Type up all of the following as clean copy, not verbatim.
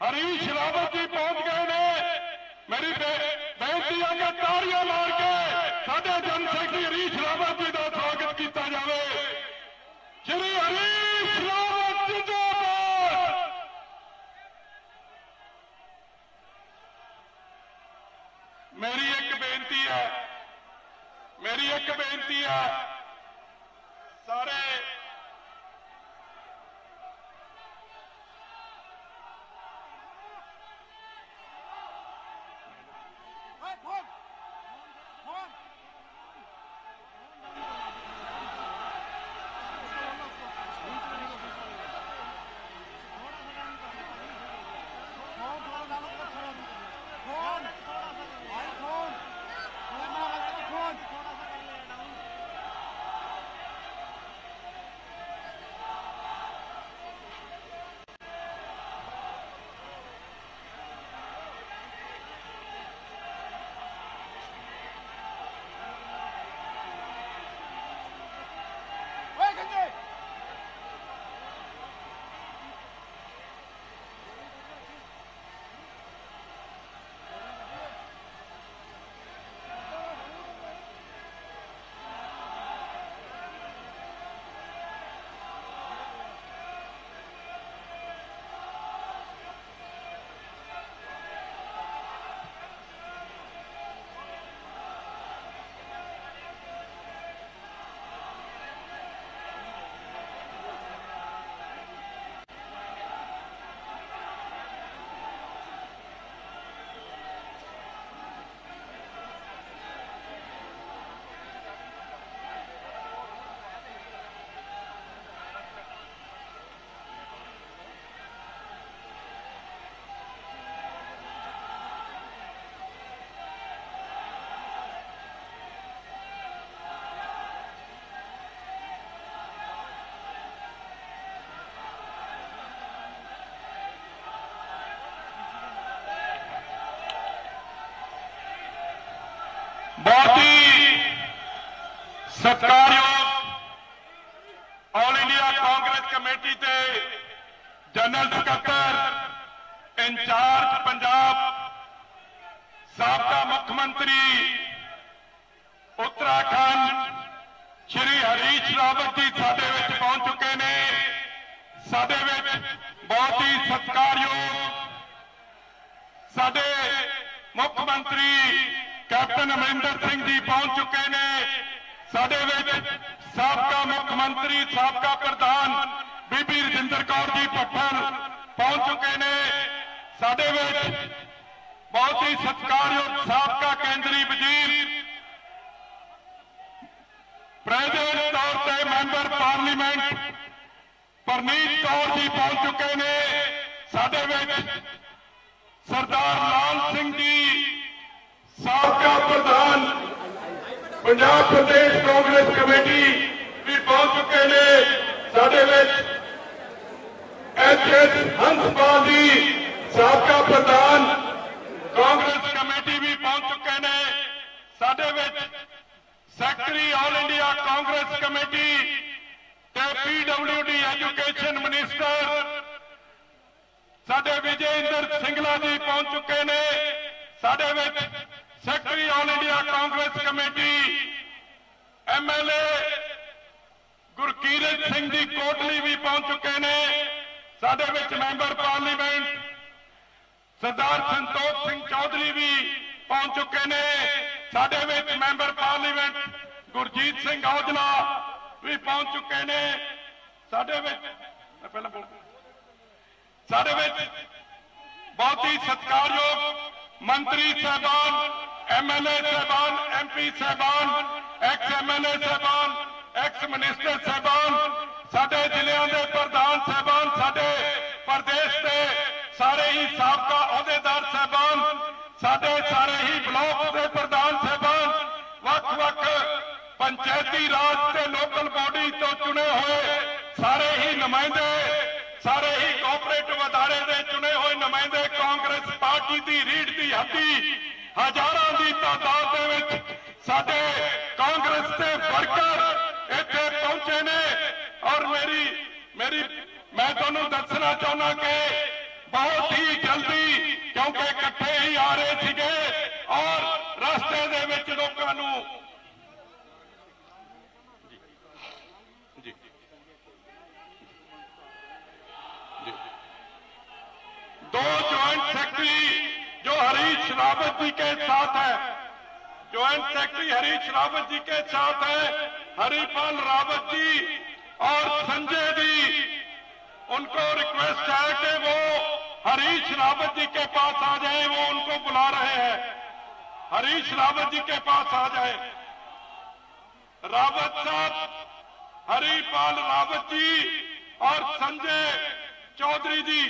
हरीश रावत जी पहुंच गए ने। मेरी बेनती है कि ताड़ियां मार के साडे जन सैकटरी हरीश रावत जी का स्वागत किया जाए। श्री हरीश रावत जिंदाबाद। मेरी एक बेनती है सारे बहुत ही सत्कारयोग ऑल इंडिया कांग्रेस कमेटी के जनरल सकत्तर इंचार्ज पंजाब साबका मुख्यमंत्री उत्तराखंड श्री हरीश रावत जी साडे विच पहुंच चुके ने। साडे विच बहुत ही सत्कारयोग साडे मुख्यमंत्री कैप्टन अमरिंदर सिंह जी पहुंच चुके ने। साडे विच साबका मुख्यमंत्री साबका प्रधान बीबी रजिंदर कौर जी भट्टल पहुंच चुके ने। साडे विच बहुत ही सत्कारयोग साबका केंद्रीय वजीर प्रेसिडेंट तौर पर मैंबर पार्लीमेंट परनीत कौर जी पहुंच चुके ने। साडे विच सरदार लाल सिंह जी साबका प्रधान पंजाब प्रदेश कांग्रेस कमेटी भी पहुंच चुके ने। साडे विच एच हंसपाल जी साबका प्रधान कांग्रेस कमेटी भी पहुंच चुके ने। साडे विच secretary all India Congress committee ते PWD एजुकेशन मिनिस्टर साडे विजय इंदर सिंगला जी पहुंच चुके ने। साडे विच secretary all India Congress committee MLA Gurkirat Singh ji Kotli भी पहुंच चुके ने। साडे विच मैंबर पार्लीमेंट सरदार संतोष सिंह चौधरी भी पहुंच चुके ने। साडे विच मैंबर पार्लीमेंट गुरजीत सिंह औजला भी पहुंच चुके ने। साडे विच बहुत ही सत्कारयोग मंत्री साहबान MLA साहबान MP साहबान एक्स MLA साहबान एक्स मिनिस्टर साहबान साडे जिलियां दे प्रधान साहबान साडे प्रदेश के सारे ही साबका अहुदेदार साहबान साडे सारे ही ब्लॉक के प्रधान साहबान वख-वख पंचायती राज के लोकल बॉडी तो चुने हुए सारे ही नुमाइंदे सारे ही कोऑपरेटिव अदारे के चुने हुए नुमाइंदे कांग्रेस पार्टी की रीढ़ की हड्डी हजारों की तादाद में साडे कांग्रेस के वर्कर इत्थे पहुंचे ने। और मैं तुहानूं दसना चाहुंदा कि बहुत ही सानू जी जी दो ज्वाइंट सेक्रेटरी जो हरीश रावत जी के साथ है, ज्वाइंट सेक्रेटरी हरीश रावत जी के साथ है, हरिपाल रावत जी और संजय जी, उनको रिक्वेस्ट है कि वो हरीश रावत जी के पास आ जाए। वो उनको बुला रहे हैं, हरीश रावत जी के पास आ जाए। रावत साहब, हरिपाल रावत जी और संजय चौधरी जी,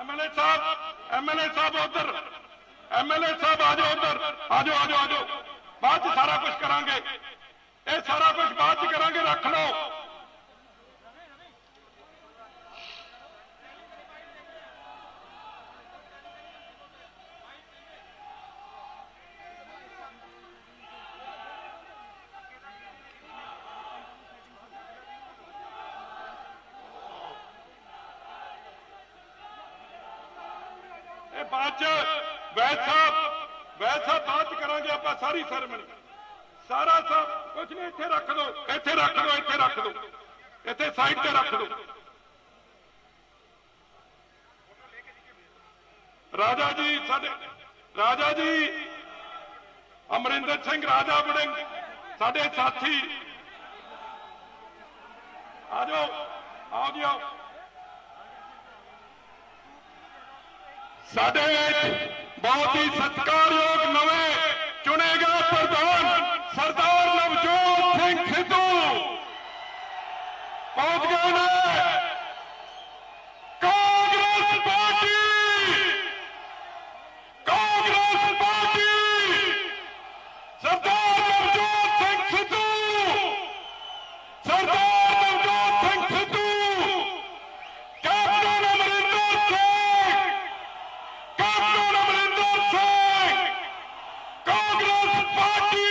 एमएलए साहब उधर, एमएलए साहब आ जाओ उधर, आ जाओ आ जाओ आ जाओ। बाद सारा कुछ करांगे, ये सारा कुछ बाद करांगे, रख लो। वैसा बात करांगे आप सारी सेरेमनी, सारा सब कुछ नहीं। इत्थे रख दो, इत्थे रख दो, इत्थे रख दो, इत्थे साइड ते रख दो। राजा जी, साडे राजा जी अमरिंदर सिंह राजा वड़िंग साडे साथी, आ जाओ, आ जाओ। साडे बहुत ही सत्कारयोग नवे चुने गए प्रधान सरदार नवजोत सिंह सिद्धू पहुंच गए ने। Congress party, Congress party, Sardar Navjot Singh Sidhu, Sardar Navjot Singh Sidhu, captain Amarinder Singh, captain Amarinder Singh, Congress party,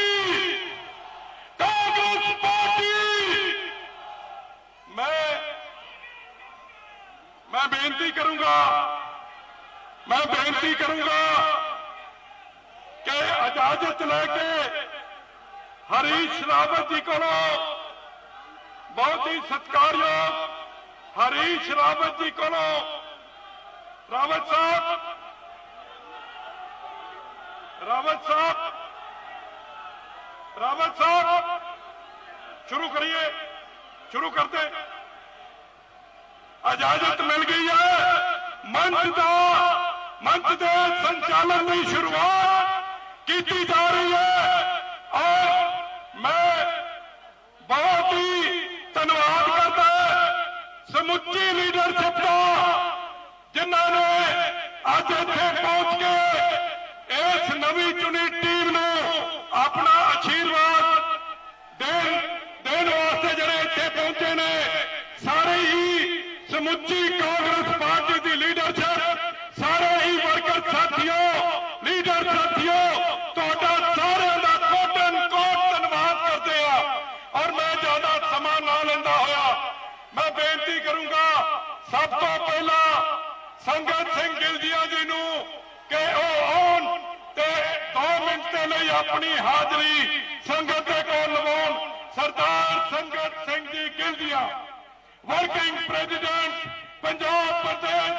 Congress party. मैं बेनती करूंगा, मैं बेनती करूंगा कि इजाजत लेके हरीश रावत जी को, बहुत ही सत्कारयोग हरीश रावत जी को, रावत साहब, रावत साहब, रावत साहब, शुरू करिए, शुरू करते। इजाजत मिल गई है। मंच के संचालन की शुरुआत की जा रही है और मैं बहुत ही धन्यवाद करता समुची लीडरशिप का, जिन्होंने अज इत्थे पहुंच के इस नवी चुनी टीम को अपना आशीर्वाद देने वास्ते जिहड़े इत्थे पहुंचे ने, सारे ही समुची कांग्रेस पार्टी की लीडरशिप, सारे ही वर्कर साथियों, लीडर साथियों, तुहाडा सारिआं दा कोट धन्यवाद करते हैं। और मैं ज्यादा समा ना लेंदा होया मैं बेनती करूंगा सब तो पहला संगत सिंह गिलजिया जी नूं कि वह आउण ते 2 मिनट के लिए अपनी हाजरी संगत दे कोल लवाउण। Sardar Sangat Singh ji Giljian, working president Punjab Pradesh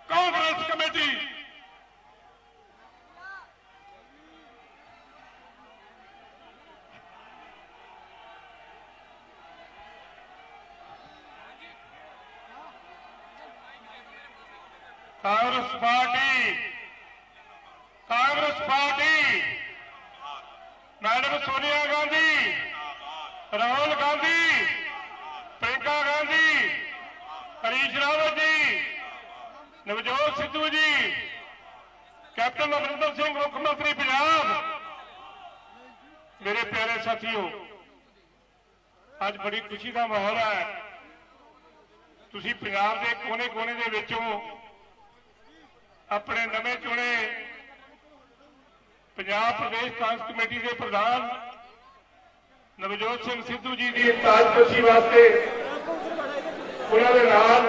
Congress committee. Congress party, Congress party, madam Sonia Gandhi, Rahul Gandhi, Priyanka Gandhi, Harish Rawat ji, Navjot Sidhu ji, captain Amarinder Singh मुख्यमंत्री पंजाब। मेरे प्यारे साथियों, आज बड़ी खुशी का माहौल है। तुसी पंजाब के कोने कोने दे विचों अपने नवे चुने पंजाब प्रदेश कांग्रेस कमेटी के प्रधान नवजोत सिंह सिद्धू जी की ताजपोशी वास्ते उन्होंने नाल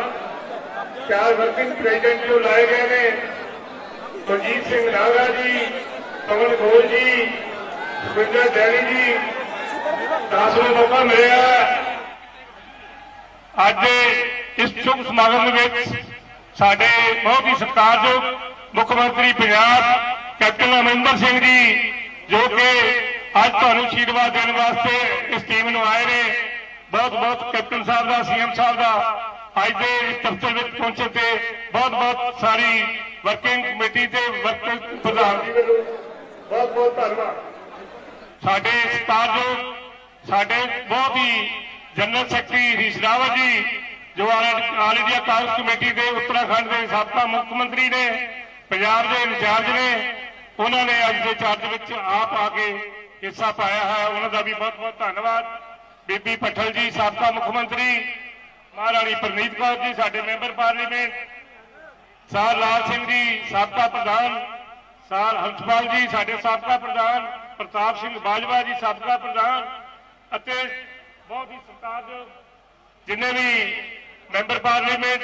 4 वर्किंग प्रेसिडेंट जो लाए गए ने कुलजीत सिंह नागा जी, पवन गोयल जी, सुखविंदर डैनी जी, 10 ਨੂੰ मौका मिले ਅੱਜ ਇਸ ਸ਼ੁਭ ਸਮਾਗਮ ਦੇ ਵਿੱਚ ਸਾਡੇ ਬਹੁਤ ਹੀ ਸਤਿਕਾਰਯੋਗ ਮੁੱਖ ਮੰਤਰੀ ਪੰਜਾਬ ਕੈਪਟਨ ਅਮਰਿੰਦਰ ਸਿੰਘ ਜੀ ਜੋ ਕਿ ਅੱਜ ਤੁਹਾਨੂੰ ਅਸ਼ੀਰਵਾਦ ਦੇਣ ਵਾਸਤੇ ਇਸ ਟੀਮ ਨੂੰ ਆਏ ਨੇ। ਬਹੁਤ ਬਹੁਤ ਕੈਪਟਨ ਸਾਹਿਬ ਦਾ, ਸੀਐਮ ਸਾਹਿਬ ਦਾ ਅੱਜ ਦੇ ਇਸ ਦਫ਼ਤਰ ਵਿੱਚ ਪਹੁੰਚੇ ਤੇ ਬਹੁਤ ਬਹੁਤ ਸਾਰੀ ਵਰਕਿੰਗ ਕਮੇਟੀ ਤੇ ਵਰਕਿੰਗ ਪ੍ਰਧਾਨ ਜੀ ਵੱਲੋਂ ਬਹੁਤ ਬਹੁਤ ਧੰਨਵਾਦ। ਸਾਡੇ ਸਤਿਕਾਰਯੋਗ ਸਾਡੇ ਬਹੁਤ ਹੀ जनरल सेक्रेटरी हरीश रावत जी जो ऑल इंडिया कांग्रेस कमेटी के उत्तराखंड के साबका मुख्यमंत्री ने, पंजाब के इंचार्ज ने, उन्होंने अज के चार्ज में आप आके हिस्सा पाया है, उन्होंने भी बहुत बहुत धन्यवाद। बीबी पट्टल जी साबका मुख्यमंत्री, महाराणी परनीत कौर जी साडे मैंबर पार्लीमेंट, सार लाल सिंह जी साबका प्रधान, सार हंसपाल जी साडे साबका प्रधान, प्रताप सिंह बाजवा जी साबका प्रधान, बहुत ही सत्कारयोग जिन्ने भी मैंबर पार्लीमेंट,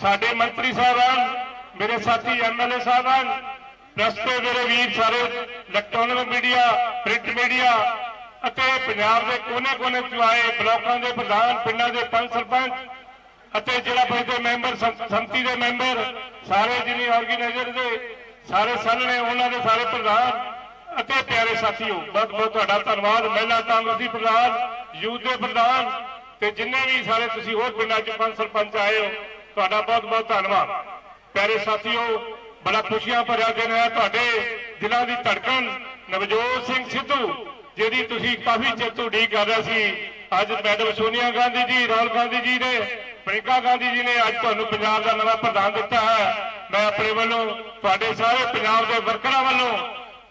साडे मंत्री साहबान, मेरे साथी MLA साहबान, प्रेस के मेरे वीर सारे, electronic media, print media, Punjab के कोने कोने चो आए ब्लॉकों के प्रधान, पिंडों के पंच सरपंच, जिला परिषद के मैंबर, संमति के मैंबर, सारे जिन्हें ऑर्गेनाइजर के सारे सन ने, उन्होंने सारे प्रधान, प्यारे साथियों बहुत बहुत तुहाडा धन्नवाद। महिला कांग्रेसी प्रधान, यूथ के प्रधान ते जिन्ने भी सारे तुसीं होर पिंडां चों पंच सरपंच आए हो, तुहाडा बहुत बहुत धन्नवाद। प्यारे साथियों बड़ा खुशियां भरिया दिन है। तुहाडे दिलों की धड़कन नवजोत सिंह सिद्धू जिहदी तुसीं काफी चिर तो उਡੀਕ कर रहे सी, अज मैडम सोनिया गांधी जी, राहुल गांधी जी ने, प्रियंका गांधी जी ने अज तुहानूं पंजाब का नवां प्रधान दिता है। मैं अपने वालों तुहाडे सारे पंजाब के वर्करां वालों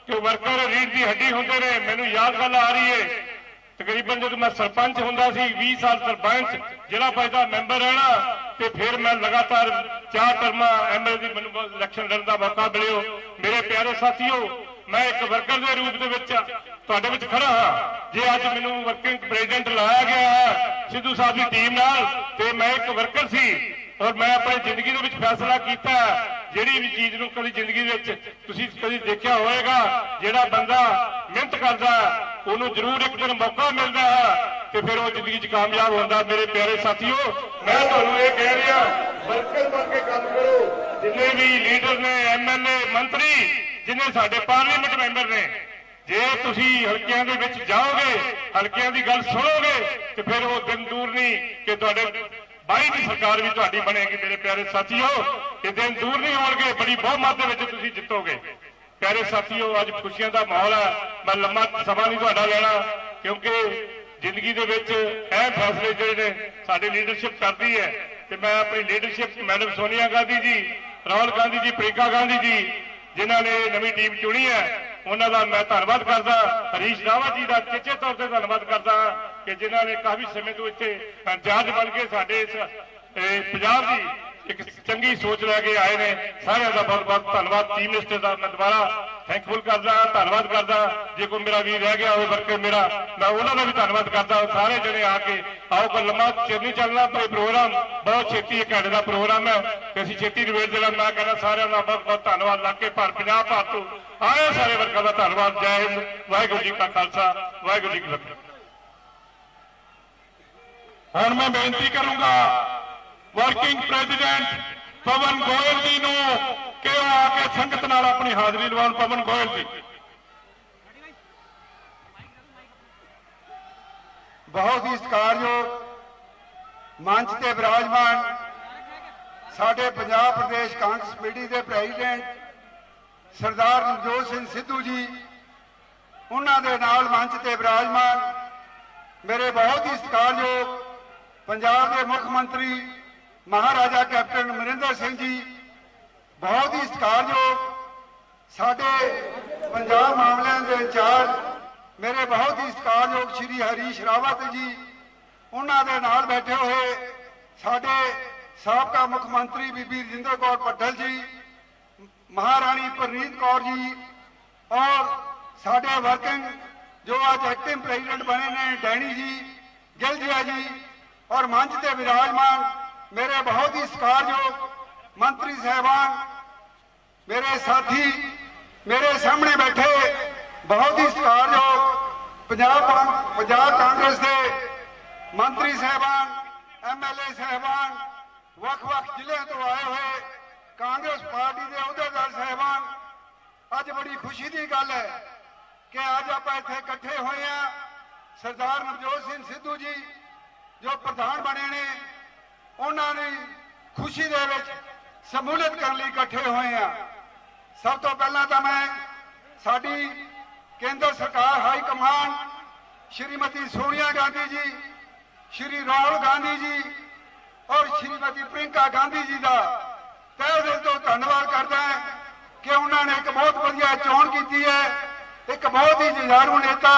कि वर्कर रीढ़ की हड्डी होंगे ने, मैनूं याद गल आ रही है तकरीबन जो मैं सरपंच होंदा सी 20 साल सरपंच, जिला परिषद मैंबर रहना, तो फिर मैं लगातार 4 टर्म MLA की मैनूं इलैक्शन लड़न का मौका मिले। मेरे प्यारे साथियों मैं एक वर्कर के रूप में खड़ा हाँ। जे अज मैनूं वर्किंग प्रेजिडेंट लाया गया है सिद्धू साहब की टीम नाल, ते मैं एक वर्कर सी और मैं अपनी जिंदगी के फैसला किया जिहड़ी भी चीज़ नूं कभी जिंदगी तुसीं कभी देखा होएगा, जिहड़ा बंदा मेहनत करदा उन्होंने जरूर एक दिन मौका मिलता है तो फिर वो जिंदगी च कामयाब होता। मेरे प्यारे साथियों मैं तुहानूं ये कह रहा वर्कर बन के काम करो। जिन्ने भी लीडर ने, MLA, मंत्री, जिन्हें साडे पार्लीमेंट मैंबर ने, जे तुसीं हलकियां दे विच जाओगे, हलकियां दी गल सुनोगे तो फिर वो दिन दूर नहीं कि तुहाडे बाई की सरकार भी तुहाडी बनेगी। मेरे प्यारे साथियों ये दिन दूर नहीं होणगे, बड़ी बहुमत दे विच तुसीं जितोगे। प्यारे साथियों अज खुशियां का माहौल है, मैं लंबा समा नहीं तुहाडा लेना क्योंकि जिंदगी दे विच अहम फैसले जिहड़े ने साडी लीडरशिप करती है तो मैं अपनी लीडरशिप मैडम सोनिया गांधी जी, राहुल गांधी जी, प्रियंका गांधी जी जिन्हों ने नवी टीम चुनी है उन्होंने मैं धन्यवाद करदा। हरीश रावत जी का चेचे तौर पर धन्यवाद करदा कि जिन्होंने काफी समय तो इत्थे इंचार्ज बन के साडे इस पंजाब की एक चंगी सोच लैके आए ने। सारे का बहुत बहुत धन्यवाद। चीफ मिनिस्टर का मैं दोबारा थैंकफुल करदा, धन्यवाद करदा। जो कोई मेरा वीर रह गया हो वर्कर मेरा, मैं उन्होंने भी धन्यवाद करदा। सारे जने आके आओ कोई लंबा चिर नहीं चलना, प्रोग्राम बहुत छेती 1 घंटे का प्रोग्राम है तो असीं छेती निबेड़ देना। मैं कहना सारे का बहुत बहुत धन्यवाद लाके पंजाब भर तो आए सारे वर्कर का धन्यवाद। जय हिंद, वाहिगुरू जी का खालसा, वाहिगुरू जी की फतेह। हुण मैं बेनती करूंगा वर्किंग प्रेजिडेंट पवन गोयल जी नूं कि वो आके संगत नाल अपनी हाजिरी लवाउण। पवन गोयल जी बहुत ही सत्कारयोग मंच से विराजमान साडे पंजाब प्रदेश कांग्रेस कमेटी के प्रेजिडेंट सरदार नवजोत सिंह सिद्धू जी, उन्होंने नाल मंच से विराजमान मेरे बहुत ही सत्कारयोग पंजाब के मुख्यमंत्री महाराजा कैप्टन अमरिंदर सिंह जी, बहुत ही सत्कारयोग साडे पंजाब मामलों के इंचार्ज मेरे बहुत ही सत्कारयोग श्री हरीश रावत जी, उन्होंने नाल बैठे हुए साडे साबका मुख्यमंत्री बीबी रजिंदर कौर पट्टल जी, महाराणी परनीत कौर जी और साडे वर्किंग जो आज एक्टिंग प्रेजिडेंट बने ने डैनी जी, गिलजिया जी और मंच से विराजमान मेरे बहुत ही सत्कारयोग ਮੰਤਰੀ ਸਾਹਿਬਾਨ, ਮੇਰੇ ਸਾਥੀ, ਮੇਰੇ ਸਾਹਮਣੇ ਬੈਠੇ ਬਹੁਤ ਹੀ ਸਤਿਕਾਰਯੋਗ ਪੰਜਾਬ ਕਾਂਗਰਸ ਦੇ ਮੰਤਰੀ ਸਾਹਿਬਾਨ, ਐਮਐਲਏ ਸਾਹਿਬਾਨ, ਵੱਖ-ਵੱਖ ਜ਼ਿਲ੍ਹਿਆਂ ਤੋਂ ਆਏ ਹੋਏ ਕਾਂਗਰਸ ਪਾਰਟੀ ਦੇ ਅਹੁਦੇਦਾਰ ਸਾਹਿਬਾਨ, ਅੱਜ ਬੜੀ ਖੁਸ਼ੀ ਦੀ ਗੱਲ ਹੈ ਕਿ ਅੱਜ ਆਪਾਂ ਇੱਥੇ ਇਕੱਠੇ ਹੋਏ ਆ। ਸਰਦਾਰ ਨਵਜੋਤ ਸਿੰਘ ਸਿੱਧੂ ਜੀ ਜੋ ਪ੍ਰਧਾਨ ਬਣੇ ਨੇ, ਉਹਨਾਂ ਦੀ ਖੁਸ਼ੀ ਦੇ ਵਿੱਚ ਸਮੂਲਿਤ ਕਰਨ ਲਈ ਇਕੱਠੇ ਹੋਏ ਆ। ਸਭ ਤੋਂ ਪਹਿਲਾਂ ਤਾਂ ਮੈਂ ਸਾਡੀ ਕੇਂਦਰ ਸਰਕਾਰ ਹਾਈ ਕਮਾਂਡ ਸ਼੍ਰੀਮਤੀ ਸੋਨੀਆ ਗਾਂਧੀ ਜੀ, ਸ਼੍ਰੀ ਰਾਹੁਲ ਗਾਂਧੀ ਜੀ ਔਰ ਸ਼੍ਰੀਮਤੀ ਪ੍ਰਿयंका ਗਾਂਧੀ ਜੀ ਦਾ ਤਹਿ ਦਿਲ ਤੋਂ ਧੰਨਵਾਦ ਕਰਦਾ ਹਾਂ ਕਿ ਉਹਨਾਂ ਨੇ ਇੱਕ ਬਹੁਤ ਵਧੀਆ ਚੋਣ ਕੀਤੀ ਹੈ। ਇੱਕ ਬਹੁਤ ਹੀ ਜੁਝਾਰੂ ਨੇਤਾ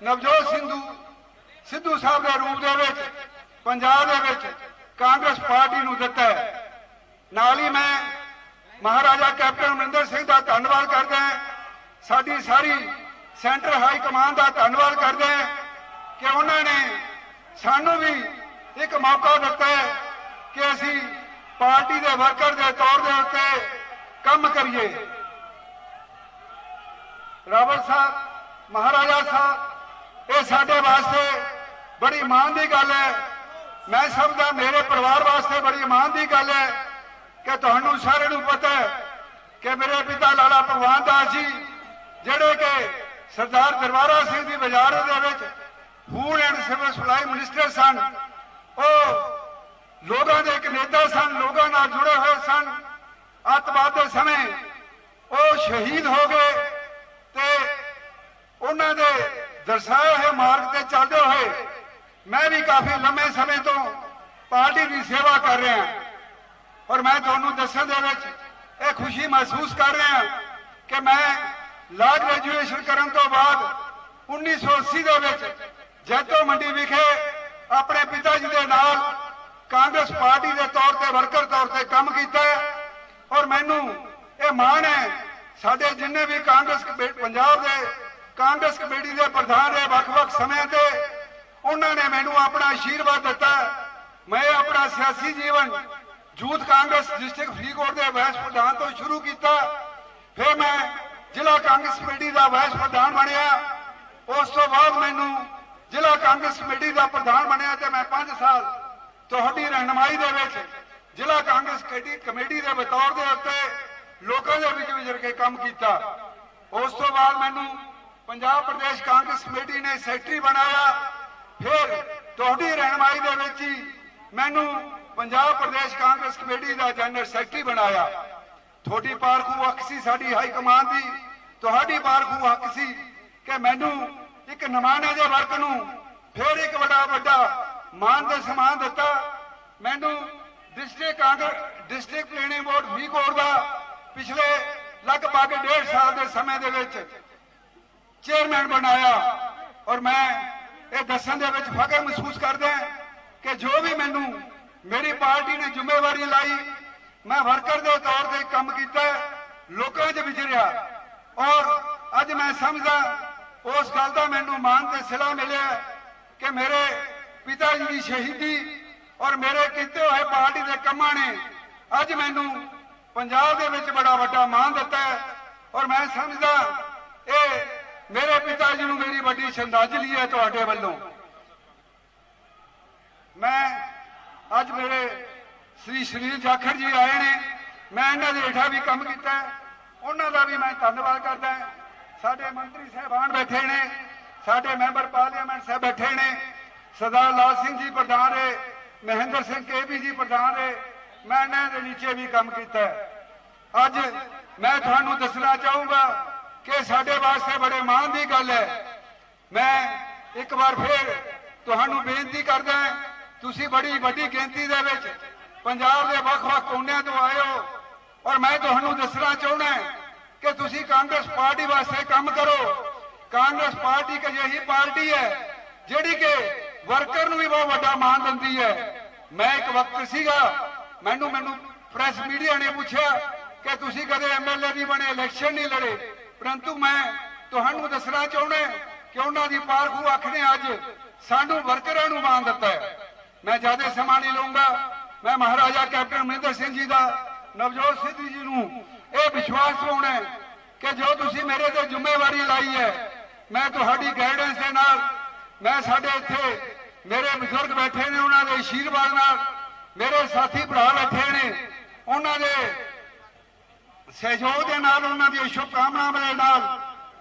ਨਵਜੋਤ ਸਿੱਧੂ ਸਾਹਿਬ ਦੇ ਰੂਪ ਦੇ ਵਿੱਚ ਪੰਜਾਬ ਦੇ ਵਿੱਚ ਕਾਂਗਰਸ ਪਾਰਟੀ ਨੂੰ ਦਿੱਤਾ ਹੈ। ਨਾਲ ਹੀ ਮੈਂ ਮਹਾਰਾਜਾ ਕੈਪਟਨ ਅਮਰਿੰਦਰ ਸਿੰਘ ਦਾ ਧੰਨਵਾਦ ਕਰਦਾ ਹਾਂ, ਸਾਡੀ ਸਾਰੀ ਸੈਂਟਰ ਹਾਈ ਕਮਾਂਡ ਦਾ ਧੰਨਵਾਦ ਕਰਦਾ ਹਾਂ ਕਿ ਉਹਨਾਂ ਨੇ ਸਾਨੂੰ ਵੀ ਇੱਕ ਮੌਕਾ ਦਿੱਤਾ ਹੈ ਕਿ ਅਸੀਂ ਪਾਰਟੀ ਦੇ ਵਰਕਰ ਦੇ ਤੌਰ ਦੇ ਉੱਤੇ ਕੰਮ ਕਰੀਏ। ਰਾਵਤ ਸਾਹਿਬ, ਮਹਾਰਾਜਾ ਸਾਹਿਬ, ਇਹ ਸਾਡੇ ਵਾਸਤੇ ਬੜੀ ਮਾਣ ਦੀ ਗੱਲ ਹੈ। ਮੈਂ ਸਮਝਦਾ ਮੇਰੇ ਪਰਿਵਾਰ ਵਾਸਤੇ ਬੜੀ ਮਾਣ ਦੀ ਗੱਲ ਹੈ ਕਿ ਤੁਹਾਨੂੰ ਸਾਰਿਆਂ ਨੂੰ ਪਤਾ ਹੈ ਕਿ ਮੇਰੇ ਪਿਤਾ ਲਾਲਾ ਭਗਵਾਨ ਦਾਸ ਜੀ, ਜਿਹੜੇ ਕਿ ਸਰਦਾਰ ਦਰਬਾਰਾ ਸਿੰਘ ਦੀ ਵਜ਼ਾਰਤ ਦੇ ਵਿੱਚ food and civil supply minister ਸਨ, ਉਹ ਲੋਕਾਂ ਦੇ ਇੱਕ ਨੇਤਾ ਸਨ, ਲੋਕਾਂ ਨਾਲ ਜੁੜੇ ਹੋਏ ਸਨ। ਅੱਤਵਾਦ ਦੇ ਸਮੇਂ ਉਹ ਸ਼ਹੀਦ ਹੋ ਗਏ ਤੇ ਉਹਨਾਂ ਦੇ ਦਰਸਾਏ ਹੋਏ ਮਾਰਗ ਤੇ ਚੱਲਦੇ ਹੋਏ ਮੈਂ ਵੀ ਕਾਫੀ ਲੰਮੇ ਸਮੇਂ ਤੋਂ ਪਾਰਟੀ ਦੀ ਸੇਵਾ ਕਰ ਰਿਹਾ ਔਰ ਮੈਂ ਤੁਹਾਨੂੰ ਦੱਸਣ ਦੇ ਵਿੱਚ ਇਹ ਖੁਸ਼ੀ ਮਹਿਸੂਸ ਕਰ ਰਿਹਾ ਕਿ ਮੈਂ ਲਾ ਗ੍ਰੈਜੂਏਸ਼ਨ ਕਰਨ ਤੋਂ ਬਾਅਦ 1980 ਦੇ ਵਿੱਚ ਜੈਤੋ ਮੰਡੀ ਵਿਖੇ ਆਪਣੇ ਪਿਤਾ ਜੀ ਦੇ ਨਾਲ ਕਾਂਗਰਸ ਪਾਰਟੀ ਦੇ ਤੌਰ ਤੇ ਵਰਕਰ ਤੌਰ ਤੇ ਕੰਮ ਕੀਤਾ ਔਰ ਮੈਨੂੰ ਇਹ ਮਾਣ ਹੈ ਸਾਡੇ ਜਿੰਨੇ ਵੀ ਪੰਜਾਬ ਦੇ ਕਾਂਗਰਸ ਕਮੇਟੀ ਦੇ ਪ੍ਰਧਾਨ ਰਹੇ ਵੱਖ-ਵੱਖ ਸਮਿਆਂ ਤੇ, ਉਹਨਾਂ ਨੇ ਮੈਨੂੰ ਆਪਣਾ ਆਸ਼ੀਰਵਾਦ ਦਿੱਤਾ। ਮੈਂ ਆਪਣਾ ਸਿਆਸੀ ਜੀਵਨ ਯੂਥ ਕਾਂਗਰਸ ਡਿਸਟ੍ਰਿਕਟ ਫਰੀਦਕੋਟ ਦੇ ਵਾਈਸ ਪ੍ਰਧਾਨ ਤੋਂ ਸ਼ੁਰੂ ਕੀਤਾ, ਫਿਰ ਮੈਂ ਜ਼ਿਲ੍ਹਾ ਕਾਂਗਰਸ ਕਮੇਟੀ ਦਾ ਵਾਈਸ ਪ੍ਰਧਾਨ ਬਣਿਆ। ਉਸ ਤੋਂ ਬਾਅਦ ਮੈਨੂੰ ਜ਼ਿਲ੍ਹਾ ਕਾਂਗਰਸ ਕਮੇਟੀ ਦਾ ਪ੍ਰਧਾਨ ਬਣਿਆ ਤੇ ਮੈਂ 5 ਸਾਲ ਤੁਹਾਡੀ ਰਹਿਨੁਮਾਈ ਦੇ ਵਿੱਚ ਜ਼ਿਲ੍ਹਾ ਕਾਂਗਰਸ ਕਮੇਟੀ ਦੇ ਬਤੌਰ ਦੇ ਉੱਤੇ ਲੋਕਾਂ ਦੇ ਵਿੱਚ ਵਿਚਰ ਕੇ ਕੰਮ ਕੀਤਾ। ਉਸ ਤੋਂ ਬਾਅਦ ਮੈਨੂੰ ਪੰਜਾਬ ਪ੍ਰਦੇਸ਼ ਕਾਂਗਰਸ ਕਮੇਟੀ ਨੇ ਸੈਕਟਰੀ ਬਣਾਇਆ। ਫਿਰ ਤੁਹਾਡੀ ਰਹਿਨੁਮਾਈ ਦੇ ਵਿੱਚ ਹੀ ਮੈਨੂੰ ਪੰਜਾਬ ਪ੍ਰਦੇਸ਼ ਕਾਂਗਰਸ ਕਮੇਟੀ ਦਾ ਜਨਰਲ ਸੈਕਟਰੀ ਬਣਾਇਆ। ਤੁਹਾਡੀ ਪਾਰਖੂ ਹੱਕ ਸੀ ਸਾਡੀ ਹਾਈ ਕਮਾਂਡ ਦੀ, ਤੁਹਾਡੀ ਪਾਰਖੂ ਹੱਕ ਸੀ ਕਿ ਮੈਨੂੰ ਇੱਕ ਨਮਾਣੇ ਦੇ ਵਰਕ ਨੂੰ ਫਿਰ ਇੱਕ ਵੱਡਾ ਮਾਨ ਤੇ ਸਨਮਾਨ ਦਿੱਤਾ। ਮੈਨੂੰ ਡਿਸਟ੍ਰਿਕਟ ਪਲੈਨਿੰਗ ਬੋਰਡ ਫਰੀਦਕੋਟ ਦਾ ਪਿਛਲੇ ਲਗਭਗ 1.5 ਸਾਲ ਦੇ ਸਮੇਂ ਦੇ ਵਿੱਚ ਚੇਅਰਮੈਨ ਬਣਾਇਆ ਔਰ ਮੈਂ ਇਹ ਦੱਸਣ ਦੇ ਵਿੱਚ ਫਖਰ ਮਹਿਸੂਸ ਕਰਦਾ ਕਿ ਜੋ ਵੀ ਮੈਨੂੰ ਮੇਰੀ ਪਾਰਟੀ ਨੇ ਜ਼ਿੰਮੇਵਾਰੀ ਲਾਈ, ਮੈਂ ਵਰਕਰ ਦੇ ਤੌਰ ਤੇ ਕੰਮ ਕੀਤਾ, ਲੋਕਾਂ 'ਚ ਵਿਚਰਿਆ ਔਰ ਅੱਜ ਮੈਂ ਸਮਝਦਾ ਉਸ ਗੱਲ ਦਾ ਮੈਨੂੰ ਮਾਣ ਤੇ ਸਿਲਾ ਮਿਲਿਆ ਕਿ ਮੇਰੇ ਪਿਤਾ ਜੀ ਦੀ ਸ਼ਹੀਦੀ ਔਰ ਮੇਰੇ ਕੀਤੇ ਹੋਏ ਪਾਰਟੀ ਦੇ ਕੰਮਾਂ ਨੇ ਅੱਜ ਮੈਨੂੰ ਪੰਜਾਬ ਦੇ ਵਿੱਚ ਬੜਾ ਵੱਡਾ ਮਾਣ ਦਿੱਤਾ ਔਰ ਮੈਂ ਸਮਝਦਾ ਇਹ ਮੇਰੇ ਪਿਤਾ ਜੀ ਨੂੰ ਮੇਰੀ ਵੱਡੀ ਸ਼ਰਧਾਂਜਲੀ ਹੈ ਤੁਹਾਡੇ ਵੱਲੋਂ। ਮੈਂ ਅੱਜ ਮੇਰੇ ਸ੍ਰੀ ਸੁਨੀਲ ਜਾਖੜ ਜੀ ਆਏ ਨੇ, ਮੈਂ ਇਹਨਾਂ ਦੇ ਹੇਠਾਂ ਵੀ ਕੰਮ ਕੀਤਾ, ਉਹਨਾਂ ਦਾ ਵੀ ਮੈਂ ਧੰਨਵਾਦ ਕਰਦਾ। ਸਾਡੇ ਮੰਤਰੀ ਸਾਹਿਬਾਨ ਬੈਠੇ ਨੇ, ਸਾਡੇ ਮੈਂਬਰ ਪਾਰਲੀਮੈਂਟ ਸਾਹਿਬ ਬੈਠੇ ਨੇ, ਸਰਦਾਰ ਲਾਲ ਸਿੰਘ ਜੀ ਪ੍ਰਧਾਨ ਰਹੇ, ਮਹਿੰਦਰ ਸਿੰਘ ਕੇਪੀ ਜੀ ਪ੍ਰਧਾਨ ਰਹੇ, ਮੈਂ ਇਹਨਾਂ ਦੇ ਨੀਚੇ ਵੀ ਕੰਮ ਕੀਤਾ। ਅੱਜ ਮੈਂ ਤੁਹਾਨੂੰ ਦੱਸਣਾ ਚਾਹੂੰਗਾ ਕਿ ਸਾਡੇ ਵਾਸਤੇ ਬੜੇ ਮਾਣ ਦੀ ਗੱਲ ਹੈ। ਮੈਂ ਇੱਕ ਵਾਰ ਫਿਰ ਤੁਹਾਨੂੰ ਬੇਨਤੀ ਕਰਦਾ, ਤੁਸੀਂ ਬੜੀ ਵੱਡੀ ਗਿਣਤੀ ਦੇ ਵਿੱਚ ਪੰਜਾਬ ਦੇ ਵੱਖ-ਵੱਖ ਕੋਨਿਆਂ ਤੋਂ ਆਏ ਹੋ ਔਰ ਮੈਂ ਤੁਹਾਨੂੰ ਦੱਸਣਾ ਚਾਹੁੰਦਾ ਕਿ ਤੁਸੀਂ ਕਾਂਗਰਸ ਪਾਰਟੀ ਵਾਸਤੇ ਕੰਮ ਕਰੋ। ਕਾਂਗਰਸ ਪਾਰਟੀ ਇੱਕ ਅਜਿਹੀ ਪਾਰਟੀ ਹੈ ਜਿਹੜੀ ਕਿ ਵਰਕਰ ਨੂੰ ਵੀ ਬਹੁਤ ਵੱਡਾ ਮਾਣ ਦਿੰਦੀ ਹੈ। ਮੈਂ ਇੱਕ ਵਕਤ ਸੀਗਾ, ਮੈਨੂੰ ਪ੍ਰੈਸ ਮੀਡੀਆ ਨੇ ਪੁੱਛਿਆ ਕਿ ਤੁਸੀਂ ਕਦੇ ਐਮਐਲਏ ਨਹੀਂ ਬਣੇ, ਇਲੈਕਸ਼ਨ ਨਹੀਂ ਲੜੇ, ਪਰੰਤੂ ਮੈਂ ਤੁਹਾਨੂੰ ਦੱਸਣਾ ਚਾਹੁੰਦਾ ਕਿ ਉਹਨਾਂ ਦੀ ਪਾਰਖੂ ਅੱਖ ਨੇ ਅੱਜ ਸਾਨੂੰ ਵਰਕਰਾਂ ਨੂੰ ਮਾਣ ਦਿੱਤਾ ਹੈ। ਮੈਂ ਜ਼ਿਆਦਾ ਸਮਾਂ ਨਹੀਂ ਲਊਂਗਾ, मैं महाराजा कैप्टन अमरिंदर सिंह जी का नवजोत सिद्धू जी ਨੂੰ ਇਹ ਵਿਸ਼ਵਾਸ ਦਿਵਾਉਣਾ ਹੈ ਕਿ ਜੋ ਤੁਸੀਂ ਮੇਰੇ ਤੇ ਜ਼ਿੰਮੇਵਾਰੀ ਲਾਈ ਹੈ ਮੈਂ ਤੁਹਾਡੀ ਗਾਈਡੈਂਸ ਦੇ ਨਾਲ ਮੈਂ ਸਾਡੇ ਇੱਥੇ ਮੇਰੇ ਬਜ਼ੁਰਗ ਬੈਠੇ ਨੇ ਉਹਨਾਂ ਦੇ ਅਸ਼ੀਰਵਾਦ ਨਾਲ ਮੇਰੇ ਸਾਥੀ ਭਰਾ ਬੈਠੇ ਨੇ ਉਹਨਾਂ ਦੇ ਸਹਿਯੋਗ ਦੇ ਨਾਲ ਉਹਨਾਂ ਦੀ ਸ਼ੁਭਕਾਮਨਾਵਾਂ ਦੇ ਨਾਲ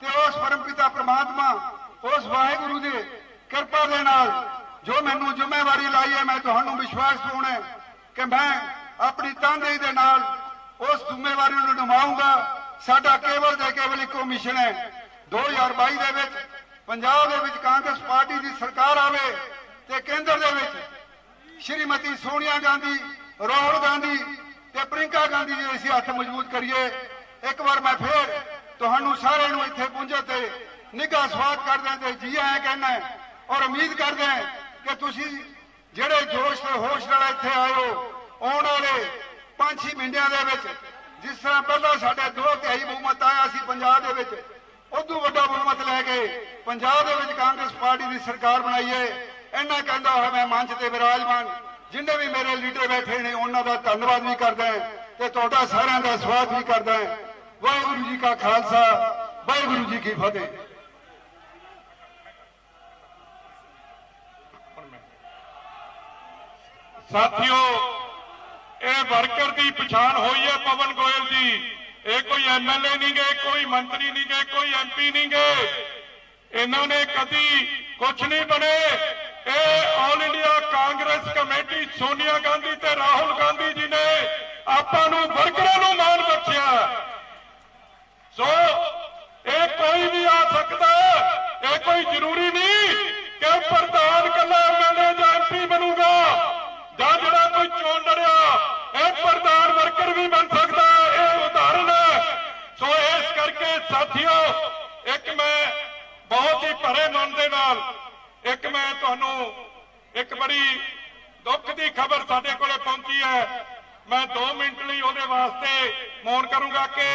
ਤੇ ਉਸ ਪਰਮਪਿਤਾ ਪ੍ਰਮਾਤਮਾ ਉਸ ਵਾਹਿਗੁਰੂ ਦੀ ਕਿਰਪਾ ਦੇ ਨਾਲ ਜੋ ਮੈਨੂੰ ਜ਼ਿੰਮੇਵਾਰੀ ਲਾਈ ਹੈ ਮੈਂ ਤੁਹਾਨੂੰ ਵਿਸ਼ਵਾਸ ਦਿਵਾਉਣਾ ਹੈ ਕਿ ਮੈਂ ਆਪਣੀ ਤਨਦੇਹੀ ਦੇ ਨਾਲ ਉਸ ਜ਼ਿੰਮੇਵਾਰੀ ਨੂੰ ਨਿਭਾਊਂਗਾ। ਸਾਡਾ ਕੇਵਲ ਤੇ ਕੇਵਲ ਇੱਕੋ ਮਿਸ਼ਨ ਹੈ 2022 ਦੇ ਵਿੱਚ ਪੰਜਾਬ ਦੇ ਵਿੱਚ ਕਾਂਗਰਸ ਪਾਰਟੀ ਦੀ ਸਰਕਾਰ ਆਵੇ ਤੇ ਕੇਂਦਰ ਦੇ ਵਿੱਚ ਸ਼੍ਰੀਮਤੀ ਸੋਨੀਆ ਗਾਂਧੀ ਰਾਹੁਲ ਗਾਂਧੀ ਤੇ ਪ੍ਰਿੰਕਾ ਗਾਂਧੀ ਜੀ ਅਸੀਂ ਹੱਥ ਮਜ਼ਬੂਤ ਕਰੀਏ। ਇੱਕ ਵਾਰ ਮੈਂ ਫੇਰ ਤੁਹਾਨੂੰ ਸਾਰਿਆਂ ਨੂੰ ਇੱਥੇ ਪਹੁੰਚੇ ਤੇ ਨਿੱਘਾ ਸਵਾਗਤ ਕਰਦਾ ਤੇ ਜੀ ਆਇਆਂ ਕਹਿੰਦਾ ਔਰ ਉਮੀਦ ਕਰਦੇ ਹਾਂ ਕਿ ਤੁਸੀਂ ਜਿਹੜੇ ਜੋਸ਼ ਤੇ ਹੋਸ਼ ਨਾਲ ਇੱਥੇ ਆਏ ਹੋ ਆਉਣ ਵਾਲੇ 5-6 ਮਹੀਨਿਆਂ ਦੇ ਵਿੱਚ ਜਿਸ ਤਰ੍ਹਾਂ ਪਹਿਲਾਂ ਸਾਡੇ 2/3 ਬਹੁਮਤ ਆਇਆ ਸੀ ਪੰਜਾਬ ਦੇ ਵਿੱਚ ਉਦੋਂ ਵੱਡਾ ਬਹੁਮਤ ਲੈ ਕੇ ਪੰਜਾਬ ਦੇ ਵਿੱਚ ਕਾਂਗਰਸ ਪਾਰਟੀ ਦੀ ਸਰਕਾਰ ਬਣਾਈਏ। ਇੰਨਾ ਕਹਿੰਦਾ ਹੋਇਆ ਮੈਂ ਮੰਚ ਤੇ ਵਿਰਾਜਮਾਨ ਜਿੰਨੇ ਵੀ ਮੇਰੇ ਲੀਡਰ ਬੈਠੇ ਨੇ ਉਹਨਾਂ ਦਾ ਧੰਨਵਾਦ ਵੀ ਕਰਦਾ ਹਾਂ ਤੇ ਤੁਹਾਡਾ ਸਾਰਿਆਂ ਦਾ ਸਵਾਗਤ ਵੀ ਕਰਦਾ ਹਾਂ। ਵਾਹਿਗੁਰੂ ਜੀ ਕਾ ਖਾਲਸਾ ਵਾਹਿਗੁਰੂ ਜੀ ਕੀ ਫਤਿਹ। ਸਾਥੀਓ ਇਹ ਵਰਕਰ ਦੀ ਪਛਾਣ ਹੋਈ ਹੈ ਪਵਨ ਗੋਇਲ ਦੀ। ਇਹ ਕੋਈ ਐਮਐਲਏ ਨਹੀਂ ਗਏ ਕੋਈ ਮੰਤਰੀ ਨਹੀਂ ਗਏ ਕੋਈ ਐਮਪੀ ਨਹੀਂ ਗਏ ਇਹਨਾਂ ਨੇ ਕਦੀ ਕੁਝ ਨਹੀਂ ਬਣੇ। ਇਹ all India Congress committee Sonia Gandhi ਤੇ ਰਾਹੁਲ ਗਾਂਧੀ ਜੀ ਨੇ ਆਪਾਂ ਨੂੰ ਵਰਕਰਾਂ ਨੂੰ ਮਾਣ ਬਖਸ਼ਿਆ। ਸੋ ਇਹ ਕੋਈ ਵੀ ਆ ਸਕਦਾ ਇਹ ਕੋਈ ਜ਼ਰੂਰੀ ਨਹੀਂ ਕਿ ਪ੍ਰਧਾਨ ਕੱਲਾ ਐਮਐਲਏ ਜਾਂ ਐਮਪੀ ਬਣੂਗਾ ਜਾਂ ਜਿਹੜਾ ਕੋਈ ਚੋਣ ਲੜਿਆ ਇਹ ਪ੍ਰਧਾਨ ਵਰਕਰ ਵੀ ਬਣ ਸਕਦਾ ਇਹ ਉਦਾਹਰਨ ਹੈ। ਸੋ ਇਸ ਕਰਕੇ ਸਾਥੀਓ ਇੱਕ ਮੈਂ ਬਹੁਤ ਹੀ ਭਰੇ ਮਨ ਦੇ ਨਾਲ ਇੱਕ ਮੈਂ ਤੁਹਾਨੂੰ ਇੱਕ ਬੜੀ ਦੁੱਖ ਦੀ ਖਬਰ ਸਾਡੇ ਕੋਲੇ ਪਹੁੰਚੀ ਹੈ। ਮੈਂ 2 ਮਿੰਟ ਲਈ ਉਹਦੇ ਵਾਸਤੇ ਮੌਨ ਕਰੂੰਗਾ ਕਿ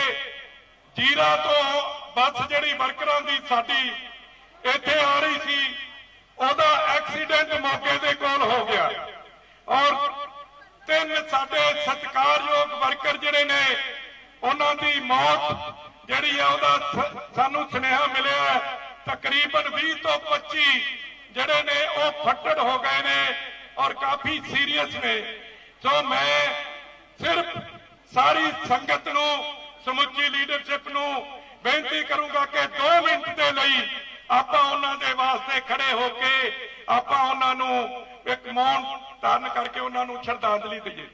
ਜੀਰਾ ਤੋਂ ਬੱਸ ਜਿਹੜੀ ਵਰਕਰਾਂ ਦੀ ਸਾਡੀ ਇੱਥੇ ਆ ਰਹੀ ਸੀ ਉਹਦਾ ਐਕਸੀਡੈਂਟ ਮੌਕੇ ਦੇ ਕੋਲ ਹੋ ਗਿਆ ਔਰ 3 ਸਾਡੇ ਸਤਿਕਾਰਯੋਗ ਵਰਕਰ ਜਿਹੜੇ ਨੇ ਉਹਨਾਂ ਦੀ ਮੌਤ ਜਿਹੜੀ ਹੈ ਉਹਦਾ ਸਾਨੂੰ ਸੁਨੇਹਾ ਮਿਲਿਆ ਤਕਰੀਬਨ 20 ਤੋਂ 25 ਜਿਹੜੇ ਨੇ ਉਹ ਫੱਟੜ ਹੋ ਗਏ ਨੇ ਔਰ ਕਾਫੀ ਸੀਰੀਅਸ ਨੇ। ਸੋ ਮੈਂ ਸਿਰਫ ਸਾਰੀ ਸੰਗਤ ਨੂੰ ਸਮੁੱਚੀ ਲੀਡਰਸ਼ਿਪ ਨੂੰ ਬੇਨਤੀ ਕਰੂੰਗਾ ਕਿ 2 ਮਿੰਟ ਦੇ ਲਈ ਆਪਾਂ ਉਹਨਾਂ ਦੇ ਵਾਸਤੇ ਖੜੇ ਹੋ ਕੇ ਆਪਾਂ ਉਹਨਾਂ ਨੂੰ ਇੱਕ ਮੌਨ ਧਾਰਨ ਕਰਕੇ ਉਹਨਾਂ ਨੂੰ ਸ਼ਰਧਾਂਜਲੀ ਦਈਏ।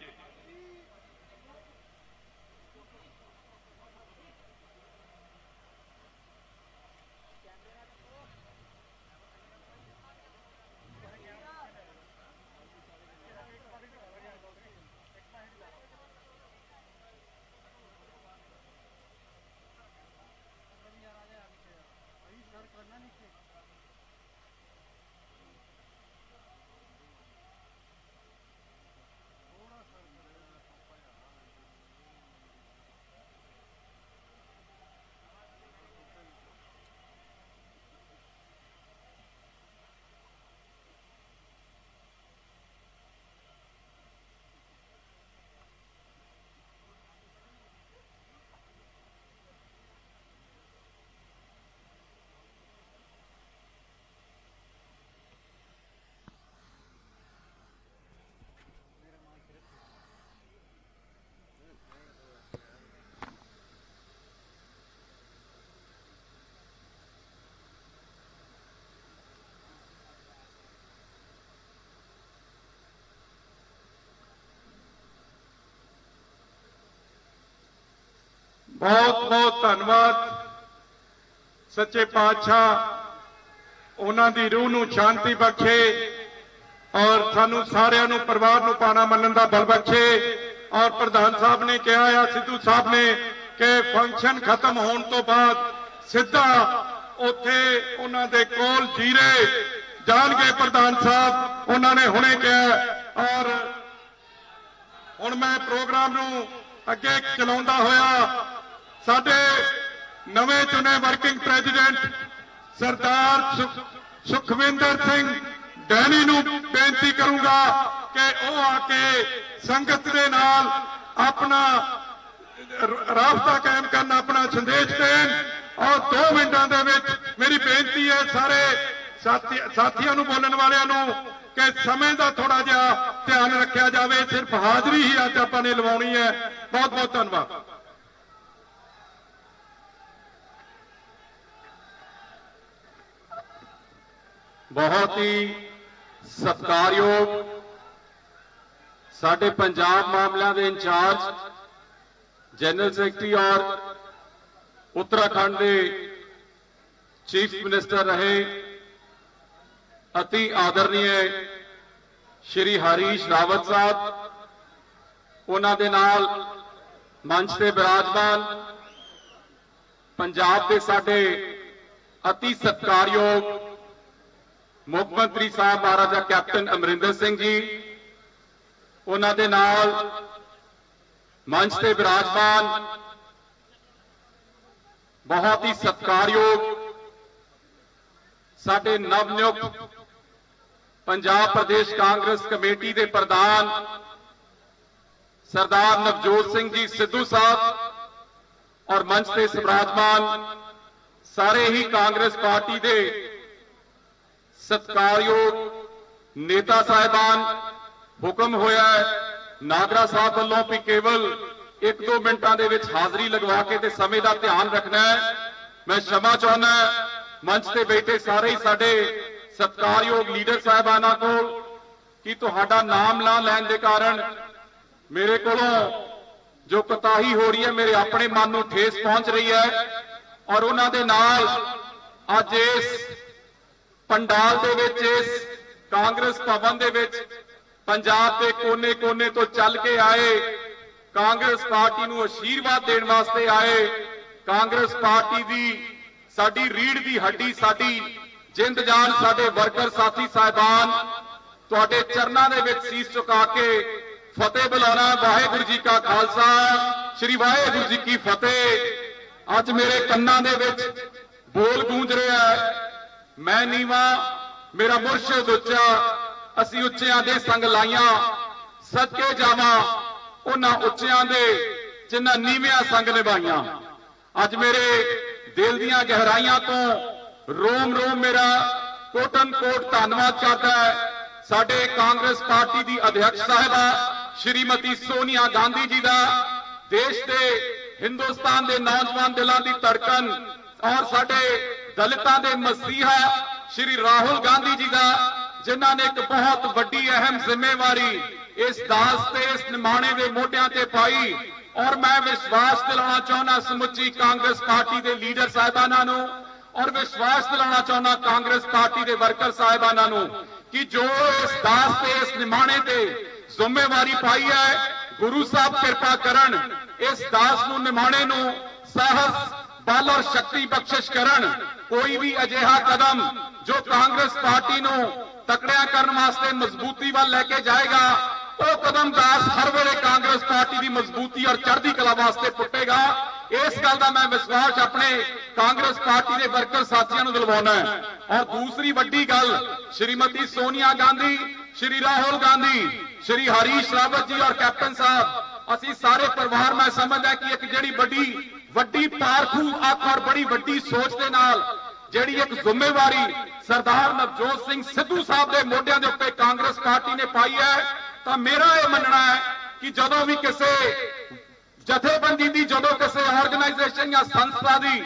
ਬਹੁਤ ਬਹੁਤ ਧੰਨਵਾਦ ਸੱਚੇ ਪਾਤਸ਼ਾਹ ਉਹਨਾਂ ਦੀ ਰੂਹ ਨੂੰ ਸ਼ਾਂਤੀ ਬਖਸ਼ੇ ਔਰ ਸਾਨੂੰ ਸਾਰਿਆਂ ਨੂੰ ਪਰਿਵਾਰ ਨੂੰ ਪਾਣਾ ਮੰਨਣ ਦਾ ਬਲ ਬਖਸ਼ੇ। ਔਰ ਪ੍ਰਧਾਨ ਸਾਹਿਬ ਨੇ ਕਿਹਾ ਆ ਸਿੱਧੂ ਸਾਹਿਬ ਨੇ ਕਿ ਫੰਕਸ਼ਨ ਖਤਮ ਹੋਣ ਤੋਂ ਬਾਅਦ ਸਿੱਧਾ ਉੱਥੇ ਉਹਨਾਂ ਦੇ ਕੋਲ ਜੀਰੇ ਜਾਣਗੇ ਪ੍ਰਧਾਨ ਸਾਹਿਬ ਉਹਨਾਂ ਨੇ ਹੁਣੇ ਕਿਹਾ। ਔਰ ਹੁਣ ਮੈਂ ਪ੍ਰੋਗਰਾਮ ਨੂੰ ਅੱਗੇ ਚਲਾਉਂਦਾ ਹੋਇਆ ਸਾਡੇ ਨਵੇਂ ਚੁਣੇ ਵਰਕਿੰਗ ਪ੍ਰੈਜ਼ੀਡੈਂਟ ਸਰਦਾਰ ਸੁਖਵਿੰਦਰ ਸਿੰਘ ਡੈਨੀ ਨੂੰ ਬੇਨਤੀ ਕਰੂੰਗਾ ਕਿ ਉਹ ਆ ਕੇ ਸੰਗਤ ਦੇ ਨਾਲ ਆਪਣਾ ਰਾਬਤਾ ਕਾਇਮ ਕਰਨ, ਆਪਣਾ ਸੰਦੇਸ਼ ਦੇਣ। ਔਰ 2 ਮਿੰਟਾਂ ਦੇ ਵਿੱਚ ਮੇਰੀ ਬੇਨਤੀ ਹੈ ਸਾਰੇ ਸਾਥੀਆਂ ਨੂੰ, ਬੋਲਣ ਵਾਲਿਆਂ ਨੂੰ, ਕਿ ਸਮੇਂ ਦਾ ਥੋੜਾ ਜਿਹਾ ਧਿਆਨ ਰੱਖਿਆ ਜਾਵੇ। ਸਿਰਫ ਹਾਜ਼ਰੀ ਹੀ ਅੱਜ ਆਪਾਂ ਨੇ ਲਵਾਉਣੀ ਹੈ। ਬਹੁਤ ਬਹੁਤ ਧੰਨਵਾਦ। बहुत ही सत्कारयोग साडे पंजाब मामलों के इंचार्ज जनरल सैकटरी और उत्तराखंड के चीफ मिनिस्टर रहे अति आदरणीय श्री हरीश रावत साहब, उन्हां दे नाल मंच से विराजमान पंजाब के साडे अति सत्कारयोग मुख मंत्री साहब महाराजा कैप्टन अमरिंदर सिंह जी, उन्हां दे नाल मंच से विराजमान बहुत ही सत्कारयोग साडे नवनियुक्त पंजाब प्रदेश कांग्रेस कमेटी के प्रधान सरदार नवजोत सिंह जी सिद्धू साहब और मंच से विराजमान सारे ही कांग्रेस पार्टी के सत्कारयोग नेता साहिबान, हुक्म होया है नागरा साहब वालों भी केवल 1-2 मिनटां दे विच हाजरी लगवा के ते समय का ध्यान रखना है। मैं क्षमा चाहना मंच से बैठे सारे ही साडे सत्कारयोग लीडर साहिबाना को कि तुहाडा नाम ना लैन के कारण मेरे कोलों जो कोताही हो रही है, मेरे अपने मन नूं ठेस पहुंच रही है। और उन्हां दे नाल अज इस पंडाल दे विच, इस कांग्रेस भवन दे विच पंजाब के कोने कोने तो चल के आए, कांग्रेस पार्टी नूं आशीर्वाद देण वास्ते आए, कांग्रेस पार्टी दी साडी रीढ़ दी हड्डी, साडी जिंद जान, साडे वर्कर साथी साहिबान तुहाडे चरनां दे विच सीस झुका के फतेह बुलाना। वाहिगुरू जी का खालसा, श्री वाहिगुरू जी की फतेह। अज मेरे कन्नां दे विच बोल गूंज रहा है, मैं नीवा मेरा मुर्शिद उच्चा, असी उच्चियां दे संग लाइयां, सदके जावां उन्हां उच्चियां दे जिन्हां नीवियां संग निभाइयां। अज मेरे दिल दीयां गहराइयां तो रोम रोम मेरा कोटन कोट धन्नवाद करता है साडे कांग्रेस पार्टी दी अध्यक्ष साहिबा श्रीमती सोनिया गांधी जी दा, देश दे हिंदुस्तान दे नौजवान दिलां दी धड़कन और साडे दलितां दे मसीहा श्री राहुल गांधी जी का, जिन्हां ने एक बहुत बड़ी अहम जिम्मेवारी इस दास ते इस निमाणे दे मोढियां ते पाई। और मैं विश्वास दिलाना चाहना समुची कांग्रेस पार्टी के लीडर साहिबाना नूं और विश्वास दिलाना चाहना कांग्रेस पार्टी के वर्कर साहिबाना नूं कि जो इस दास ते इस निमाणे ते जिम्मेवारी पाई है, गुरु साहब कृपा करन इस दास नूं निमाणे नूं साहस बल और शक्ति बख्शिश करन। कोई भी अजिहा कदम जो कांग्रेस पार्टी नूं तकड़िया करने वास्ते मजबूती वाल लेके जाएगा, वो कदम दास हर वेले कांग्रेस पार्टी की मजबूती और चढ़ती कला वास्ते पुटेगा। इस गल का मैं विश्वास अपने कांग्रेस पार्टी के वर्कर साथियों को दिलवाना है। और दूसरी वड्डी गल, श्रीमती सोनिया गांधी, श्री राहुल गांधी, श्री हरीश रावत जी और कैप्टन साहब, असी सारे परिवार मैं समझदा कि एक जिहड़ी वड्डी पारखू अख और बड़ी वड्डी सोच के नाल जिहड़ी एक जिम्मेवारी सरदार नवजोत सिंह सिद्धू साहब के मोढियां दे उत्ते कांग्रेस पार्टी ने पाई है, तो मेरा यह मनना है कि जदों भी किसी जथेबंदी की, जदों किसी ऑर्गेनाइजेशन या संस्था की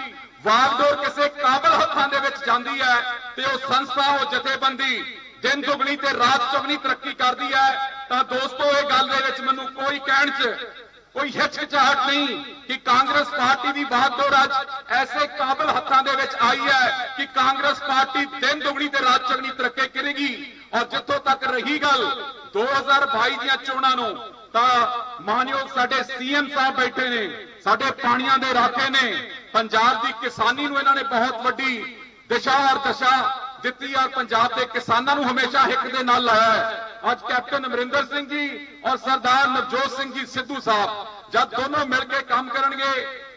वागडोर किसी काबल हथां दे विच जांदी है, तो वह संस्था, वह जथेबंदी दिन दुगनी ते रात चौगनी तरक्की करती है। तो दोस्तों, ये गल दे विच मैनूं कोई कहण च कोई हिचकिचाहट नहीं कि कांग्रेस पार्टी की बागडोर अज ऐसे काबिल हथां दे विच आई है कि कांग्रेस पार्टी दिन दुगनी ते रात चौगनी तरक्की करेगी। और जिथों तक रही गल 2022 ਦੀਆਂ ਚੋਣਾਂ ਨੂੰ, ਤਾਂ मानयोग साडे सीएम साहब बैठे ने, साडे पाणियां दे राखे ने, पंजाब की किसानी नूं इन्हां ने बहुत वड्डी दिशा और दशा दित्ती और पंजाब के किसानों नूं हमेशा हिक दे नाल लाया है। आज कैप्टन अमरिंदर सिंह जी और सरदार नवजोत सिंह जी सिद्धू साहब जब दोनों मिलकर काम करेंगे,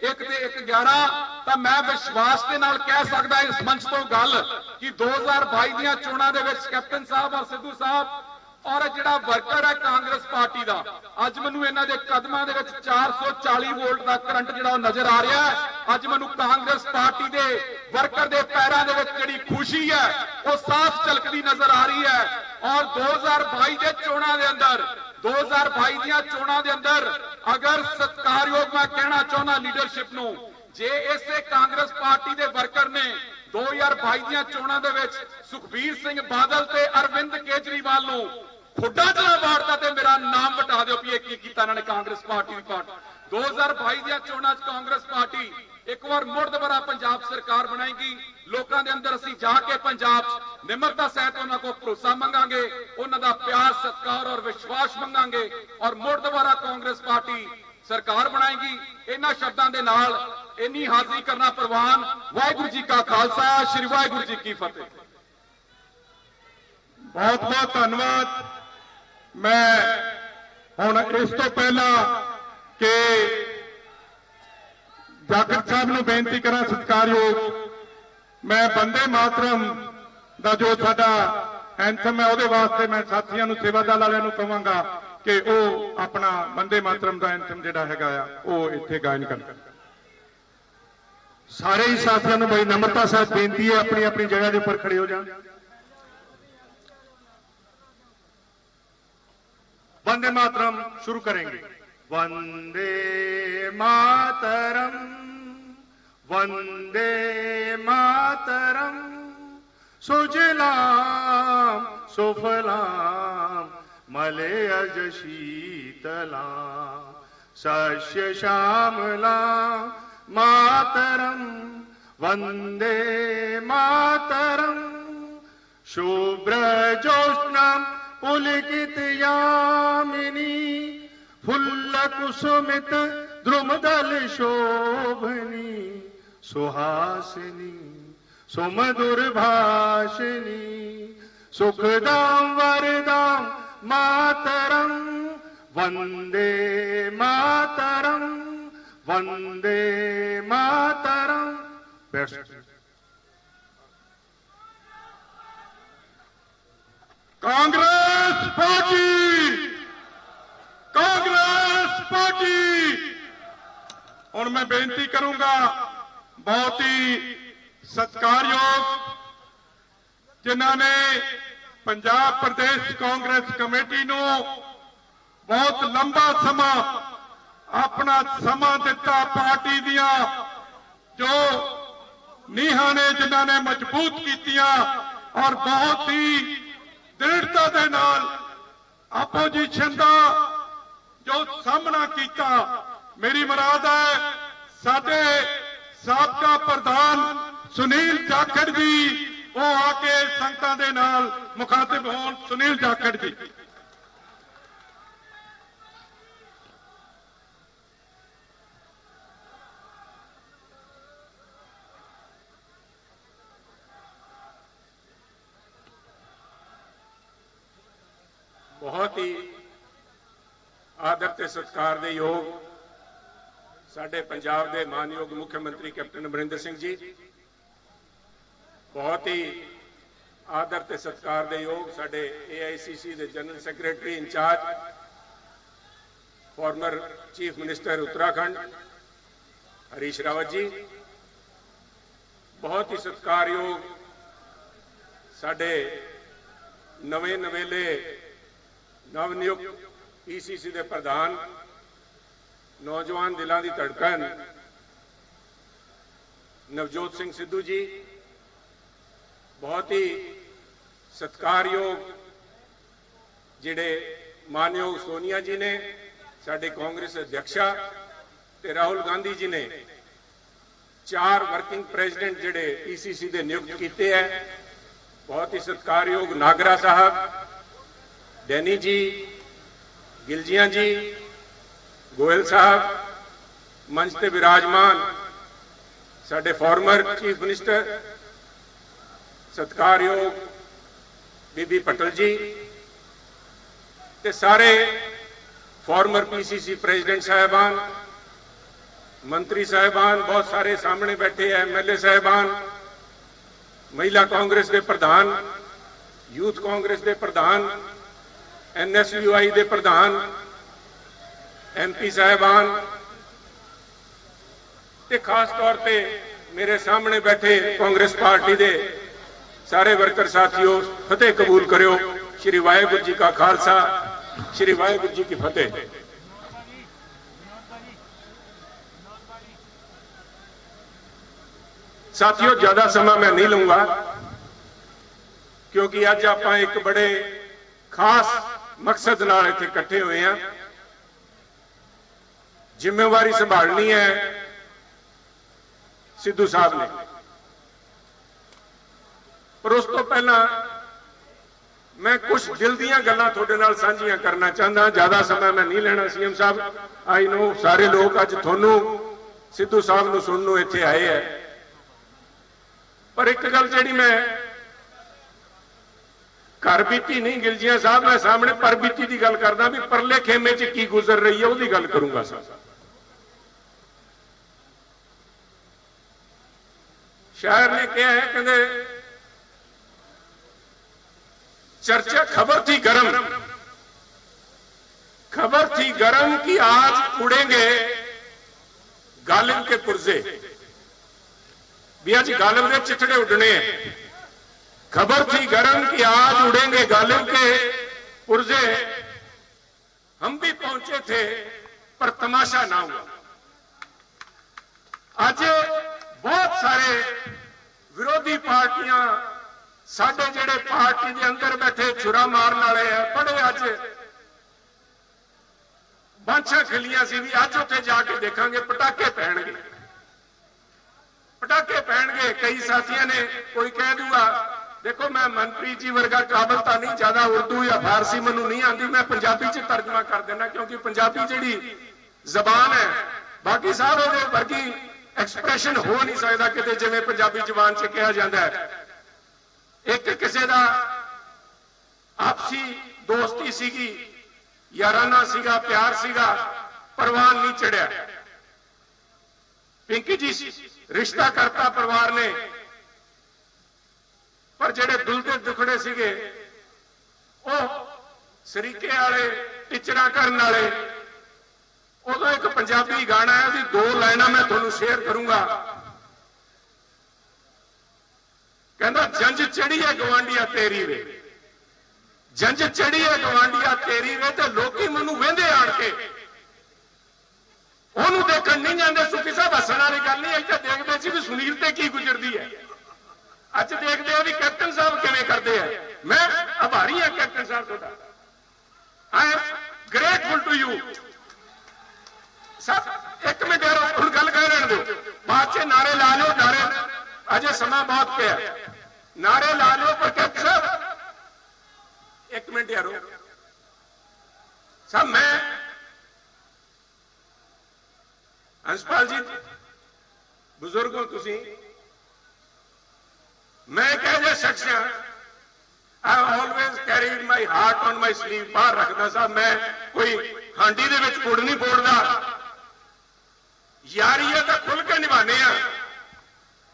1 ते 1 11 ਤਾਂ ਮੈਂ ਵਿਸ਼ਵਾਸ ਦੇ ਨਾਲ ਕਹਿ ਸਕਦਾ ਇਸ ਮੰਚ ਤੋਂ ਗੱਲ ਕਿ 2022 ਦੀਆਂ ਚੋਣਾਂ ਦੇ ਵਿੱਚ ਕੈਪਟਨ ਸਾਹਿਬ ਔਰ ਸਿੱਧੂ ਸਾਹਿਬ ਔਰ ਜਿਹੜਾ ਵਰਕਰ ਹੈ ਕਾਂਗਰਸ ਪਾਰਟੀ ਦਾ, ਅੱਜ ਮੈਨੂੰ ਇਹਨਾਂ ਦੇ ਕਦਮਾਂ ਦੇ ਵਿੱਚ 440 ਵੋਲਟ ਦਾ ਕਰੰਟ ਜਿਹੜਾ ਉਹ ਨਜ਼ਰ ਆ ਰਿਹਾ ਹੈ। ਅੱਜ ਮੈਨੂੰ ਕਾਂਗਰਸ ਪਾਰਟੀ ਦੇ ਵਰਕਰ ਦੇ ਪੈਰਾਂ ਦੇ ਵਿੱਚ ਜਿਹੜੀ ਖੁਸ਼ੀ ਹੈ ਉਹ ਸਾਫ਼ ਝਲਕਦੀ ਨਜ਼ਰ ਆ ਰਹੀ ਹੈ। ਔਰ 2022 ਦੇ ਚੋਣਾਂ ਦੇ ਅੰਦਰ 2022 ਦੀਆਂ ਚੋਣਾਂ ਦੇ ਅੰਦਰ ਅਗਰ ਸਤਿਕਾਰਯੋਗ ਮੈਂ ਕਹਿਣਾ ਚਾਹੁੰਦਾ ਲੀਡਰਸ਼ਿਪ ਨੂੰ, ਜੇ ਇਸੇ ਕਾਂਗਰਸ ਪਾਰਟੀ ਦੇ ਵਰਕਰ ਨੇ 2022 ਦੀਆਂ ਚੋਣਾਂ ਦੇ ਵਿੱਚ ਸੁਖਬੀਰ ਸਿੰਘ ਬਾਦਲ ਤੇ ਅਰਵਿੰਦ ਕੇਜਰੀਵਾਲ ਨੂੰ ਖੁੱਡਾ ਚਲਾ ਵਾਰਤਾ ਤੇ ਮੇਰਾ ਨਾਮ ਵਟਾ ਦਿਓ ਵੀ ਇਹ ਕੀ ਕੀਤਾ ਇਹਨਾਂ ਨੇ ਕਾਂਗਰਸ ਪਾਰਟੀ ਦੀ ਪਾਰਟੀ। 2022 ਦੀਆਂ ਚੋਣਾਂ 'ਚ ਕਾਂਗਰਸ ਪਾਰਟੀ ਇੱਕ ਵਾਰ ਮੁੜ ਦੁਬਾਰਾ ਪੰਜਾਬ ਸਰਕਾਰ ਬਣਾਏਗੀ। ਲੋਕਾਂ ਦੇ ਅੰਦਰ ਅਸੀਂ ਜਾ ਕੇ ਪੰਜਾਬ 'ਚ ਨਿਮਰਤਾ ਸਹਿਤ ਉਹਨਾਂ ਕੋਲ ਭਰੋਸਾ ਮੰਗਾਂਗੇ, ਉਹਨਾਂ ਦਾ ਪਿਆਰ ਸਤਿਕਾਰ ਔਰ ਵਿਸ਼ਵਾਸ ਮੰਗਾਂਗੇ ਔਰ ਮੁੜ ਦੁਬਾਰਾ ਕਾਂਗਰਸ ਪਾਰਟੀ ਸਰਕਾਰ ਬਣਾਏਗੀ। ਇਹਨਾਂ ਸ਼ਬਦਾਂ ਦੇ ਨਾਲ ਇੰਨੀ ਹਾਜ਼ਰੀ ਕਰਨਾ ਪ੍ਰਵਾਨ। ਵਾਹਿਗੁਰੂ ਜੀ ਕਾ ਖਾਲਸਾ, ਸ੍ਰੀ ਵਾਹਿਗੁਰੂ ਜੀ ਕੀ ਫਤਿਹ। ਬਹੁਤ ਬਹੁਤ ਧੰਨਵਾਦ। ਮੈਂ ਹੁਣ ਇਸ ਤੋਂ ਪਹਿਲਾਂ ਕਿ ਜਾਗਰ ਸਾਹਿਬ ਨੂੰ ਬੇਨਤੀ ਕਰਾਂ ਸਤਿਕਾਰਯੋਗ, ਮੈਂ ਬੰਦੇ ਮਾਤਰਮ ਦਾ ਜੋ ਸਾਡਾ ਐਂਥਮ ਹੈ ਉਹਦੇ ਵਾਸਤੇ ਮੈਂ ਸਾਥੀਆਂ ਨੂੰ ਸੇਵਾਦਲ ਵਾਲਿਆਂ ਨੂੰ ਕਹਾਂਗਾ ਕਿ ਉਹ ਆਪਣਾ ਬੰਦੇ ਮਾਤਰਮ ਦਾ ਐਂਥਮ ਜਿਹੜਾ ਹੈਗਾ ਆ ਉਹ ਇੱਥੇ ਗਾਇਨ ਕਰਨ। ਸਾਰੇ ਹੀ ਸਾਥੀਆਂ ਨੂੰ ਬੜੀ ਨਮਰਤਾ ਸਹਿਤ ਬੇਨਤੀ ਹੈ ਆਪਣੀ ਆਪਣੀ ਜਗ੍ਹਾ ਦੇ ਉੱਪਰ ਖੜੇ ਹੋ ਜਾਣ। वंदे मातरम शुरू करेंगे। वंदे मातरम, वंदे मातरम, सुजलाम सुफलाम मलयज शीतलाम सस्य श्यामलाम मातरम, वंदे मातरम, शुभ्र ज्योत्स्नाम पुलकित यामिनी फुल्ल कुसुमित द्रुमदल शोभनी सुहासिनी सुमधुर भाषिनी सुखदाम वरदाम मातरम, वंदे मातरम, वंदे मातरम। Congress party, Congress party. और मैं बेनती करूंगा बहुत ही सत्कारयोग जिन्होंने पंजाब प्रदेश कांग्रेस कमेटी नू बहुत लंबा समा अपना समा दिता, पार्टी दिया जो नीहां ने जिन्होंने मजबूत कीतियां और बहुत ही दृढ़ता दे नाल अपोजिशन का जो सामना किया। मेरी मुराद है साडे साबका प्रधान सुनील जाखड़ जी वो आके संगतां दे नाल मुखातिब होण। सुनील जाखड़ जी। बहुत ही आदर ते सत्कार दे योग साडे पंजाब दे मानयोग मुख्यमंत्री कैप्टन अमरिंदर सिंह जी, बहुत ही आदर ते सत्कार दे योग साडे AICC दे general secretary incharge former chief minister Uttarakhand Harish Rawat ji, बहुत ही सत्कारयोग साडे नवे नवेले नवनियुक्त PCC दे प्रधान नौजवान दिलों की धड़कन नवजोत सिंह सिद्धू जी, बहुत ही सत्कारयोग जिहड़े मानयोग सोनिया जी ने, साडे कांग्रेस अध्यक्षा ते राहुल गांधी जी ने 4 वर्किंग प्रेजिडेंट जिहड़े PCC दे नियुक्त किए हैं। बहुत ही सत्कारयोग नागरा साहब, डैनी जी, गिलजिया जी, गोयल साहब, मंच ते विराजमान साडे फॉर्मर चीफ मिनिस्टर सत्कारयोग बीबी पटल जी ते सारे फॉर्मर PCC प्रेजिडेंट साहबान मंत्री साहिबान, बहुत सारे सामने बैठे हैं, MLA साहिबान, महिला कांग्रेस के प्रधान, यूथ कांग्रेस के प्रधान, NSUI के प्रधान, MP साहिबान ते खास तौर पे मेरे सामने बैठे कांग्रेस पार्टी के सारे वर्कर साथियों, फतेह कबूल करो। श्री वाहेगुरु जी का खालसा, श्री वाहेगुरु जी की फतेह। साथियों, ज्यादा समय मैं नहीं लूंगा क्योंकि अज आप एक बड़े खास मकसद नाल इत्थे इकट्ठे हुए हैं। जिम्मेवारी संभालनी है सिद्धू साहब ने, पर उस तो पहला मैं कुछ दिल दीयां गल्लां तुहाडे नाल सांझियां करना चाहता। ज्यादा समय मैं नहीं लेना। CM साहब, आई नो सारे लोग अज तुहानू सिद्धू साहब नू सुनन नू इत्थे आए है, पर एक गल जिहड़ी मैं घर बीती नहीं गिलजियां साहब, मैं सामने पर बीती की गल करदा भी परले खेमे च की गुजर रही है उसकी गल करूंगा साहब। शायर ने कहा है, कहते चर्चा खबर थी गरम, खबर थी गरम कि आज उड़ेंगे गालिब के पुर्जे, भी आज गालिब के चिथड़े उड़ने हैं। खबर थी गरम कि आज उड़ेंगे गालिब के पुर्जे, हम भी पहुंचे थे पर तमाशा ना हुआ। आज बहुत सारे विरोधी पार्टियां साडे जेड़े पार्टी के अंदर बैठे छुरा मारन वाले हैं, बड़े अज बांछा खिलियां सी भी अज उत्थे जाके देखांगे पटाके पैणगे, पटाके पैणगे। कई साथियों ने कोई कह दूगा, देखो मैं मंत्री जी वर्गा काबल तो नहीं, ज्यादा उर्दू या फारसी मैनू नहीं आती, मैं पंजाबी च तर्जमा कर देना क्योंकि पंजाबी जिहड़ी जबान है, बाकी सारे दे वर्गी एक्सप्रैशन हो नहीं सकता किते जिवें पंजाबी जबान च कहा जाता है। एक किसी का आपसी दोस्ती सीगी, याराना सीगा, प्यार सीगा, परवान नहीं चढ़िया। पिंकी जी रिश्ता करता परिवार ने, पर जेड़े दुलदे दुखड़े सीगे वो सरीके वाले टिचरा करने वाले। उदों एक पंजाबी गाना है, भी दो लाइना मैं तुहानू शेयर करूंगा। कहना जंज चढ़ी है गवांडिया तेरी वे, जंज चढ़ी है गवांडिया तेरी वे, तो लोकी मैनू वेंदे आण के ओनू देखण नहीं जांदे। सुखी साहब हसन वाली गल नहीं, अज तां देखदे सी भी सुनील ते की गुजरदी है, अज देखते हैं भी कैप्टन साहब किवें करते हैं। मैं आभारी हाँ कैप्टन साहब तुहाडा, I am grateful to you. सब एक मिनट यार, हुण गल कह रहण दो, बाद च नारे ला लो, नारे अजे समा बहुत पिया, नारे ला लो, पर कैप्टन साहब एक मिनट यारो साहब, मैं हंसपाल जी बुजुर्गों तुसी, मैं एक ऐसा शख्स हाँ, I always carried my heart on my sleeve, बाहर रखता साहब। मैं कोई हांडी दे विच गुड़ नहीं पोड़दा, यारी है तो खुल के निभाने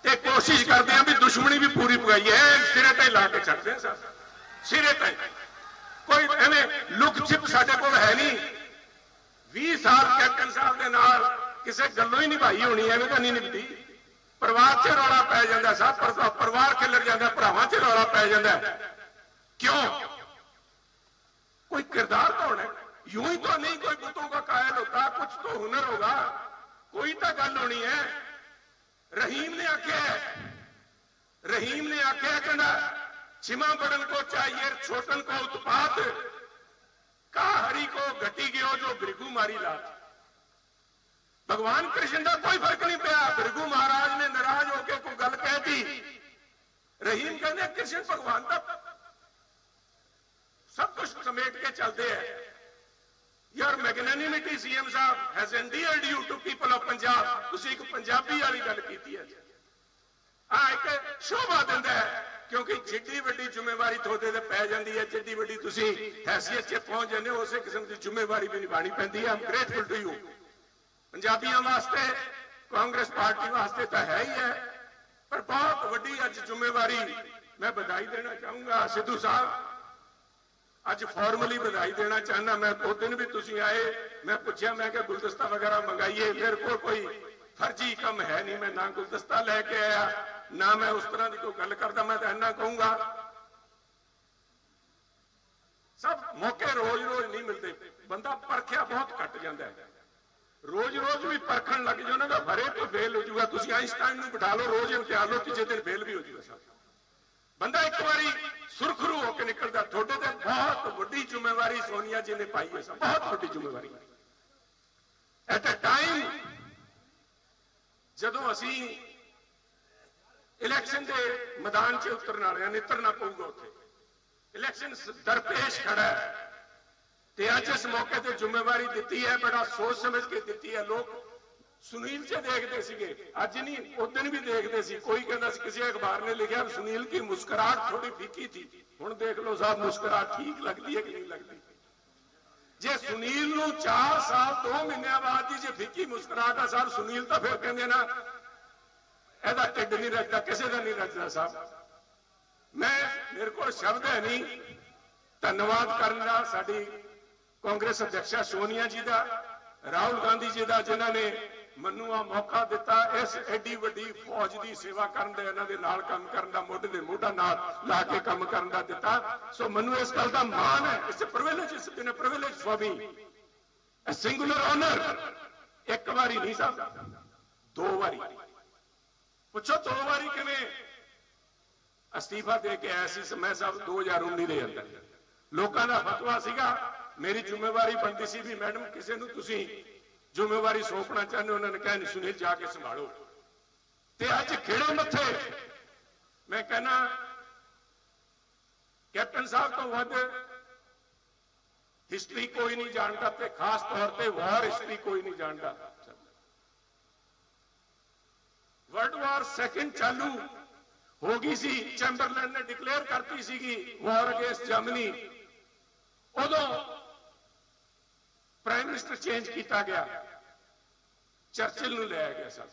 ते कोशिश करते हैं भी दुश्मनी भी पूरी पगाई है, सिरे ते ला के छड़ते हैं साहब, सिरे ते। कोई एवें लुक छिप साडे कोल है नहीं। 20 साल कैप्टन साहब के नाल किसी गल्लों ही निभाई होनी, एवें तो नहीं निभदी। परिवार च रौला पै जाता साहब, परिवार खिलर जाता, भरावां च रौला पै जाता। क्यों? कोई किरदार तो होना, यूं ही तो नहीं कोई बुतों का कायल होता, कुछ तो हुनर होगा, कोई तो गल होनी है। रहीम ने आख्या है, रहीम ने आख्या कहना छिमा बड़न को चाहिए छोटन को उत्पात, का हरि को घटी गयो जो भृगु मारी लात। भगवान कृष्ण का कोई फर्क नहीं पिया, भृगु महाराज ने नाराज होकर कोई गल कह दी, रहीम कहते कृष्ण भगवान तक सब कुछ समेट के चलते हैं। योर मैग्नैनिमिटी CM साहब has endeared you to people of Punjab. तुसी एक पंजाबी वाली गल कीती है, हाँ एक शोभा दिंदा है, क्योंकि जिड्डी वड्डी जिम्मेवारी थोड़े ते पै जाती है, जिड्डी वड्डी तुसी हैसियत च पहुंच जाते हो, उस किस्म की जिम्मेवारी भी निभानी पैंदी है। I am grateful to you. ਪੰਜਾਬੀਆਂ ਵਾਸਤੇ, ਕਾਂਗਰਸ ਪਾਰਟੀ ਵਾਸਤੇ ਤਾਂ ਹੈ ਹੀ ਹੈ, ਪਰ ਬਹੁਤ ਵੱਡੀ ਅੱਜ ਜ਼ਿੰਮੇਵਾਰੀ। ਮੈਂ ਵਧਾਈ ਦੇਣਾ ਚਾਹੂੰਗਾ ਸਿੱਧੂ ਸਾਹਿਬ, ਅੱਜ ਫਾਰਮਲੀ ਵਧਾਈ ਦੇਣਾ ਚਾਹੁੰਦਾ। ਮੈਂ 2 ਦਿਨ ਵੀ ਤੁਸੀਂ ਆਏ, ਮੈਂ ਪੁੱਛਿਆ, ਮੈਂ ਕਿਹਾ ਗੁਲਦਸਤਾ ਵਗੈਰਾ ਮੰਗਾਈਏ, ਮੇਰੇ ਕੋਲ ਕੋਈ ਫਰਜ਼ੀ ਕੰਮ ਹੈ ਨਹੀਂ, ਮੈਂ ਨਾ ਗੁਲਦਸਤਾ ਲੈ ਕੇ ਆਇਆ, ਨਾ ਮੈਂ ਉਸ ਤਰ੍ਹਾਂ ਦੀ ਕੋਈ ਗੱਲ ਕਰਦਾ। ਮੈਂ ਤਾਂ ਇੰਨਾ ਕਹੂੰਗਾ, ਸਭ ਮੌਕੇ ਰੋਜ਼-ਰੋਜ਼ ਨਹੀਂ ਮਿਲਦੇ, ਬੰਦਾ ਪਰਖਿਆ ਬਹੁਤ ਘੱਟ ਜਾਂਦਾ ਹੈ। ਰੋਜ਼-ਰੋਜ਼ ਵੀ ਪਰਖਣ ਲੱਗ ਜਾਓ ਨਾ ਤਾਂ ਭਰੇ ਤੋਂ ਫੇਲ ਹੋ ਜਾਊਗਾ। ਤੁਸੀਂ ਆਈਨਸਟਾਈਨ ਨੂੰ ਬਿਠਾ ਲਓ, ਰੋਜ਼ ਇਮਤਿਹਾਨ ਲਓ, ਤੀਜੇ ਦਿਨ ਫੇਲ ਵੀ ਹੋ ਜਾਊਗਾ। ਸਭ ਬੰਦਾ ਇੱਕ ਵਾਰੀ ਸੁਰਖਰੂ ਹੋ ਕੇ ਨਿਕਲਦਾ। ਤੁਹਾਡੇ ਤੇ ਬਹੁਤ ਵੱਡੀ ਜ਼ਿੰਮੇਵਾਰੀ ਸੋਨੀਆ ਜੀ ਨੇ ਪਾਈ ਹੈ, ਸਭ ਬਹੁਤ ਵੱਡੀ ਜ਼ਿੰਮੇਵਾਰੀ। ਐਟ ਅ ਟਾਈਮ ਜਦੋਂ ਅਸੀਂ ਇਲੈਕਸ਼ਨ ਦੇ ਮੈਦਾਨ 'ਚ ਉਤਰਨ ਵਾਲੇ ਹਾਂ, ਨਿੱਤਰਨਾ ਪਊਗਾ ਉੱਥੇ, ਇਲੈਕਸ਼ਨ ਦਰਪੇਸ਼ ਖੜਾ ਹੈ, ਤੇ ਅੱਜ ਇਸ ਮੌਕੇ ਤੇ ਜ਼ਿੰਮੇਵਾਰੀ ਦਿੱਤੀ ਹੈ, ਬੜਾ ਸੋਚ ਸਮਝ ਕੇ ਦਿੱਤੀ ਹੈ। ਲੋਕ ਸੁਨੀਲ 'ਚ ਦੇਖਦੇ ਸੀਗੇ, ਅੱਜ ਨਹੀਂ ਉਸ ਦਿਨ ਵੀ ਦੇਖਦੇ ਸੀ। ਕੋਈ ਕਹਿੰਦਾ ਸੀ, ਕਿਸੇ ਅਖਬਾਰ ਨੇ ਲਿਖਿਆ ਸੁਨੀਲ ਕੀ ਮੁਸਕਰਾਹਟ ਥੋੜੀ ਫੀਕੀ ਥੀ। ਹੁਣ ਦੇਖ ਲਓ ਸਾਹਿਬ, ਮੁਸਕਰਾਹਟ ਠੀਕ ਲੱਗਦੀ ਹੈ ਕਿ ਨਹੀਂ ਲੱਗਦੀ। ਜੇ ਸੁਨੀਲ ਨੂੰ 4 ਸਾਲ 2 ਮਹੀਨਿਆਂ ਬਾਅਦ ਦੀ ਜੇ ਫਿੱਕੀ ਮੁਸਕਰਾਹਟ ਆ ਸਾਹਿਬ, ਸੁਨੀਲ ਤਾਂ ਫਿਰ ਕਹਿੰਦੇ ਨਾ ਇਹਦਾ ਢਿੱਡ ਨਹੀਂ ਰੱਜਦਾ, ਕਿਸੇ ਦਾ ਨਹੀਂ ਰੱਜਦਾ ਸਾਹਿਬ। ਮੇਰੇ ਕੋਲ ਸ਼ਬਦ ਹੈ ਨਹੀਂ ਧੰਨਵਾਦ ਕਰਨ ਦਾ ਸਾਡੀ ਕਾਂਗਰਸ ਅਧਿਕਸ਼ਾ ਸੋਨੀਆ ਜੀ ਦਾ, ਰਾਹੁਲ ਗਾਂਧੀ ਜੀ ਦਾ, ਜਿਨ੍ਹਾਂ ਨੇ ਮੈਨੂੰ ਆ ਮੌਕਾ ਦਿੱਤਾ ਇਸ ਐਡੀ ਵੱਡੀ ਫੌਜ ਦੀ ਸੇਵਾ ਕਰਨ ਦਾ, ਇਹਨਾਂ ਦੇ ਨਾਲ ਕੰਮ ਕਰਨ ਦਾ, ਮੋਢੇ ਦੇ ਮੋਢਾ ਨਾਲ ਲਾ ਕੇ ਕੰਮ ਕਰਨ ਦਾ ਦਿੱਤਾ। ਸੋ ਮੈਨੂੰ ਇਸ ਗੱਲ ਦਾ ਮਾਣ ਹੈ। ਇਸ ਪ੍ਰਿਵਿਲੇਜ, ਇਸ ਦਿਨ privilege for me, a singular honour. ਇੱਕ ਵਾਰੀ ਨਹੀਂ ਸਾਹਿਬ, 2 ਵਾਰੀ। ਪੁੱਛੋ 2 ਵਾਰੀ ਕਿਵੇਂ ਅਸਤੀਫਾ ਦੇ ਕੇ ਆਇਆ ਸੀ ਮੈਂ ਸਾਹਿਬ 2019 ਦੇ ਅੰਦਰ। ਲੋਕਾਂ ਦਾ ਫਤਵਾ ਸੀਗਾ, ਮੇਰੀ ਜ਼ਿੰਮੇਵਾਰੀ ਬਣਦੀ ਸੀ ਵੀ ਮੈਡਮ ਕਿਸੇ ਨੂੰ ਤੁਸੀਂ ਜ਼ਿੰਮੇਵਾਰੀ ਸੌਂਪਣਾ ਚਾਹੁੰਦੇ, ਉਹਨਾਂ ਨੇ ਕਿਹਾ ਨਹੀਂ ਸੁਨੀਲ ਜਾ ਕੇ ਸੰਭਾਲੋ। ਤੇ ਅੱਜ ਖੇੜੇ ਮੱਥੇ ਮੈਂ ਕਹਿੰਦਾ ਕੈਪਟਨ ਸਾਹਿਬ ਤੋਂ ਵੱਧ ਹਿਸਟਰੀ ਕੋਈ ਨਹੀਂ ਜਾਣਦਾ, ਤੇ ਖਾਸ ਤੌਰ ਤੇ ਵਾਰ ਹਿਸਟਰੀ ਕੋਈ ਨਹੀਂ ਜਾਣਦਾ। ਵਰਲਡ ਵਾਰ ਸੈਕੰਡ ਚਾਲੂ ਹੋ ਗਈ ਸੀ, ਚੈਂਬਰਲੈਨ ਨੇ ਡਿਕਲੇਅਰ ਕਰਤੀ ਸੀਗੀ ਵਾਰ ਅਗੇਂਸਟ ਜਰਮਨੀ। ਉਦੋਂ ਪ੍ਰਾਈਮ ਮਿਨਿਸਟਰ ਚੇਂਜ ਕੀਤਾ ਗਿਆ, ਚਰਚਿਲ ਨੂੰ ਲਿਆ ਗਿਆ ਸਰ।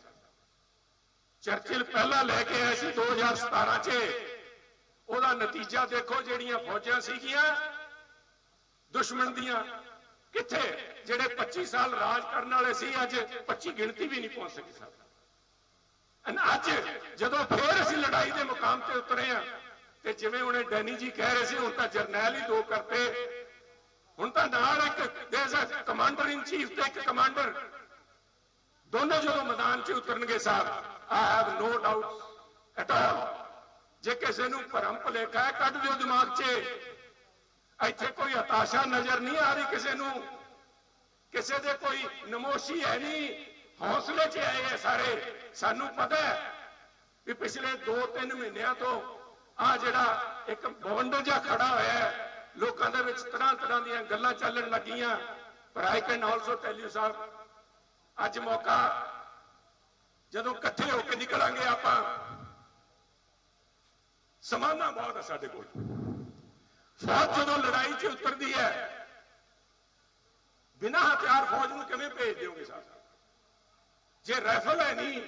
ਚਰਚਿਲ ਪਹਿਲਾਂ ਲੈ ਕੇ ਆਏ ਸੀ 2017 ਚ। ਉਹਦਾ ਨਤੀਜਾ ਦੇਖੋ, ਜਿਹੜੀਆਂ ਫੌਜਾਂ ਸੀਗੀਆਂ ਦੁਸ਼ਮਣ ਦੀਆਂ, ਕਿੱਥੇ ਜਿਹੜੇ 25 ਸਾਲ ਰਾਜ ਕਰਨ ਵਾਲੇ ਸੀ, ਅੱਜ 25 ਗਿਣਤੀ ਵੀ ਨਹੀਂ ਪਹੁੰਚ ਸਕੀ ਸਰ। ਅੱਜ ਜਦੋਂ ਫੇਰ ਅਸੀਂ ਲੜਾਈ ਦੇ ਮੁਕਾਮ ਤੇ ਉਤਰੇ ਆ, ਤੇ ਜਿਵੇਂ ਉਹਨੇ ਡੈਨੀ ਜੀ ਕਹਿ ਰਹੇ ਸੀ, ਹੁਣ ਤਾਂ ਜਰਨੈਲ ਹੀ 2 ਕਰਤੇ। ਹੁਣ ਤਾਂ ਨਾਲ ਇੱਕ ਕਮਾਂਡਰ ਇਨ ਚੀਫ ਤੇ ਇੱਕ ਕਮਾਂਡਰ, ਦੋਨੋਂ ਜਦੋਂ ਮੈਦਾਨ 'ਚ ਉਤਰਨਗੇ ਸਾਹਿਬ, I have no doubt at all. ਜੇ ਕਿਸੇ ਨੂੰ ਭਰਮ ਭੁਲੇਖਾ ਹੈ, ਕੱਢ ਦਿਓ ਦਿਮਾਗ 'ਚ। ਇੱਥੇ ਕੋਈ ਹਤਾਸ਼ਾ ਨਜ਼ਰ ਨਹੀਂ ਆ ਰਹੀ ਕਿਸੇ ਨੂੰ, ਕਿਸੇ ਦੇ ਕੋਈ ਨਮੋਸ਼ੀ ਹੈ ਨਹੀਂ, ਹੌਸਲੇ 'ਚ ਆਏ ਆ ਸਾਰੇ। ਸਾਨੂੰ ਪਤਾ ਹੈ ਵੀ ਪਿਛਲੇ 2-3 ਮਹੀਨਿਆਂ ਤੋਂ ਆ ਜਿਹੜਾ ਇੱਕ ਬਵੰਡਰ ਜਿਹਾ ਖੜਾ ਹੋਇਆ ਹੈ, ਲੋਕਾਂ ਦੇ ਵਿੱਚ ਤਰ੍ਹਾਂ ਦੀਆਂ ਗੱਲਾਂ ਚੱਲਣ ਲੱਗੀਆਂ। ਪਰ I can also tell you ਸਾਹਿਬ, ਅੱਜ ਮੌਕਾ ਜਦੋਂ ਇਕੱਠੇ ਹੋ ਕੇ ਨਿਕਲਾਂਗੇ ਆਪਾਂ, ਸਮਾਨਾ ਬਹੁਤ ਹੈ ਸਾਡੇ ਕੋਲ। ਫੌਜ ਜਦੋਂ ਲੜਾਈ 'ਚ ਉਤਰਦੀ ਹੈ, ਬਿਨਾਂ ਹਥਿਆਰ ਫੌਜ ਨੂੰ ਕਿਵੇਂ ਭੇਜ ਦਿਓਗੇ ਸਾਹਿਬ? ਜੇ ਰਾਈਫਲ ਹੈ ਨਹੀਂ,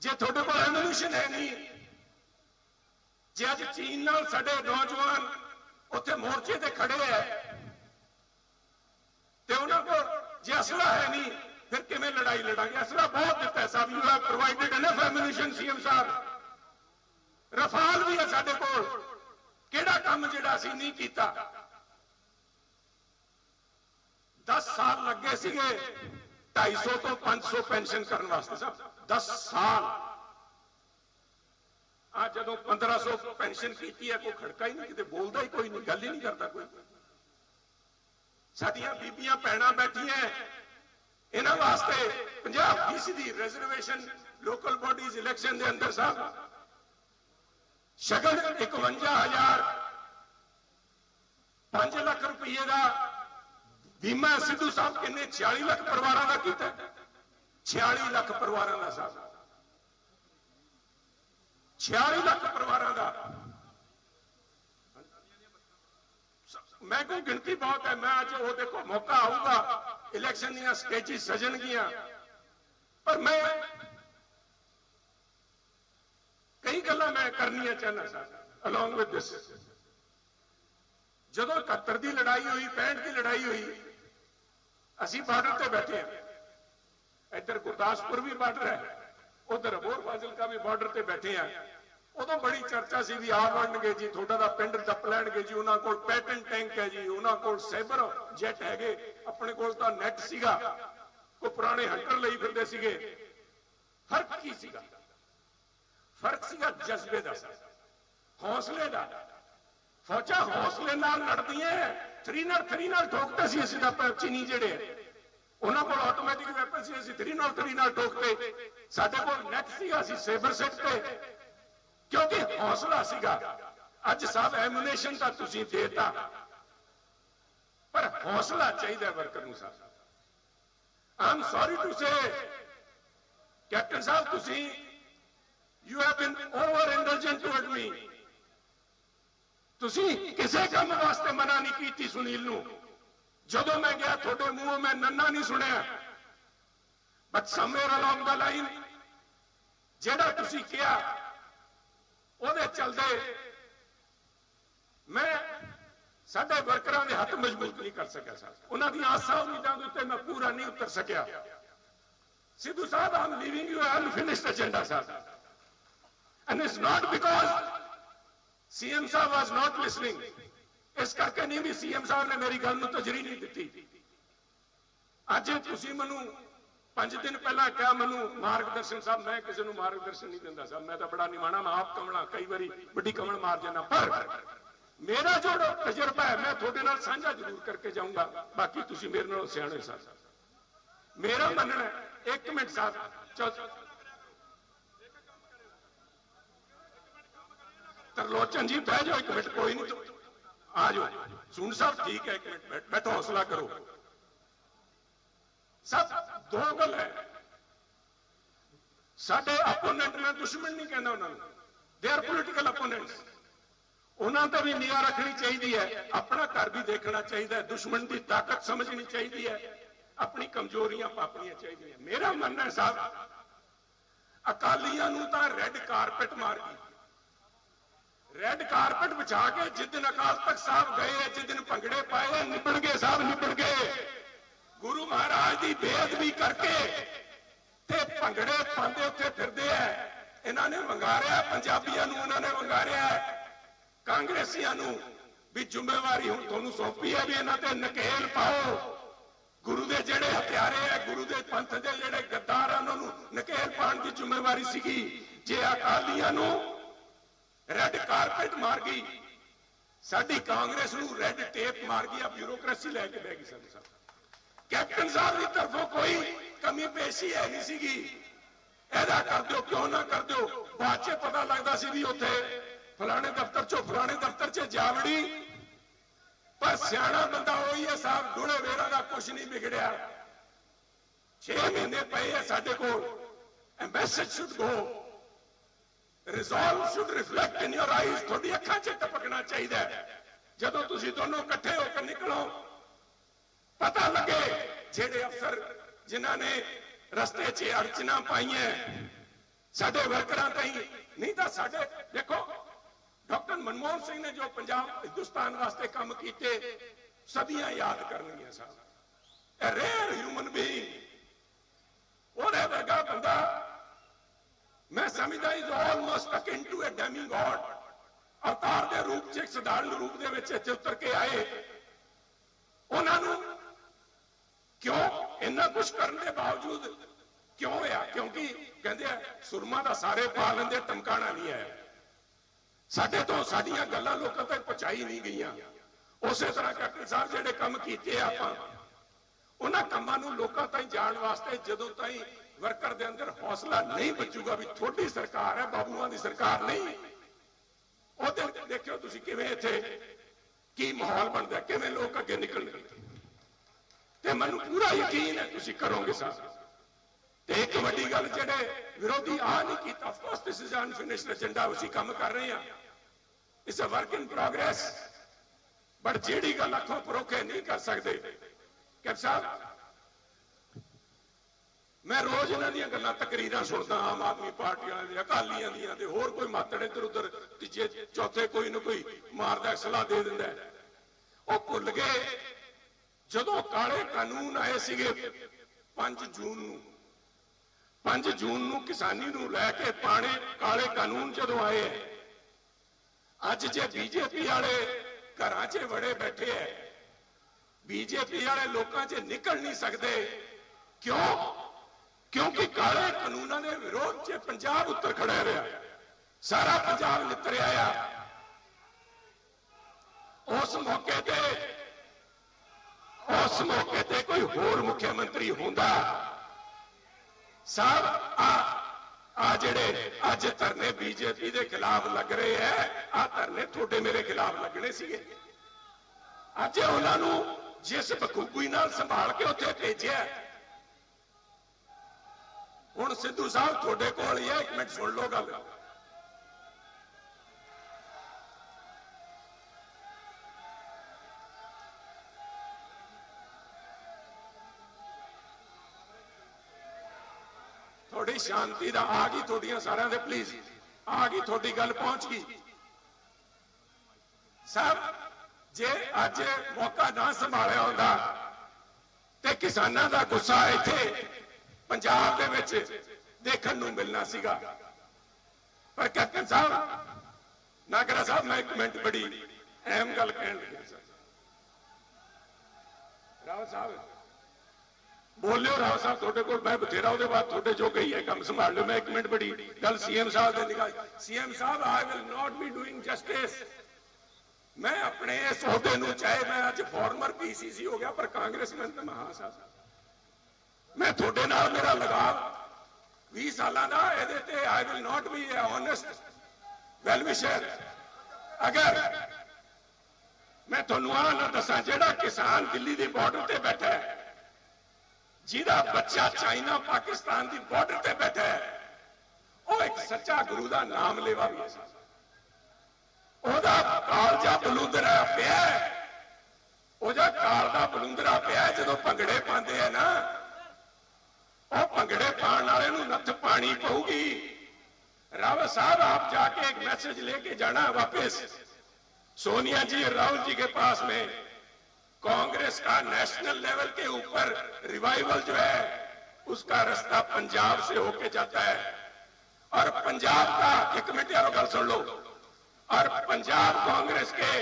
ਜੇ ਤੁਹਾਡੇ ਕੋਲ ਐਮੂਨੀਸ਼ਨ ਹੈ ਨਹੀਂ, ਜੇ ਅੱਜ ਚੀਨ ਨਾਲ ਸਾਡੇ ਨੌਜਵਾਨ ਉੱਥੇ ਮੋਰਚੇ ਤੇ ਖੜੇ ਹੈ ਤੇ ਉਹਨਾਂ ਕੋਲ ਜੇ ਅਸਲਾ ਹੈ ਨਹੀਂ, ਫਿਰ ਕਿਵੇਂ ਲੜਾਈ ਲੜਾਂਗੇ? ਅਸਲਾ ਬਹੁਤ ਦਿੱਤਾ ਹੈ ਸਾਹਿਬ, you have provided enough ammunition CM Sahib. Rafale ਵੀ ਹੈ ਸਾਡੇ ਕੋਲ। ਕਿਹੜਾ ਕੰਮ ਜਿਹੜਾ ਅਸੀਂ ਨਹੀਂ ਕੀਤਾ? 10 ਸਾਲ ਲੱਗੇ ਸੀਗੇ 250 ਤੋਂ 500 ਪੈਨਸ਼ਨ ਕਰਨ ਵਾਸਤੇ ਸਾਹਿਬ, 10 ਸਾਲ। ਆ ਜਦੋਂ 1500 ਪੈਨਸ਼ਨ ਕੀਤੀ ਹੈ, ਕੋਈ ਖੜਕਾ ਹੀ ਨਹੀਂ, ਕਿਤੇ ਬੋਲਦਾ ਹੀ ਕੋਈ ਨਹੀਂ, ਗੱਲ ਹੀ ਨਹੀਂ ਕਰਦਾ ਕੋਈ। ਸਾਡੀਆਂ ਬੀਬੀਆਂ ਭੈਣਾਂ ਬੈਠੀਆਂ, ਇਹਨਾਂ ਵਾਸਤੇ 50% ਰਿਜ਼ਰਵੇਸ਼ਨ ਲੋਕਲ ਬੋਡੀਜ਼ ਇਲੈਕਸ਼ਨ ਦੇ ਅੰਦਰ ਸਾਹਿਬ। ਸ਼ਗਨ 51,000, 5 ਲੱਖ ਰੁਪਏ ਦਾ ਬੀਮਾ। ਸਿੱਧੂ ਸਾਹਿਬ ਕਿੰਨੇ 46 ਲੱਖ ਪਰਿਵਾਰਾਂ ਦਾ ਕੀਤਾ, 46 ਲੱਖ ਪਰਿਵਾਰਾਂ ਦਾ ਸਾਹਿਬ, 46 ਲੱਖ ਪਰਿਵਾਰਾਂ ਦਾ। ਮੈਂ ਕੋਈ ਗਿਣਤੀ ਬਹੁਤ ਹੈ। ਮੈਂ ਅੱਜ ਉਹ ਦੇਖੋ ਮੌਕਾ ਆਊਗਾ इलेक्शन ਦੀਆਂ ਸਟੇਜੀ ਸਜਣਗੀਆਂ ਪਰ ਮੈਂ ਕਈ ਗੱਲਾਂ ਮੈਂ ਕਰਨੀਆਂ ਚਾਹੁੰਦਾ ਸਾਂ along with this ਜਦੋਂ 71 ਦੀ ਲੜਾਈ ਹੋਈ 65 ਦੀ ਲੜਾਈ ਹੋਈ ਅਸੀਂ ਬਾਰਡਰ ਤੇ ਬੈਠੇ ਹਾਂ ਇੱਧਰ ਗੁਰਦਾਸਪੁਰ ਵੀ ਬਾਰਡਰ ਹੈ ਉਧਰ ਅਬੋਹਰ ਫਾਜ਼ਿਲਕਾ ਵੀ ਬਾਰਡਰ ਤੇ ਬੈਠੇ ਆ ਉਦੋਂ ਬੜੀ ਚਰਚਾ ਸੀ ਵੀ ਆ ਬਣਨਗੇ ਜੀ ਤੁਹਾਡਾ ਦਾ ਪਿੰਡ ਟੱਪ ਲੈਣਗੇ ਜੀ ਉਹਨਾਂ ਕੋਲ ਪੈਟਨ ਟੈਂਕ ਹੈ ਜੀ ਉਹਨਾਂ ਕੋਲ ਸਾਈਬਰ ਜੈਟ ਹੈਗੇ ਆਪਣੇ ਕੋਲ ਤਾਂ ਨੈਟ ਸੀਗਾ ਕੋਈ ਪੁਰਾਣੇ ਹੰਟਰ ਲਈ ਫਿਰਦੇ ਸੀਗੇ ਫਰਕ ਕੀ ਸੀਗਾ ਫਰਕ ਸੀਗਾ ਜਜ਼ਬੇ ਦਾ ਹੌਸਲੇ ਦਾ ਫੌਜਾਂ ਹੌਸਲੇ ਨਾਲ ਲੜਦੀਆਂ 3 ਨਾਲ ਠੋਕਦੇ ਸੀ ਅਸੀਂ ਤਾਂ ਚੀਨੀ ਜਿਹੜੇ ਉਹਨਾਂ ਕੋਲ ਆਟੋਮੈਟਿਕ ਵੈਪਨ ਸੀ ਅਸੀਂ 3 ਨਾਲ ਠੋਕਦੇ ਸਾਡੇ ਕੋਲ ਨੈਟ ਸੀਗਾ ਅਸੀਂ ਸੇਬਰ ਸੈਟ ਤੇ ਕਿਉਂਕਿ ਹੌਸਲਾ ਸੀਗਾ ਅੱਜ ਸਭ ਐਮੂਨੇਸ਼ਨ ਤਾਂ ਤੁਸੀਂ ਦੇਤਾ ਪਰ ਹੌਸਲਾ ਚਾਹੀਦਾ ਵਰਕਰ ਨੂੰ ਸਾਹਿਬ I'm sorry to say captain ਸਾਹਿਬ ਤੁਸੀਂ you have been over indulgent toward me ਤੁਸੀਂ ਕਿਸੇ ਕੰਮ ਵਾਸਤੇ ਮਨਾ ਨਹੀਂ ਕੀਤੀ ਸੁਨੀਲ ਨੂੰ ਜਦੋਂ ਮੈਂ ਗਿਆ ਤੁਹਾਡੇ ਮੂੰਹੋਂ ਮੈਂ ਨੰਨਾ ਨਹੀਂ ਸੁਣਿਆ but somewhere along the line ਜਿਹੜਾ ਤੁਸੀਂ ਕਿਹਾ ਉਹਦੇ ਚਲਦੇ ਮੈਂ ਸਾਡੇ ਵਰਕਰਾਂ ਦੇ ਹੱਥ ਮਜ਼ਬੂਤ ਨਹੀਂ ਕਰ ਸਕਿਆ ਸਰ ਉਹਨਾਂ ਦੀਆਂ ਆਸਾਂ ਉਮੀਦਾਂ ਦੇ ਉੱਤੇ ਮੈਂ ਪੂਰਾ ਨਹੀਂ ਉਤਰ ਸਕਿਆ ਸਿੱਧੂ ਸਾਹਿਬ I'm leaving you unfinished agenda sir and it's not because CM ਸਾਹਿਬ ਵਾਸ ਨਾਟ ਲਿਸਨਿੰਗ ਇਸ ਕਰਕੇ ਨਹੀਂ ਵੀ ਸੀਐਮ ਸਾਹਿਬ ਨੇ ਮੇਰੀ ਗੱਲ ਨੂੰ ਤਜਰੀ ਨਹੀਂ ਦਿੱਤੀ ਅੱਜ ਤੁਸੀਂ ਮੈਨੂੰ 5 ਦਿਨ ਪਹਿਲਾਂ ਕਿਹਾ ਮੈਨੂੰ ਮਾਰਗਦਰਸ਼ਨ ਸਾਹਿਬ ਮੈਂ ਕਿਸੇ ਨੂੰ ਮਾਰਗਦਰਸ਼ਨ ਨਹੀਂ ਦਿੰਦਾ ਸਾਹਿਬ ਮੈਂ ਤਾਂ ਬੜਾ ਨਿਮਾਣਾ ਮੈਂ ਆਪ ਕਮਲਾ ਕਈ ਵਾਰੀ ਵੱਡੀ ਕਮਲ ਮਾਰ ਜਾਂਦਾ ਪਰ ਮੇਰਾ ਜੋ ਤਜਰਬਾ ਹੈ ਮੈਂ ਤੁਹਾਡੇ ਨਾਲ ਸਾਂਝਾ ਜ਼ਰੂਰ ਕਰਕੇ ਜਾਊਂਗਾ ਬਾਕੀ ਤੁਸੀਂ ਮੇਰੇ ਨਾਲ ਸਿਆਣੇ ਸਾਹਿਬ ਮੇਰਾ ਮੰਨਣਾ 1 ਮਿੰਟ ਸਾਹਿਬ ਤਰਲੋਚਨ ਜੀ ਬਹਿ ਜਾਓ 1 ਮਿੰਟ ਕੋਈ ਨਹੀਂ ਆ ਜਾਓ ਸੁਣ ਸਾਹਿਬ ਠੀਕ ਹੈ 1 ਮਿੰਟ ਬੈਠੋ ਹੌਸਲਾ ਕਰੋ ਸਭ ਦੋ ਗੱਲ ਹੈ ਸਾਡੇ ਆਪੋਨੈਂਟ ਮੈਂ ਦੁਸ਼ਮਣ ਨਹੀਂ ਕਹਿੰਦਾ ਉਹਨਾਂ ਨੂੰ ਦੇ ਆਰ ਪੋਲੀਟੀਕਲ ਆਪੋਨੈਂਟਸ ਉਹਨਾਂ ਤੇ ਵੀ ਨਿਗਾਹ ਰੱਖਣੀ ਚਾਹੀਦੀ ਹੈ ਆਪਣਾ ਘਰ ਵੀ ਦੇਖਣਾ ਚਾਹੀਦਾ ਹੈ ਦੁਸ਼ਮਣ ਦੀ ਤਾਕਤ ਸਮਝਣੀ ਚਾਹੀਦੀ ਹੈ ਆਪਣੀ ਕਮਜ਼ੋਰੀਆਂ ਪਾਪਣੀਆਂ ਚਾਹੀਦੀਆਂ ਮੇਰਾ ਮੰਨਣਾ ਹੈ ਸਾਹਿਬ ਅਕਾਲੀਆਂ ਨੂੰ ਤਾਂ ਰੈੱਡ ਕਾਰਪੇਟ ਮਾਰ ਗਈ ਰੈੱਡ ਕਾਰਪੇਟ ਵਿਛਾ ਕੇ ਜਿਸ ਦਿਨ ਅਕਾਲ ਤਖਤ ਸਾਹਿਬ ਗਏ ਜਿਸ ਦਿਨ ਭੰਗੜੇ ਪਾਏ ਨਿਬੜ ਗਏ ਸਾਹਿਬ ਨਿਬੜ ਗਏ ਗੁਰੂ ਮਹਾਰਾਜ ਦੀ ਬੇਅਦਬੀ ਕਰਕੇ ਤੇ ਭੰਗੜੇ ਪਾਉਂਦੇ ਉੱਥੇ ਫਿਰਦੇ ਆ ਇਹਨਾਂ ਨੇ ਵੰਗਾਰਿਆ ਪੰਜਾਬੀਆਂ ਨੂੰ ਉਹਨਾਂ ਨੇ ਵੰਗਾਰਿਆ ਕਾਂਗਰਸੀਆਂ ਨੂੰ ਵੀ ਜ਼ਿੰਮੇਵਾਰੀ ਹੁਣ ਤੁਹਾਨੂੰ ਸੌਂਪੀ ਹੈ ਵੀ ਇਹਨਾਂ ਤੇ ਨਕੇਲ ਪਾਓ ਗੁਰੂ ਦੇ ਜਿਹੜੇ ਹਥਿਆਰੇ ਆ ਗੁਰੂ ਦੇ ਪੰਥ ਦੇ ਜਿਹੜੇ ਗੱਦਾਰ ਆ ਉਹਨਾਂ ਨੂੰ ਨਕੇਲ ਪਾਉਣ ਦੀ ਜ਼ਿੰਮੇਵਾਰੀ ਸੀਗੀ ਜੇ ਅਕਾਲੀਆਂ ਨੂੰ ਰੈੱਡ ਕਾਰਪੇਟ ਮਾਰ ਗਈ ਸਾਡੀ ਕਾਂਗਰਸ ਨੂੰ ਰੈੱਡ ਟੇਪ ਮਾਰ ਗਈ ਆ ਬਿਊਰੋਕ੍ਰੇਸੀ ਲੈ ਕੇ ਬਹਿ ਗਈ ਸਾਨੂੰ ਸਭ ਕੈਪਟਨ ਸਾਹਿਬ ਦੀ ਤਰਫੋਂ ਕੋਈ ਕਮੀ ਪੇਸ਼ੀ ਹੈ ਨਹੀਂ ਸੀਗੀ ਇਹਦਾ ਕਰ ਦਿਓ ਕਿਉਂ ਨਾ ਕਰ ਦਿਓ ਬਾਅਦ ਚ ਪਤਾ ਲੱਗਦਾ ਸੀ ਵੀ ਉੱਥੇ ਫਲਾਣੇ ਦਫ਼ਤਰ ਚੋਂ ਫਲਾਣੇ ਦਫ਼ਤਰ ਚ ਜਾਵੜੀ ਪਰ ਸਿਆਣਾ ਬੰਦਾ ਹੋਈ ਹੈ ਸਾਹਿਬ ਗੁਣੇ ਵੇਰਾ ਦਾ ਕੁਝ ਨਹੀਂ ਵਿਗੜਿਆ 6 ਮਹੀਨੇ ਪਏ ਹੈ ਸਾਡੇ ਕੋਲ a message should go resolve should reflect in your eyes ਤੁਹਾਡੀ ਅੱਖਾਂ 'ਚ ਟਪਕਣਾ ਚਾਹੀਦਾ ਜਦੋਂ ਤੁਸੀਂ ਦੋਨੋਂ ਇਕੱਠੇ ਹੋ ਕੇ ਨਿਕਲੋ ਪਤਾ ਲੱਗੇ ਜਿਹੜੇ ਅਫਸਰ ਜਿਨ੍ਹਾਂ ਨੇ ਰਸਤੇ 'ਚ ਅੜਚਨਾ ਪਾਈਆਂ ਸਾਡੇ ਵਰਕਰਾਂ ਤਾਈਂ ਨਹੀਂ ਤਾਂ ਸਾਡੇ ਦੇਖੋ ਡਾਕਟਰ ਮਨਮੋਹਨ ਸਿੰਘ ਨੇ ਜੋ ਪੰਜਾਬ ਹਿੰਦੁਸਤਾਨ ਵਾਸਤੇ ਕੰਮ ਕੀਤੇ ਸਦੀਆਂ ਯਾਦ ਕਰਨਗੀਆਂ ਸਾਹਿਬ a rare human being ਉਹਦੇ ਵਰਗਾ ਬੰਦਾ ਮੈਂ ਸਮਝਦਾ ਇਜ਼ ਆਲਮੋਸਟ ਅਕਿਨ ਟੂ ਅ ਡੈਮੀਗॉड ਅਵਤਾਰ ਦੇ ਰੂਪ 'ਚ ਇੱਕ ਸਧਾਰਨ ਰੂਪ ਦੇ ਵਿੱਚ ਇੱਥੇ ਉਤਰ ਕੇ ਆਏ ਉਹਨਾਂ ਨੂੰ ਕਿਉਂ ਇੰਨਾ ਕੁਝ ਕਰਨ ਦੇ ਬਾਵਜੂਦ ਕਿਉਂ ਹੋਇਆ ਕਿਉਂਕਿ ਕਹਿੰਦੇ ਆ ਸੁਰਮਾ ਦਾ ਸਾਰੇ ਪਾ ਲੈਂਦੇ ਟਮਕਾਣਾ ਨਹੀਂ ਆਇਆ ਸਾਡੇ ਤੋਂ ਸਾਡੀਆਂ ਗੱਲਾਂ ਲੋਕਾਂ ਤੱਕ ਪਹੁੰਚਾਈ ਨਹੀਂ ਗਈਆਂ ਉਸੇ ਤਰ੍ਹਾਂ ਕੈਪਟਨ ਸਾਹਿਬ ਜਿਹੜੇ ਕੰਮ ਕੀਤੇ ਆਪਾਂ ਉਹਨਾਂ ਕੰਮਾਂ ਨੂੰ ਲੋਕਾਂ ਤਾਈਂ ਜਾਣ ਵਾਸਤੇ ਜਦੋਂ ਤਾਈਂ ਵਰਕਰ ਦੇ ਅੰਦਰ ਹੌਸਲਾ ਨਹੀਂ ਬਚੂਗਾ ਵੀ ਤੁਹਾਡੀ ਸਰਕਾਰ ਹੈ ਬਾਬੂਆਂ ਦੀ ਸਰਕਾਰ ਨਹੀਂ ਉਹਦੇ ਦੇਖਿਓ ਤੁਸੀਂ ਕਿਵੇਂ ਇੱਥੇ ਕੀ ਮਾਹੌਲ ਬਣਦਾ ਕਿਵੇਂ ਲੋਕ ਅੱਗੇ ਨਿਕਲਣਗੇ ਤੇ ਮੈਨੂੰ ਪੂਰਾ ਯਕੀਨ ਹੈ ਤੁਸੀਂ ਕਰੋਗੇ ਸਾਹਿਬ ਤੇ ਇੱਕ ਵੱਡੀ ਗੱਲ ਜਿਹੜੇ ਵਿਰੋਧੀ ਆ ਨਹੀਂ ਕੀਤਾ of course this is unfinished agenda ਅਸੀਂ ਕੰਮ ਕਰ ਰਹੇ ਹਾਂ it's a work in progress but ਜਿਹੜੀ ਗੱਲ ਅੱਖੋਂ ਪਰੋਖੇ ਨਹੀਂ ਕਰ ਸਕਦੇ ਕੈਪਟਨ ਸਾਹਿਬ ਮੈਂ ਰੋਜ਼ ਇਹਨਾਂ ਦੀਆਂ ਗੱਲਾਂ ਤਕਰੀਰਾਂ ਸੁਣਦਾ, ਆਮ ਆਦਮੀ ਪਾਰਟੀ ਵਾਲਿਆਂ ਦੀਆਂ, ਅਕਾਲੀਆਂ ਦੀਆਂ, ਤੇ ਹੋਰ ਕੋਈ ਮਾਤੜ ਇੱਧਰ ਉੱਧਰ ਤੀਜੇ ਚੌਥੇ ਕੋਈ ਨਾ ਕੋਈ ਮਾਰਦਾ ਸਲਾਹ ਦੇ ਦਿੰਦਾ। ਉਹ ਭੁੱਲ ਗਏ ਜਦੋਂ ਕਾਲੇ ਕਾਨੂੰਨ ਆਏ ਸੀਗੇ 5 ਜੂਨ ਨੂੰ ਕਿਸਾਨੀ ਨੂੰ ਲੈ ਕੇ ਪਾਣੇ ਕਾਲੇ ਕਾਨੂੰਨ ਜਦੋਂ ਆਏ, ਅੱਜ ਜੇ ਬੀਜੇਪੀ ਵਾਲੇ ਘਰਾਂ 'ਚ ਵੜੇ ਬੈਠੇ ਐ, ਬੀਜੇਪੀ ਵਾਲੇ ਲੋਕਾਂ 'ਚ ਨਿਕਲ ਨਹੀਂ ਸਕਦੇ। ਕਿਉਂ? ਕਿਉਂਕਿ ਕਾਲੇ ਕਾਨੂੰਨਾਂ ਦੇ ਵਿਰੋਧ 'ਚ ਪੰਜਾਬ ਉੱਤਰ ਖੜਾ ਰਿਹਾ, ਸਾਰਾ ਪੰਜਾਬ ਨਿਤਰਿਆ ਆ। ਉਸ ਮੌਕੇ ਤੇ ਕੋਈ ਹੋਰ ਮੁੱਖ ਮੰਤਰੀ ਹੁੰਦਾ, ਸਾਹਿਬ ਆ ਜਿਹੜੇ ਅੱਜ ਧਰਨੇ ਬੀਜੇਪੀ ਦੇ ਖਿਲਾਫ ਲੱਗ ਰਹੇ ਐ, ਆ ਧਰਨੇ ਤੁਹਾਡੇ ਮੇਰੇ ਖਿਲਾਫ ਲੱਗਣੇ ਸੀਗੇ। ਅੱਜ ਉਹਨਾਂ ਨੂੰ ਜਿਸ ਬਖੂਬੀ ਨਾਲ ਸੰਭਾਲ ਕੇ ਉੱਥੇ ਭੇਜਿਆ, ਹੁਣ ਸਿੱਧੂ ਸਾਹਿਬ ਤੁਹਾਡੇ ਕੋਲ ਹੀ ਹੈ, ਇੱਕ ਮਿੰਟ ਸੁਣ ਲਓ ਗੱਲ। थोड़ी शांति दा आ गई, थोड़ियां सारियां दे प्लीज आ गई, थोड़ी गल पहुंच गई। साहब जे अज मौका ना संभालिया होंदा ते किसानां दा गुस्सा इत्थे पंजाब दे विच देखण नूं मिलना सीगा। पर कैप्टन साहब नागरा साहब, मैं एक मिनट बड़ी अहम गल कहण लग्या सर। राव साहब बोलियो, राव साहब थोड़े को मैं बथेरा उहदे बाद थोड़े जो गई है काम संभाल लो। मैं एक मिनट बड़ी गल सीएम साहब ने निकाल। सीएम साहब, I will not be doing justice. मैं अपने इस ओहदे नूं, चाहे मैं आज फॉर्मर पीसीसी हो गया पर कांग्रेसमैन तो महा साहब, मैं थोड़े नाल मेरा लगाव 20 सालां दा, इहदे ते I will not be A honest well wisher. अगर मैं तुहानूं आ ना दसां, जिहड़ा किसान दिल्ली दी बॉर्डर ते बैठा है, जिहदा बच्चा चाइना पाकिस्तान की बॉर्डर ते बैठा है, वो एक सच्चा गुरु का नाम लेवा भी है। ओहदा कालजा बलूंदरा पिया, ओहदा कालजा बलूंदरा पिया जदों भंगड़े पाते हैं ना, वो भंगड़े पाने वाले नूं नत्थ पानी पऊगी। रावत साहब, आप जाके एक मैसेज लेके जाना वापस सोनिया जी राहुल जी के पास में। कांग्रेस का नेशनल लेवल के ऊपर रिवाइवल जो है उसका रास्ता पंजाब से होके जाता है, और पंजाब का, एक मिनट यार गल सुन लो, और पंजाब कांग्रेस के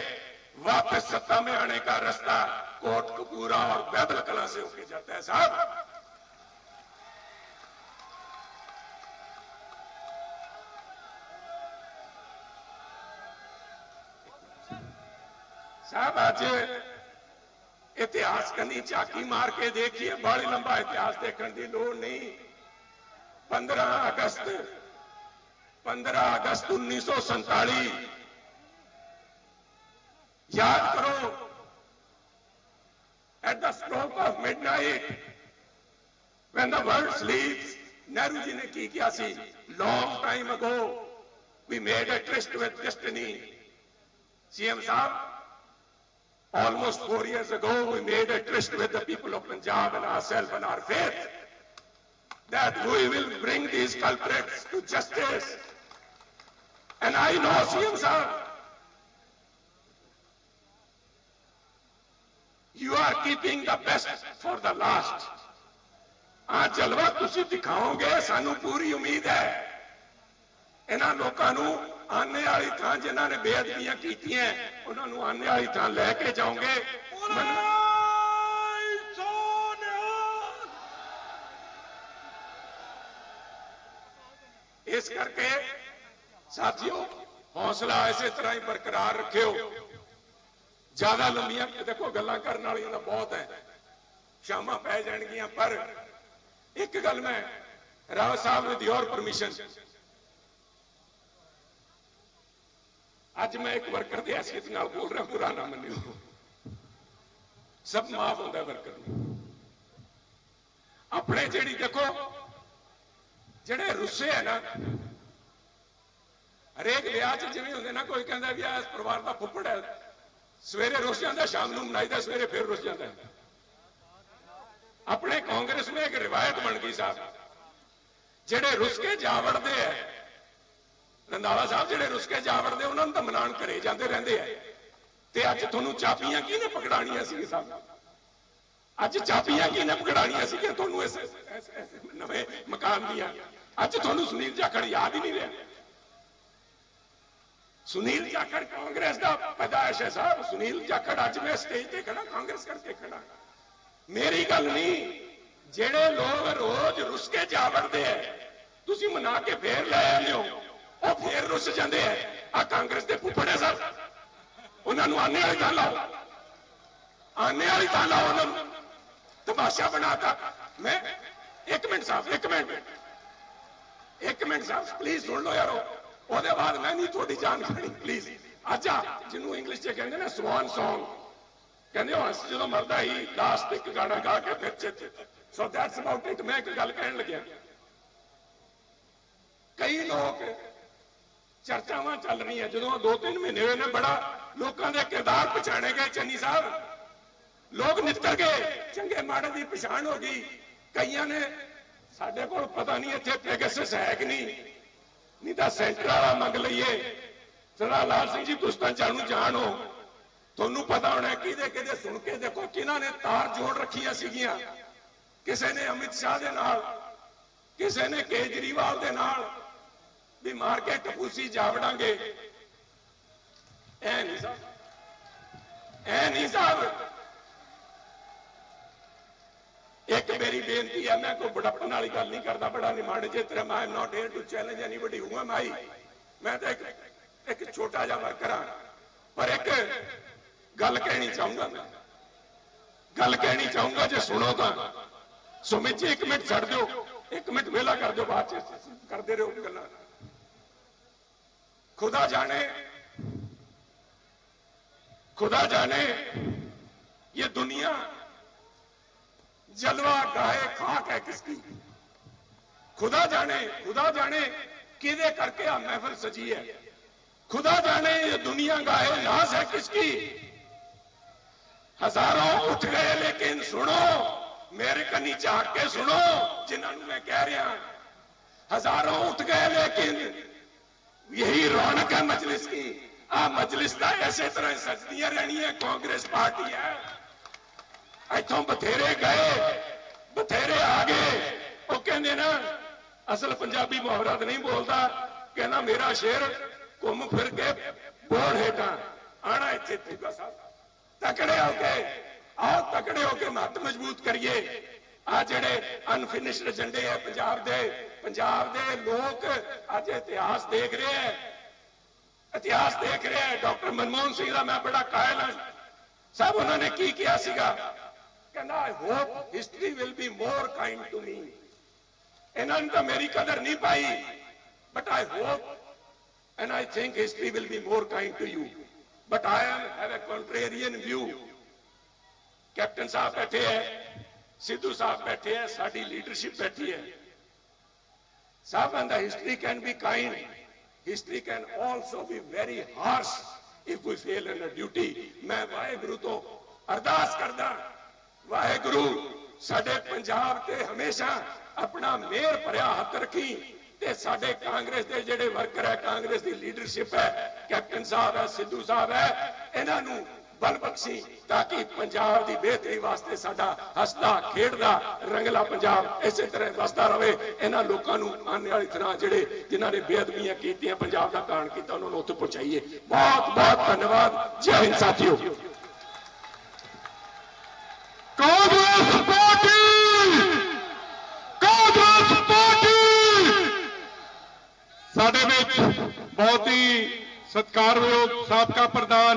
वापस सत्ता में आने का रास्ता कोटकपूरा और बैदल कला से होके जाता है। साहब आज इतिहास कनी झाकी मार के देखिए, बड़ी लंबा इतिहास देखने की लोड़ नहीं। 15 अगस्त 1947 याद करो, at the stroke of midnight when the world sleeps, Nehru ji ने की किया सी? Long time ago we made a tryst with destiny. CM साहब, almost 4 years ago, we made a tryst with the people of Punjab and ourselves and our faith that we will bring these culprits to justice. And I know, CM Sahib, you are keeping the best for the last. आज जलवा तुसी दिखाओगे, सानू पूरी उम्मीद है। इन्हां लोकां नू आने वाली थां जिन्हां ने बेअदबियां कीतियां, उन्हां नू आने वाली थां लैके जाओगे। इस करके साथियों, हौसला इसे तरह ही बरकरार रखियो। ज्यादा लंबियां देखो गल्लां करन वालियां तां बहुत है, शामां पै जाणगियां, पर एक गल मैं राव साहब विद योर परमिशन, आज मैं एक वर्कर की हैसियत नाल बोल रहा, बुरा ना मनियो, सब माफ होता है वर्कर में। अपने जेड़ी देखो जेड़े रुस्से है ना, हरेक ब्याह च जिवें हुंदे ना, कोई कहता भी इस परिवार का फुੱਫੜ है, सवेरे रुस जाता, शाम को मनाईदा, सवेरे फिर रुस जाता है। अपने कांग्रेस में एक रिवायत बन गई साहब, ਜਿਹੜੇ ਰੁੱਸ ਕੇ ਜਾ ਵੜਦੇ ਐ ਰੰਧਾਵਾ ਸਾਹਿਬ, ਜਿਹੜੇ ਰੁੱਸ ਕੇ ਜਾ ਵੜਦੇ ਉਹਨਾਂ ਨੂੰ ਤਾਂ ਮਨਾਣ ਘਰੇ ਜਾਂਦੇ ਰਹਿੰਦੇ ਐ। ਤੇ ਅੱਜ ਤੁਹਾਨੂੰ ਚਾਬੀਆਂ ਕਿਹਨੇ ਪਕੜਾਣੀਆਂ ਸੀ ਸਾਹਿਬ? ਅੱਜ ਚਾਬੀਆਂ ਕਿਹਨੇ ਪਕੜਾਣੀਆਂ ਸੀ ਕਿ ਤੁਹਾਨੂੰ ਇਸ ਨਵੇਂ ਮਕਾਨ ਦੀਆਂ? ਅੱਜ ਤੁਹਾਨੂੰ ਸੁਨੀਲ ਜਾਖੜ ਯਾਦ ਹੀ ਨਹੀਂ ਰਿਹਾ। ਸੁਨੀਲ ਜਾਖੜ ਕਾਂਗਰਸ ਦਾ ਪੈਦਾਇਸ਼ ਹੈ ਸਾਹਿਬ। ਸੁਨੀਲ ਜਾਖੜ ਅੱਜ ਮੈਂ ਸਟੇਜ ਤੇ ਖੜਾ ਕਾਂਗਰਸ ਕਰਕੇ ਖੜਾ। ਮੇਰੀ ਗੱਲ ਨਹੀਂ, ਜਿਹੜੇ ਲੋਕ ਰੋਜ਼ ਰੁੱਸ ਕੇ ਜਾ ਵੜਦੇ ਐ ਤੁਸੀਂ ਮਨਾ ਕੇ ਫੇਰ ਲੈ ਆਉਂਦੇ ਹੋ, ਉਹ ਫੇਰ ਰੁੱਸ ਜਾਂਦੇ ਐ। ਆ ਕਾਂਗਰਸ ਦੇ ਫੁੱਫੜ ਐ ਸਾਹਿਬ, ਉਹਨਾਂ ਨੂੰ ਆਨੇ ਵਾਲੀ ਥਾਂ ਲਾਓ, ਆਨੇ ਵਾਲੀ ਥਾਂ ਲਾਓ, ਉਹਨਾਂ ਨੂੰ ਤਮਾਸ਼ਾ ਬਣਾਤਾ। ਮੈਂ ਇੱਕ ਮਿੰਟ ਸਾਹਿਬ, ਇੱਕ ਮਿੰਟ ਸਾਹਿਬ ਪਲੀਜ਼ ਸੁਣ ਲਓ ਯਾਰੋ, ਉਹਦੇ ਬਾਅਦ ਮੈਂ ਨਹੀਂ ਤੁਹਾਡੀ ਜਾਣਕਾਰੀ ਪਲੀਜ਼। ਅੱਜ ਜਿਹਨੂੰ ਇੰਗਲਿਸ਼ ਚ ਕਹਿੰਦੇ ਨੇ ਸਵਾਨ ਸੌਂਗ, ਕਹਿੰਦੇ ਉਹ ਹੱਸ ਜਦੋਂ ਮਰਦਾ ਹੀ ਲਾਸਟ ਇੱਕ ਗਾਣਾ ਗਾ ਕੇ ਫਿਰ ਚੇਤੇ। So that's about it. ਮੈਂ ਇੱਕ ਗੱਲ ਕਹਿਣ ਲੱਗਿਆ, ਕਈ ਲੋਕ ਚਰਚਾਵਾਂ ਚੱਲ ਰਹੀਆਂ, ਜਦੋਂ 2-3 ਮਹੀਨੇ ਹੋਏ ਨੇ ਬੜਾ ਲੋਕਾਂ ਦੇ ਕਿਰਦਾਰ ਪਛਾਣੇ ਗਏ ਚੰਨੀ ਸਾਹਿਬ, ਲੋਕ ਨਿੱਤਰ ਗਏ, ਚੰਗੇ ਮਾੜੇ ਦੀ ਪਛਾਣ ਹੋ ਗਈ। ਕਈਆਂ ਨੇ ਸਾਡੇ ਕੋਲ ਪਤਾ ਨਹੀਂ ਇੱਥੇ ਪੈਗਾਸਸ ਹੈ ਕਿ ਨਹੀਂ ਤਾਂ ਸੈਂਟਰ ਵਾਲਾ ਮੰਗ ਲਈਏ। ਸਰਦਾਰ ਲਾਲ ਸਿੰਘ ਜੀ ਤੁਸੀਂ ਤਾਂ ਜਾਣੋ, ਤੁਹਾਨੂੰ ਪਤਾ ਹੋਣਾ ਕਿਹਦੇ ਕਿਹਦੇ ਸੁਣ ਕੇ ਦੇਖੋ ਕਿਹਨਾਂ ਨੇ ਤਾਰ ਜੋੜ ਰੱਖੀਆਂ ਸੀਗੀਆਂ। ਕਿਸੇ ਨੇ ਅਮਿਤ ਸ਼ਾਹ ਦੇ ਨਾਲ, ਕਿਸੇ ਨੇ ਕੇਜਰੀਵਾਲ ਦੇ ਨਾਲ ਵੀ ਮਾਰ ਕੇ ਟਪੂਸੀ ਜਾ ਵੜਾਂਗੇ। ਐ ਨਹੀਂ ਸਾਹਿਬ, ਐ ਨਹੀਂ ਸਾਹਿਬ। ਇੱਕ ਮੇਰੀ ਬੇਨਤੀ ਹੈ, ਮੈਂ ਕੋਈ ਬੜਪਣ ਵਾਲੀ ਗੱਲ ਨਹੀਂ ਕਰਦਾ, ਬੜਾ ਨਿਮਾਣੇ ਜੇ ਤੇਰਾ ਮੈਂ ਨॉट हियर टू चैलेंज एनीबॉडी हूं मैं तो एक छोटा ਜਿਹਾ ਵਰਕਰ ਹਾਂ। ਪਰ ਇੱਕ ਗੱਲ ਕਹਿਣੀ ਚਾਹੂੰਗਾ, ਮੈਂ ਗੱਲ ਕਹਿਣੀ ਚਾਹੂੰਗਾ ਜੇ ਸੁਣੋ ਤਾਂ। ਸੁਮਿਤ ਜੀ 1 ਮਿੰਟ ਛੱਡ ਦਿਓ, 1 ਮਿੰਟ ਵਿਹਲਾ ਕਰ ਦਿਓ, ਬਾਅਦ ਚ ਕਰਦੇ ਰਹੋ ਗੱਲਾਂ। खुदा जाने ये दुनिया जलवा गाहे खाक है किसकी। खुदा जाने किदे करके आ महफिल सजी है। खुदा जाने ये दुनिया गाहे नाज है किसकी। हजारों उठ गए लेकिन सुनो, मेरे कनी झाक के सुनो जिन्होंने मैं कह रहा। हजारों उठ गए लेकिन यही रौनक है मजलिस की। आ मजलिस का ऐसे तरह सजदियां रहनी है। कांग्रेस पार्टी है, इथों बथेरे गए बथेरे आ गए। वो कहने ना असल पंजाबी मुहावरा नहीं बोलता, कहना मेरा शेर घूम फिर के बोर्ड हेठा आना इत्थे पूगा साहब। तकड़े होके आओ, तकड़े होके मत मजबूत करिए। आ जेड़े अनफिनिश्ड एजेंडे है पंजाब दे लोग अज इतिहास देख रहे हैं, इतिहास देख रहे हैं। डॉक्टर मनमोहन सिंह का मैं बड़ा कायल हां साहब, उन्होंने की किया सीगा, कहना I hope history will be more kind to me. इन्होंने तो मेरी कदर नहीं पाई, but I hope and I think history will be more kind to you, but I have a contrarian view. Captain साहब बैठे हैं, सिद्धू साहब बैठे हैं, साडी लीडरशिप बैठी है साहब। And the history can be kind, history can also be very harsh if we fail in a duty. मैं वाहेगुरु तो अरदास करदा, वाहेगुरु साडे पंजाब ते हमेशा अपना मेहर भरिया हथ रखी ते साडे कांग्रेस दे जेड़े वर्कर है, कांग्रेस दी लीडरशिप है, कैप्टन साहब है, सिद्धू साहब है, इन्हां नूं बल बख्शी ताकि पंजाब की बेहतरी वास्ते साडा हसदा खेडदा रंगला पंजाब इसे तरह वसदा रहे। इन्हां लोकां नूं आने वाली तरह जेड़े जिन्हां ने बेअदबियां कीतियां, पंजाब दा कांड कीता, उन्हां नूं उत्थे पहुंचाइए। बहुत बहुत धन्यवाद। जय हिंद साथियों। कांग्रेस पार्टी साडे विच बहुत ही सत्कारयोग साबका प्रधान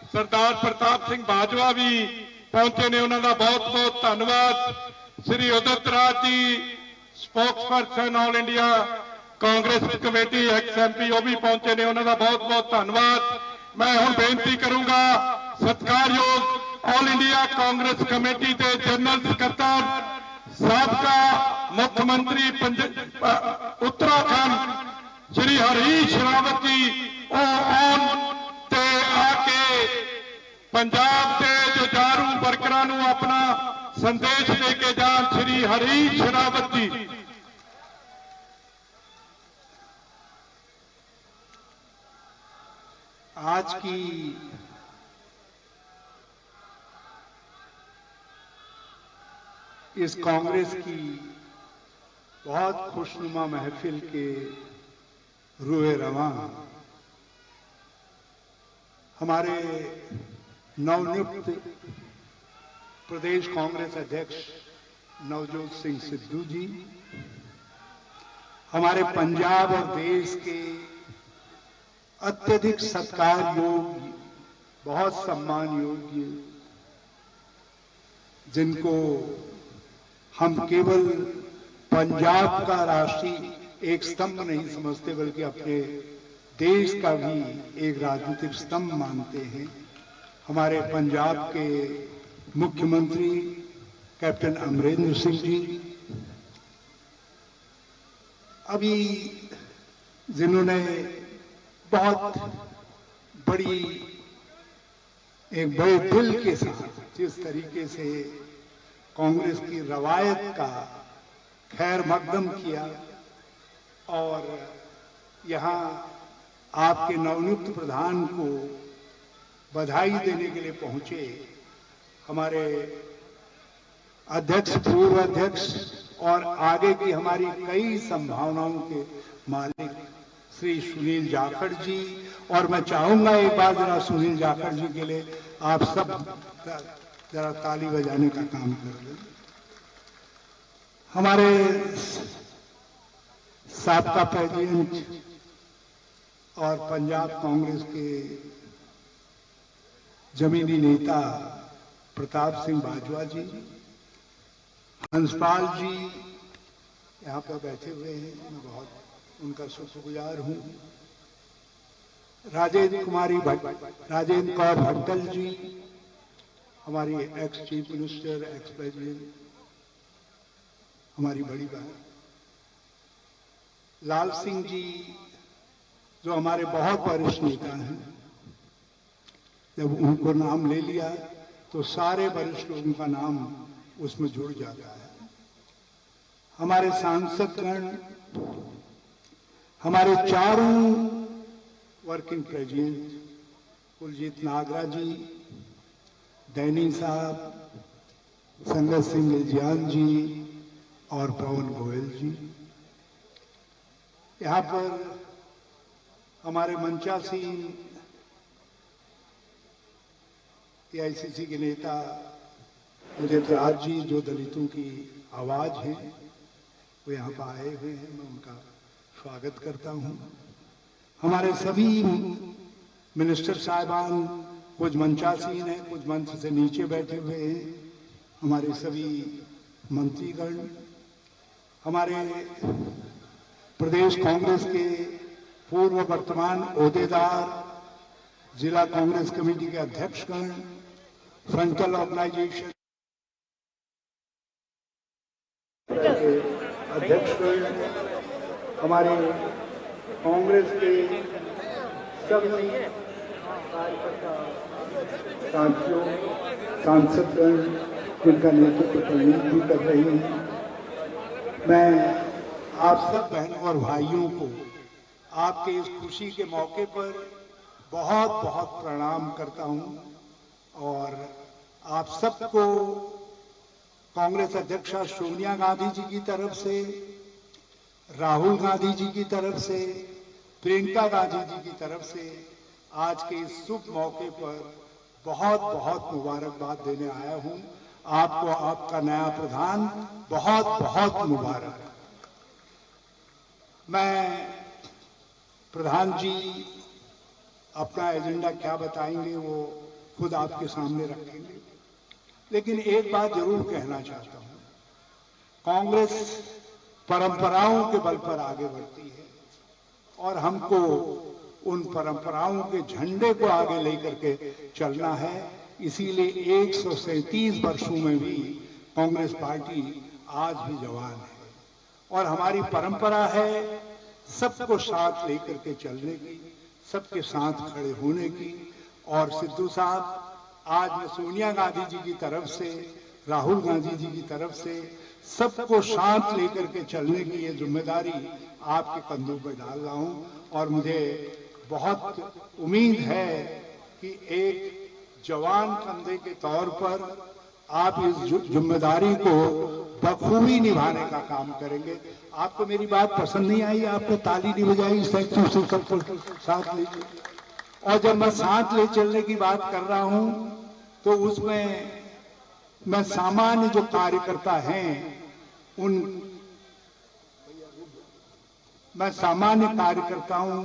सरदार प्रताप सिंह बाजवा भी पहुंचे ने, उन्होंने बहुत बहुत धन्यवाद। Shri Udit Raj ji spokesperson all India Congress committee ex MP वो भी पहुंचे ने, उन्होंने बहुत बहुत धन्यवाद। मैं हुण बेनती करूंगा सत्कारयोग ऑल इंडिया कांग्रेस कमेटी के जनरल सकत्तर साबका मुख्यमंत्री उत्तराखंड श्री हरीश रावत जी आके पंजाब के जुझारू वर्करां नूं अपना संदेश देके जान श्री हरीश रावत जी। आज की इस कांग्रेस की बहुत खुशनुमा महफिल के रुए रवां हमारे नवनियुक्त प्रदेश कांग्रेस अध्यक्ष नवजोत सिंह सिद्धू जी, हमारे पंजाब और देश के अत्यधिक सत्कार योग्य, बहुत सम्मान योग्य, जिनको हम केवल पंजाब का राष्ट्रीय एक स्तंभ नहीं समझते बल्कि अपने देश का भी एक राजनीतिक स्तंभ मानते हैं, हमारे पंजाब के मुख्यमंत्री कैप्टन अमरिंदर सिंह जी, अभी जिन्होंने बहुत बड़ी एक बड़े दिल के साथ जिस तरीके से कांग्रेस की रवायत का खैर मकदम किया और यहाँ आपके नवनियुक्त प्रधान को बधाई देने के लिए पहुंचे हमारे अध्यक्ष, पूर्व अध्यक्ष और आगे की हमारी कई संभावनाओं के मालिक श्री सुनील जाखड़ जी। और मैं चाहूंगा एक बार जरा सुनील जाखड़ जी के लिए आप सब जरा ताली बजाने का काम कर लें। हमारे साबका प्रेसिडेंट और पंजाब कांग्रेस के जमीनी नेता प्रताप सिंह बाजवा जी, हंसपाल जी यहाँ पर बैठे हुए हैं, मैं बहुत उनका शुक्रगुजार हूँ। राजेंद्र कौर भट्टल जी, हमारी ex chief minister, ex president, हमारी बड़ी बहन लाल सिंह जी, जो हमारे बहुत वरिष्ठ नेता हैं, जब उनको नाम ले लिया तो सारे वरिष्ठ लोगों का नाम उसमें जुड़ जाता है। हमारे सांसदगण, हमारे चारों वर्किंग प्रेसिडेंट, कुलजीत नागरा जी, डैनी साहब, संगत सिंह गिलजियान जी और पवन गोयल जी, यहाँ पर हमारे मंचा सिंह एआईसीसी के नेता उदित राज जी, जो दलितों की आवाज है, वो यहाँ पर आए हुए हैं, मैं उनका स्वागत करता हूँ। हमारे सभी मिनिस्टर साहिबान, कुछ मंचासीन हैं, कुछ मंच से नीचे बैठे हुए हैं, हमारे सभी मंत्रीगण, हमारे प्रदेश कांग्रेस के पूर्व वर्तमान ओहदेदार, जिला कांग्रेस कमेटी के अध्यक्षगण, फ्रंटल ऑर्गेनाइजेशन अध्यक्षगण, हमारे कांग्रेस के सभी कार्यकर्ता साथियों, सांसदगण, जिनका नेतृत्व प्रवीण जी कर रहे हैं, मैं आप सब बहनों और भाइयों को आपके इस खुशी के मौके पर बहुत बहुत प्रणाम करता हूं और आप सबको कांग्रेस अध्यक्षा सोनिया गांधी जी की तरफ से, राहुल गांधी जी की तरफ से, प्रियंका गांधी जी की तरफ से आज के इस शुभ मौके पर बहुत बहुत मुबारकबाद देने आया हूं। आपको आपका नया प्रधान बहुत बहुत मुबारक। मैं प्रधान जी अपना एजेंडा क्या बताएंगे वो खुद आपके सामने रखेंगे, लेकिन एक बात जरूर कहना चाहता हूं, कांग्रेस परंपराओं के बल पर आगे बढ़ती है और हमको उन परंपराओं के झंडे को आगे लेकर के चलना है। इसीलिए 137 वर्षों में भी कांग्रेस पार्टी आज भी जवान है और हमारी परंपरा है सबको साथ लेकर के चलने की, सबके साथ खड़े होने की। और सिद्धू साहब, आज मैं सोनिया गांधी जी की तरफ से, राहुल गांधी जी की तरफ से सबको साथ लेकर के चलने की ये जिम्मेदारी आपके कंधों पर डाल रहा हूं और मुझे बहुत उम्मीद है कि एक जवान कंधे के तौर पर आप इस जिम्मेदारी को बखूबी निभाने का काम करेंगे। आपको मेरी बात पसंद नहीं आई, आपने ताली नहीं बजाई, सबको साथ लीजिए। और जब मैं साथ ले चलने की बात कर रहा हूं तो उसमें मैं सामान्य जो कार्यकर्ता हैं मैं सामान्य कार्यकर्ताओं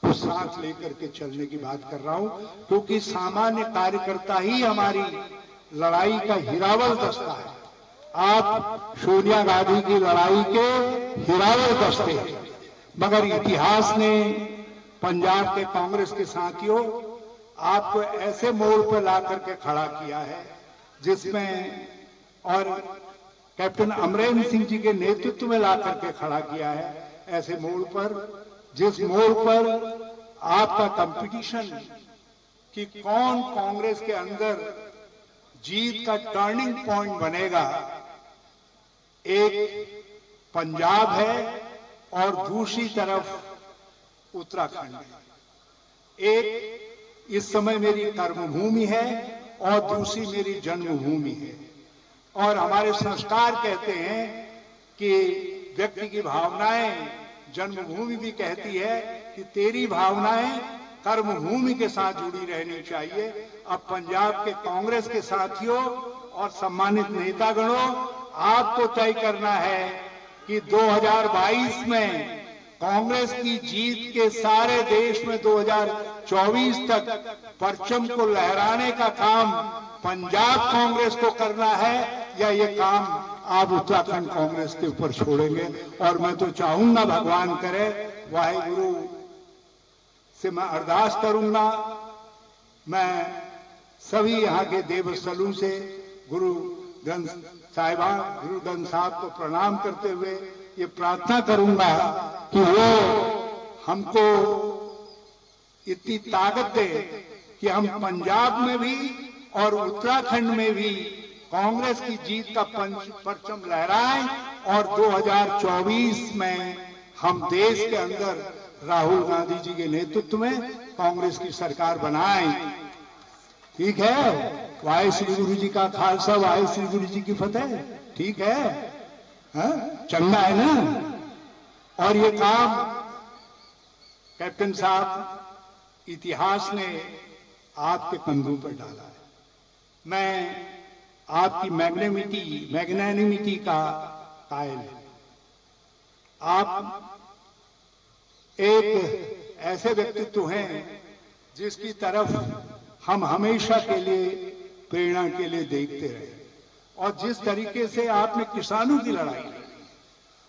को साथ लेकर के चलने की बात कर रहा हूं, क्योंकि सामान्य कार्यकर्ता ही हमारी लड़ाई का हिरावल दस्ता है। आप सोनिया गांधी की लड़ाई के हिरावल दस्ते हैं, मगर इतिहास ने पंजाब के कांग्रेस के साथियों आपको ऐसे मोड़ पर ला करके खड़ा किया है जिसमें, और कैप्टन अमरेंद्र सिंह जी के नेतृत्व में ला करके खड़ा किया है ऐसे मोड़ पर, जिस मोड़ पर आपका कंपटीशन कि कौन कांग्रेस के अंदर जीत का टर्निंग पॉइंट बनेगा, एक पंजाब है और दूसरी तरफ उत्तराखंड है। एक इस समय मेरी कर्मभूमि है और दूसरी मेरी जन्मभूमि है। और हमारे संस्कार कहते हैं कि व्यक्ति की भावनाएं, जन्मभूमि भी कहती है कि तेरी भावनाएं कर्मभूमि के साथ जुड़ी रहनी चाहिए। अब पंजाब के कांग्रेस के साथियों और सम्मानित नेतागणों, आपको तय करना है कि 2022 में कांग्रेस की जीत के सारे देश में 2024 तक परचम को लहराने का काम पंजाब कांग्रेस को करना है या ये काम आप उत्तराखंड कांग्रेस के ऊपर छोड़ेंगे। और मैं तो चाहूंगा भगवान करे, वाहेगुरु से मैं अरदास करूंगा, मैं सभी यहाँ के देवस्थलों से गुरु ग्रंथ साहब को प्रणाम करते हुए ये प्रार्थना करूंगा कि वो हमको इतनी ताकत दे कि हम पंजाब में भी और उत्तराखंड में भी कांग्रेस की जीत का परचम लहराएं और 2024 में हम देश के अंदर राहुल गांधी जी के नेतृत्व में कांग्रेस की सरकार बनाएं। ठीक है? वाहे श्री गुरु जी का खालसा, वाहे श्री गुरु जी की फतेह। ठीक है? चंगा है ना? और ये काम कैप्टन साहब इतिहास ने आपके कंधों पर डाला है। मैं आपकी मैग्नेनिमिटी का कायल हूं। आप एक ऐसे व्यक्तित्व हैं जिसकी तरफ हम हमेशा के लिए प्रेरणा के लिए देखते रहे, और जिस तरीके से आपने किसानों की लड़ाई लड़ी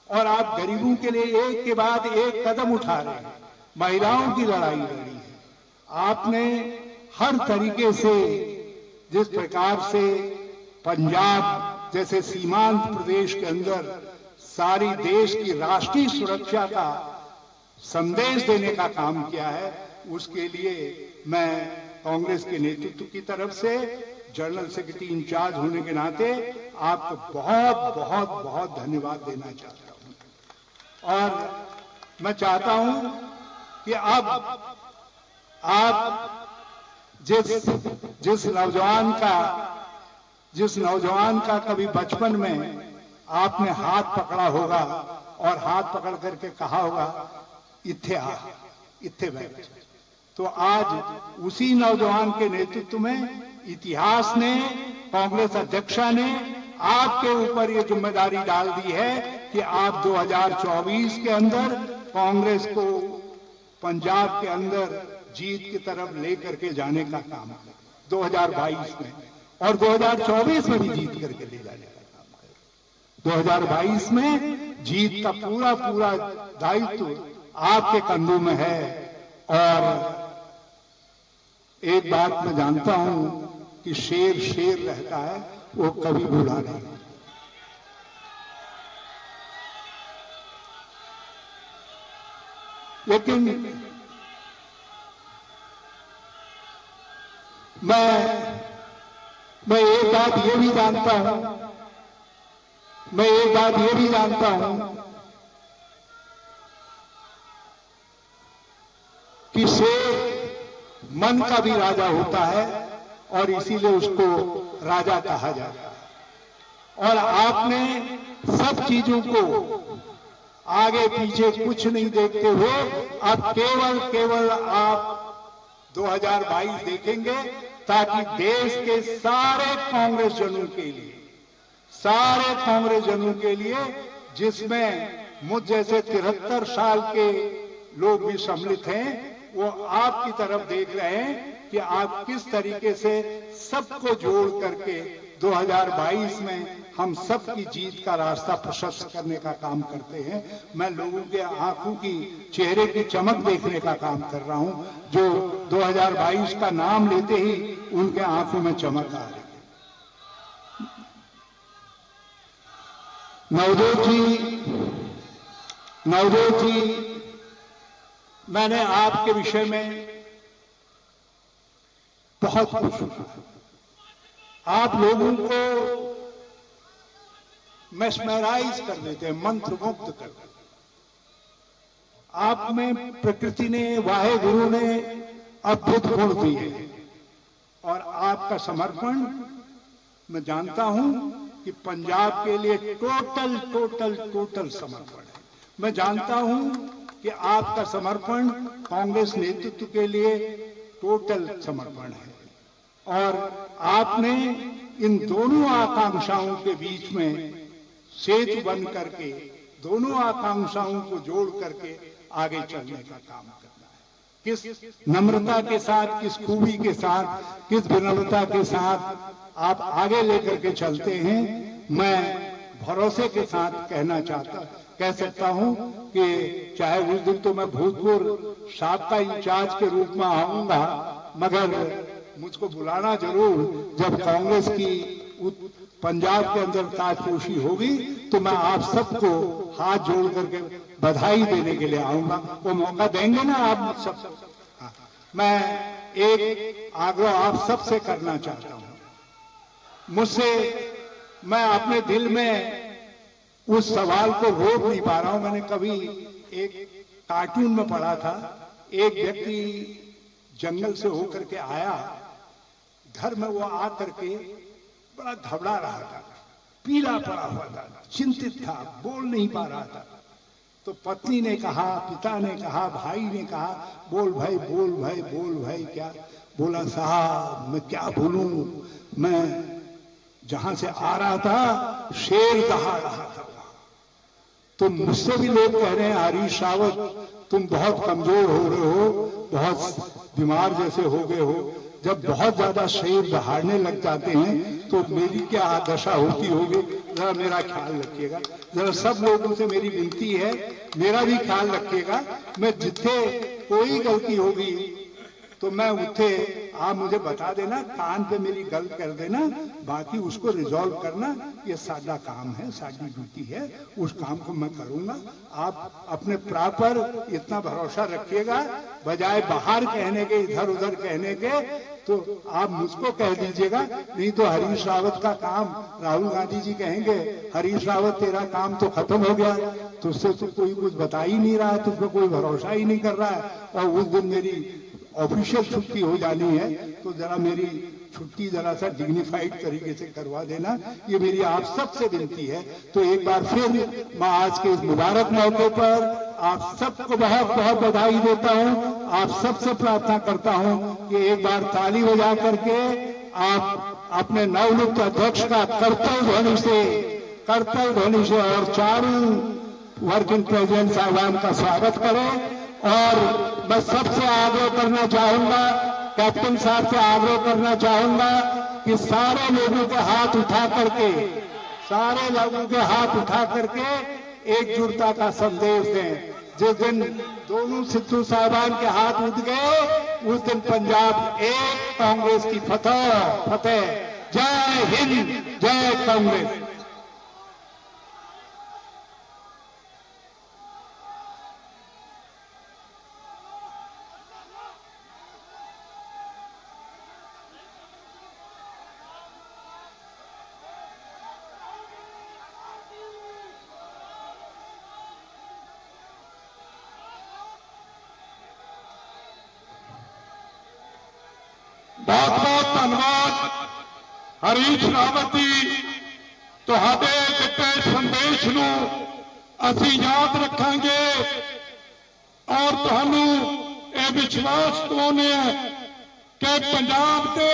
और आप गरीबों के लिए एक के बाद एक कदम उठा रहे हैं, महिलाओं की लड़ाई लड़ी है, आपने हर तरीके से जिस प्रकार से पंजाब जैसे सीमांत प्रदेश के अंदर सारी देश की राष्ट्रीय सुरक्षा का संदेश देने का काम किया है, उसके लिए मैं कांग्रेस के नेतृत्व की तरफ से जनरल सेक्रेटरी इंचार्ज होने के नाते आपको बहुत बहुत बहुत धन्यवाद देना चाहता हूं। और मैं चाहता हूं कि अब आप जिस नौजवान का कभी बचपन में आपने हाथ पकड़ा होगा और हाथ पकड़ करके कहा होगा इत्थे आ, इत्थे बैठ, तो आज उसी नौजवान के नेतृत्व में इतिहास ने, कांग्रेस अध्यक्षा ने आपके ऊपर ये जिम्मेदारी डाल दी है कि आप 2024 के अंदर कांग्रेस को पंजाब के अंदर जीत की तरफ लेकर के जाने का काम करें 2022 में, और 2024 में भी जीत करके ले जाने का काम करें। 2022 में जीत का पूरा पूरा दायित्व आपके कंधों में है। और एक बात मैं जानता हूं कि शेर शेर रहता है, वो कभी बूढ़ा नहीं। लेकिन मैं मैं एक बात ये भी जानता हूं कि शेर मन का भी राजा होता है और इसीलिए उसको राजा कहा जाता है। और आपने सब चीजों को आगे पीछे कुछ नहीं देखते हुए अब केवल आप 2022 देखेंगे, ताकि देश के सारे कांग्रेस जनों के लिए जिसमें मुझ जैसे 73 साल के लोग भी सम्मिलित हैं, वो आपकी तरफ देख रहे हैं कि आप किस तरीके से सबको जोड़ करके 2022 में हम सबकी जीत का रास्ता प्रशस्त करने का काम करते हैं। मैं लोगों के आंखों की, चेहरे की चमक देखने का काम कर रहा हूं, जो 2022 का नाम लेते ही उनके आंखों में चमक आ रही है। नवजोत जी, मैंने आपके विषय में बहुत कुछ सुना। आप लोगों को मेस्मराइज कर देते हैं, मंत्रमुग्ध कर देते हैं। आप में प्रकृति ने, वाहे गुरु ने अद्भुत गुण दिए और आपका समर्पण मैं जानता हूं कि पंजाब के लिए टोटल समर्पण है। मैं जानता हूं कि आपका समर्पण कांग्रेस नेतृत्व के लिए टोटल समर्पण है और आपने इन दोनों आकांक्षाओं के बीच में सेतु बन करके, दोनों आकांक्षाओं को जोड़ करके आगे चलने का काम करना है। किस नम्रता के साथ, किस खूबी के साथ, किस विनम्रता के साथ आप आगे लेकर के चलते हैं, मैं भरोसे के साथ कह सकता हूं कि चाहे उस दिन तो मैं भूतपूर्व साबका इंचार्ज के रूप में आऊंगा, मगर मुझको बुलाना जरूर। जब कांग्रेस की पंजाब के अंदर ताजपोशी होगी तो मैं आप सबको हाथ जोड़ करके बधाई देने के लिए आऊंगा। वो मौका देंगे ना आप सब? मैं एक आग्रह आप सबसे करना चाहता हूं। मैं अपने दिल में उस सवाल को रोक नहीं पा रहा हूं। मैंने कभी एक कार्टून में पढ़ा था, एक व्यक्ति जंगल से होकर के आया, घर में वो आकर के बड़ा घबरा रहा था, पीला पड़ा हुआ था, चिंतित था, बोल नहीं पा रहा था। तो पत्नी ने कहा, पिता ने कहा, भाई ने कहा, बोल भाई क्या? बोला, साहब मैं क्या बोलूं, मैं जहां से आ रहा था शेर दहाड़ रहा था। तो मुझसे भी लोग कह रहे हैं, हरीश रावत तुम बहुत कमजोर हो रहे हो, बहुत बीमार जैसे हो गए हो। जब बहुत ज्यादा शेर दहाड़ने लग जाते हैं तो मेरी क्या दशा होती होगी, जरा मेरा ख्याल रखिएगा। जरा सब लोगों से मेरी विनती है, मेरा भी ख्याल रखिएगा। मैं जिथे कोई गलती होगी तो मैं उठे आप मुझे बता देना, कान पे मेरी गल कर देना, बाकी उसको रिजॉल्व करना, ये सादा काम है, साडी ड्यूटी है, उस काम को मैं करूंगा। आप अपने प्रॉपर इतना भरोसा रखिएगा, बजाय बाहर कहने के, इधर उधर कहने के, तो आप मुझको कह दीजिएगा। नहीं तो हरीश रावत का काम, राहुल गांधी जी कहेंगे, हरीश रावत तेरा काम तो खत्म हो गया, तुझसे तो कोई कुछ बता ही नहीं रहा है, तुझको कोई भरोसा ही नहीं कर रहा है, और उस दिन मेरी ऑफिशियल छुट्टी हो जानी है, तो जरा मेरी छुट्टी जरा सा डिग्निफाइड तरीके से करवा देना, ये मेरी आप सबसे विनती है। तो एक बार फिर मैं आज के इस मुबारक मौके पर आप सबको बहुत बहुत बधाई देता हूं। आप सबसे प्रार्थना करता हूं कि एक बार ताली बजा करके आप अपने नवनियुक्त अध्यक्ष का कर्तव्य ध्वनि से और चारों वर्किंग प्रेसिडेंट साहबान का स्वागत करें। और मैं सबसे आग्रह करना चाहूंगा, कैप्टन साहब से आग्रह करना चाहूंगा कि सारे लोगों के हाथ उठा करके एकजुटता का संदेश दें। जिस दिन दोनों सिद्धू साहबान के हाथ उठ गए, उस दिन पंजाब एक कांग्रेस की फतेह। जय हिंद, जय कांग्रेस। ਬਹੁਤ ਬਹੁਤ ਧੰਨਵਾਦ ਹਰੀਸ਼ ਰਾਵਤ ਜੀ। ਤੁਹਾਡੇ ਦਿੱਤੇ ਸੰਦੇਸ਼ ਨੂੰ ਅਸੀਂ ਯਾਦ ਰੱਖਾਂਗੇ ਔਰ ਤੁਹਾਨੂੰ ਇਹ ਵਿਸ਼ਵਾਸ ਦਿਵਾਉਂਦੇ ਹਾਂ ਕਿ ਪੰਜਾਬ ਦੇ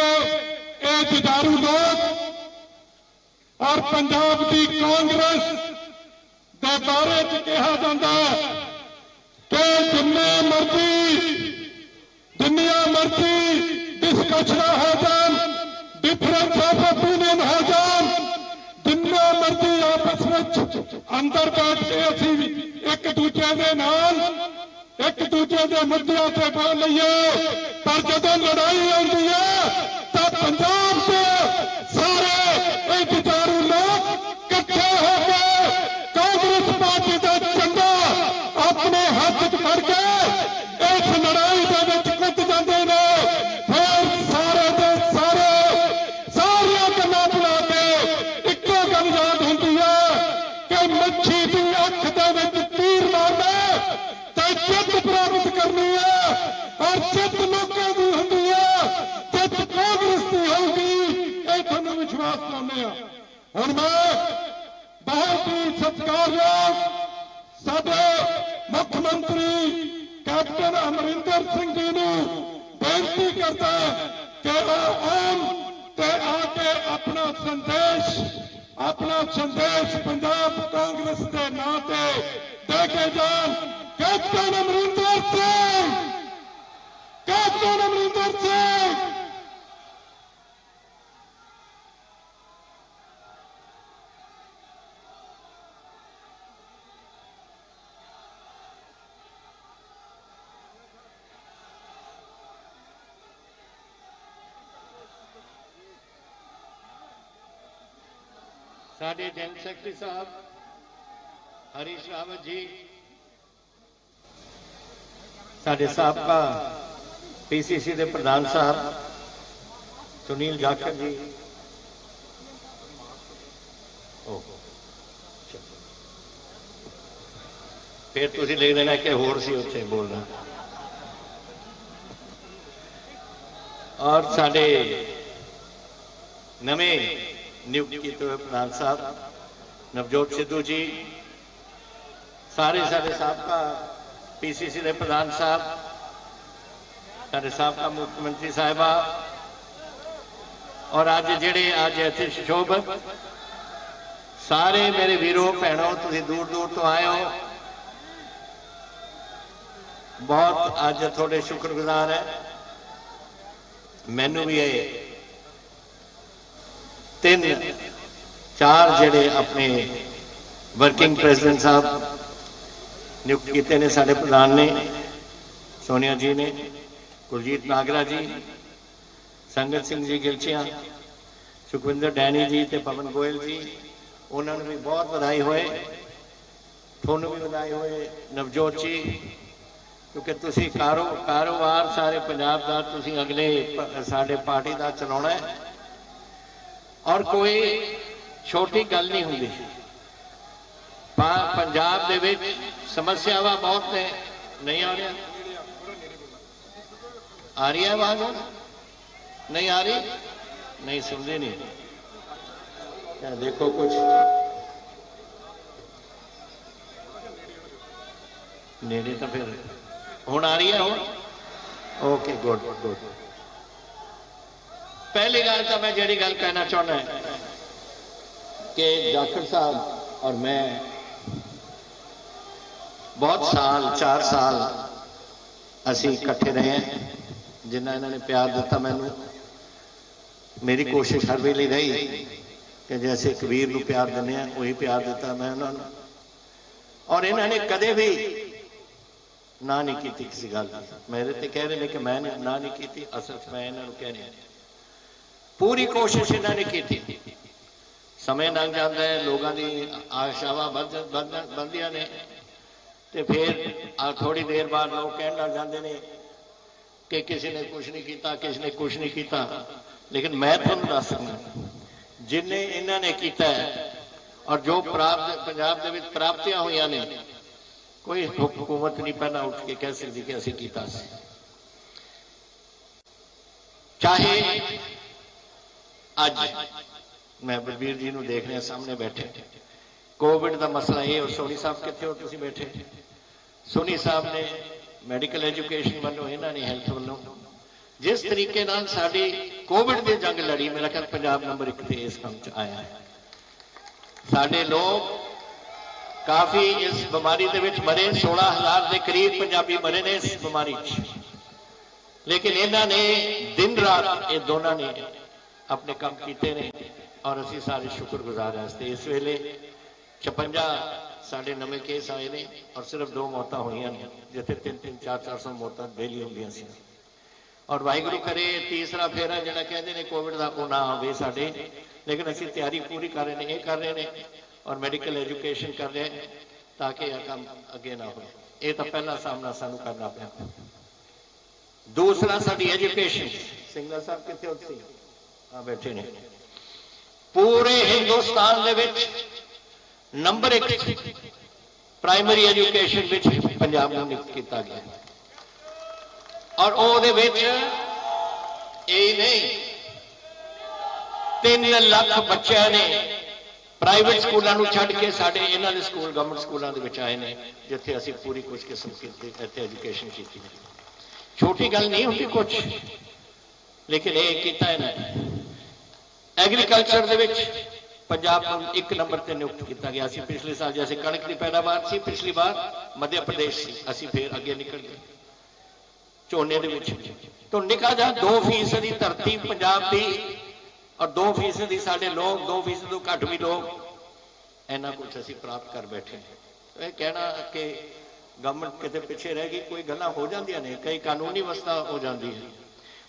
ਇਹ ਜੁਝਾਰੂ ਲੋਕ ਔਰ ਪੰਜਾਬ ਦੀ ਕਾਂਗਰਸ ਦੇ ਬਾਰੇ ਚ ਕਿਹਾ ਜਾਂਦਾ ਹੈ ਕਿ ਜਿੰਨੀਆਂ ਮਰਜ਼ੀ ਡਿਸਕਸ਼ਨਾਂ ਹੋ ਜਾਣ, ਡਿਫਰੈਂਸ ਆਫ ਓਪੀਨੀਅਨ ਹੋ ਜਾਣ, ਜਿੰਨਾ ਮਰਜ਼ੀ ਆਪਸ ਵਿੱਚ ਅੰਦਰ ਬੈਠ ਕੇ ਅਸੀਂ ਇੱਕ ਦੂਜੇ ਦੇ ਨਾਲ ਇੱਕ ਦੂਜੇ ਦੇ ਮੁੱਦਿਆਂ ਤੇ ਬੋਲ ਲਈਏ, ਪਰ ਜਦੋਂ ਲੜਾਈ ਆਉਂਦੀ ਹੈ ਤਾਂ ਪੰਜਾਬ ਦੇ ਸਾਰੇ ਇਹ ਜੁਝਾਰੂ ਲੋਕ ਇਕੱਠੇ ਹੋ ਕੇ ਕਾਂਗਰਸ ਪਾਰਟੀ ਦਾ ਝੰਡਾ ਆਪਣੇ ਹੱਥ 'ਚ ਫੜ ਕੇ ਇਸ ਲੜਾਈ ਦੇ ਵਿੱਚ ਕੁੱਦ ਜਾਂਦੇ ਨੇ। ਫਿਰ ਸਾਰੇ ਦੇ ਸਾਰੀਆਂ ਗੱਲਾਂ ਬੁਲਾ ਕੇ ਇੱਕੋ ਗੱਲ ਯਾਦ ਹੁੰਦੀ ਹੈ ਕਿ ਮੱਛੀ ਦੀ ਅੱਖ ਦੇ ਵਿੱਚ ਤੀਰ ਮਾਰਨਾ ਤੇ ਜਿੱਤ ਪ੍ਰਾਪਤ ਕਰਨੀ ਹੈ ਔਰ ਜਿੱਤ ਲੋਕਾਂ ਦੀ ਹੁੰਦੀ ਹੈ, ਜਿੱਤ ਕਾਂਗਰਸ ਦੀ ਹੋਊਗੀ, ਇਹ ਤੁਹਾਨੂੰ ਵਿਸ਼ਵਾਸ ਦਿਵਾਉਂਦੇ ਹਾਂ। ਹੁਣ ਮੈਂ ਬਹੁਤ ਹੀ ਸਤਿਕਾਰਯੋਗ ਸਾਡੇ ਮੁੱਖ ਮੰਤਰੀ ਕੈਪਟਨ ਅਮਰਿੰਦਰ ਸਿੰਘ ਜੀ ਨੂੰ ਬੇਨਤੀ ਕਰਦਾ ਕਿ ਉਹ ਆਉਣ ਤੇ ਆ ਕੇ ਆਪਣਾ ਸੰਦੇਸ਼ ਪੰਜਾਬ ਕਾਂਗਰਸ ਦੇ ਨਾਂ ਤੇ ਦੇ ਕੇ ਜਾਣ। Captain Amarinder Singh, captain Amarinder Singh. ਸਾਡੇ ਜਨਰਲ ਸੈਕਟਰੀ ਸਾਹਿਬ ਹਰੀਸ਼ ਰਾਵਤ ਜੀ, ਸਾਡੇ ਸਾਬਕਾ ਪੀਸੀਸੀ ਦੇ ਪ੍ਰਧਾਨ ਸਾਹਿਬ ਸੁਨੀਲ ਜਾਖੜ ਜੀ, ਫਿਰ ਤੁਸੀਂ ਲਿਖ ਦੇਣਾ ਕਿ ਹੋਰ ਸੀ ਉੱਥੇ ਬੋਲਣਾ, ਔਰ ਸਾਡੇ ਨਵੇਂ ਨਿਯੁਕਤ ਕੀਤੇ ਹੋਏ ਪ੍ਰਧਾਨ ਸਾਹਿਬ ਨਵਜੋਤ ਸਿੱਧੂ ਜੀ, ਸਾਰੇ ਸਾਡੇ ਸਾਬਕਾ ਪੀਸੀਸੀ ਦੇ ਪ੍ਰਧਾਨ ਸਾਹਿਬ, ਸਾਡੇ ਸਾਬਕਾ ਮੁੱਖ ਮੰਤਰੀ ਸਾਹਿਬਾ, ਔਰ ਅੱਜ ਜਿਹੜੇ ਅੱਜ ਇੱਥੇ ਸ਼ੋਭਤ ਸਾਰੇ ਮੇਰੇ ਵੀਰੋ ਭੈਣੋ, ਤੁਸੀਂ ਦੂਰ ਦੂਰ ਤੋਂ ਆਏ ਹੋ, ਬਹੁਤ ਅੱਜ ਤੁਹਾਡੇ ਸ਼ੁਕਰਗੁਜ਼ਾਰ ਹੈ। ਮੈਨੂੰ ਵੀ ਇਹ 3-4 ਜਿਹੜੇ ਆਪਣੇ ਵਰਕਿੰਗ ਪ੍ਰੈਜ਼ੀਡੈਂਟ ਸਾਹਿਬ ਨਿਯੁਕਤ ਕੀਤੇ ਨੇ ਸਾਡੇ ਪ੍ਰਧਾਨ ਨੇ, ਸੋਨੀਆ ਜੀ ਨੇ, ਕੁਲਜੀਤ ਨਾਗਰਾ ਜੀ, ਸੰਗਤ ਸਿੰਘ ਜੀ ਗਿਲਚੀਆਂ, ਸੁਖਵਿੰਦਰ ਡੈਨੀ ਜੀ ਤੇ ਪਵਨ ਗੋਇਲ ਜੀ, ਉਹਨਾਂ ਨੂੰ ਵੀ ਬਹੁਤ ਵਧਾਈ ਹੋਏ। ਤੁਹਾਨੂੰ ਵੀ ਵਧਾਈ ਹੋਏ ਨਵਜੋਤ ਜੀ, ਕਿਉਂਕਿ ਤੁਸੀਂ ਕਾਰੋਬਾਰ ਸਾਰੇ ਪੰਜਾਬ ਦਾ ਤੁਸੀਂ ਅਗਲੇ ਸਾਡੇ ਪਾਰਟੀ ਦਾ ਚਲਾਉਣਾ ਹੈ ਔਰ ਕੋਈ ਛੋਟੀ ਗੱਲ ਨਹੀਂ ਹੁੰਦੀ। ਪੰਜਾਬ ਦੇ ਵਿੱਚ ਸਮੱਸਿਆਵਾਂ ਬਹੁਤ ਨੇ। ਨਹੀਂ ਆ ਰਿਹਾ? ਆ ਰਹੀ ਹੈ ਆਵਾਜ਼? नहीं आ रही? नहीं सुन रही नहीं क्या? देखो कुछ नेड़े तो फिर हुण आ रही है हुण? Okay good good. पहली गल तो मैं जी गल कहना चाहना है कि जाखड़ साहब और मैं बहुत साल 4 साल असी इकट्ठे रहे हैं, जिन्ना इन्होंने प्यार दिता मैनू। मेरी कोशिश हर वेले रही कि जैसे कबीर नूं प्यार दिंदे आ वही प्यार दिता मैं उन्होंने, और इन्होंने कदे भी ना नहीं की किसी गल की। मेरे तो कह रहे हैं कि मैं ना नहीं की, असल मैं इन्होंने कह रहा पूरी कोशिश इन्होंने की थी। समय लंघ जाता है, लोगों की आशावां बढ़दियां ने, तो फिर थोड़ी देर बाद लोग कहने लग जाते हैं कि किसी ने कुछ नहीं किया, किसी ने कुछ नहीं किया। लेकिन मैं तुहानूं दस सकदा जिन्ने इन्होंने किया है और जो प्राप्त पंजाब दे विच प्राप्तियां हुई ने, कोई हुकूमत नहीं पहला उठ के कह सकती कि असीं कीता सी। चाहे अज मैं बलबीर जी को देख रहा सामने बैठे, कोविड का मसला ये, और सोनी साहब कितने हो तुम बैठे, सोनी साहब ने मैडिकल एजुकेशन वालों, इन्होंने हैल्थ वालों जिस तरीके नाल साडी कोविड की जंग लड़ी, मेरा ख्याल पंजाब नंबर 1 ते इस काम च आया है। साडे लोग काफी इस बीमारी दे विच मरे, 16,000 के करीब पंजाबी मरे ने इस बीमारी च, लेकिन इन्हों ने दिन रात ये दोनों ने अपने काम किए ने और असी सारे शुक्रगुजार हैं। इस वेले 56 साढ़े नवे केस आए ने और सिर्फ 2 मौत हुई हैं, जिथे 300 400 मौत डेली होंदियां सी। और वाहिगुरू करे तीसरा फेरा जिहड़ा कहंदे ने कोविड का वो ना आवे साडे, लेकिन असी तैयारी पूरी कर रहे हैं, ये कर रहे हैं और मैडिकल एजुकेशन कर रहे हैं ताकि यह काम अगे ना हो। ये तो पहला सामना सानू करना पिया। दूसरा साडी एजुकेशन, सिंगला साहब कितने उत्थे आ बैठे ने, पूरे हिंदुस्तान दे विच नंबर 1 प्राइमरी एजुकेशन विच पंजाब नूं नियुक्त किया गया। और ओहदे विच यही नहीं, 3 लाख बच्चों ने प्राइवेट स्कूलों को छड्ड के साडे इन्हां दे स्कूल गवर्नमेंट स्कूलों दे विच आए ने, जिथे असीं पूरी कुछ किस्म की इत्थे एजुकेशन की। छोटी गल नहीं होती कुछ, लेकिन ये कीता इन्हां। एग्रीकल्चर दे विच पंजाब को 1 नंबर पर नियुक्त किया गया। पिछले साल जैसे कणक की पैदावार सी, पिछली बार मध्य प्रदेश सी, असी फिर अगे निकल गए झोने दे विच। तो निका जा 2% धरती पंजाब की और 2% साडे लोग, 2% तो घट भी लोग, इन्ना कुछ असी प्राप्त कर बैठे। तो यह कहना कि गवर्नमेंट कितने पिछे रह गई, कोई गल्लां हो जांदियां ने, कई कानूनी व्यवस्था हो जाती है।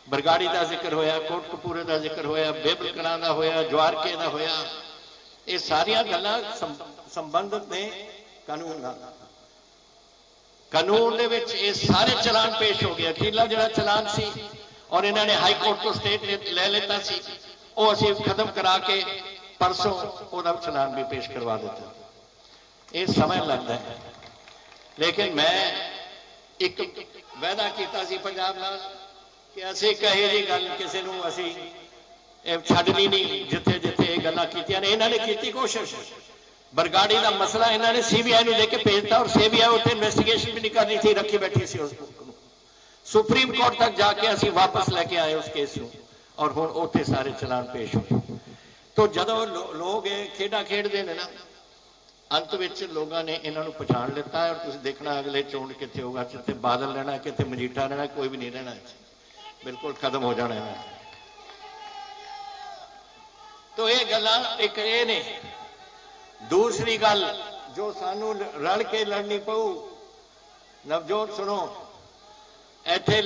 बरगाड़ी का जिक्र होया, कोटकपूरे का जिक्र होया, बेबल कलां दा होया, जवारके का होया, ये सारिया गल्लां संबंधित ने कानून नाल। कानून दे विच ये सारे चलान पेश हो गए। अखीरला जिहड़ा चलान सी और इन्होंने हाई कोर्ट तो स्टेट ले लेता सी, वो असीं खत्म करा के परसों ओहदा चलान भी पेश करवा दिता। ये समय लगता है, लेकिन मैं एक वायदा किया सी पंजाब नाल कि असीं कहे जी गल किसी नूं असीं छड्डनी नहीं, जिथे जिथे गल्लां कीतियां ने इन्होंने की कोशिश। बरगाड़ी का मसला इन्होंने CBI को लेके भेजता और CBI उत्थे इन्वेस्टिगेशन भी नहीं करनी थी, रखी बैठी सी उस बुक को। सुप्रीम कोर्ट तक जाके असीं वापस लेके आए उस केस को और हुण उत्थे सारे चलान पेश हो। तो जदों लोग खेडा खेडते हैं ना, अंत विच लोगों ने इन्हों पछाण लिता है। और तुसीं देखना अगले चोण कित्थे होगा, कित्थे बादल रहना, कित्थे मजीठा रहना, कोई भी नहीं रहना, बिल्कुल खत्म हो जाना है। तो ये गल्लां एक ये ने। दूसरी गल जो सानू रल के लड़नी पऊ, नवजोत सुनो, इत्थे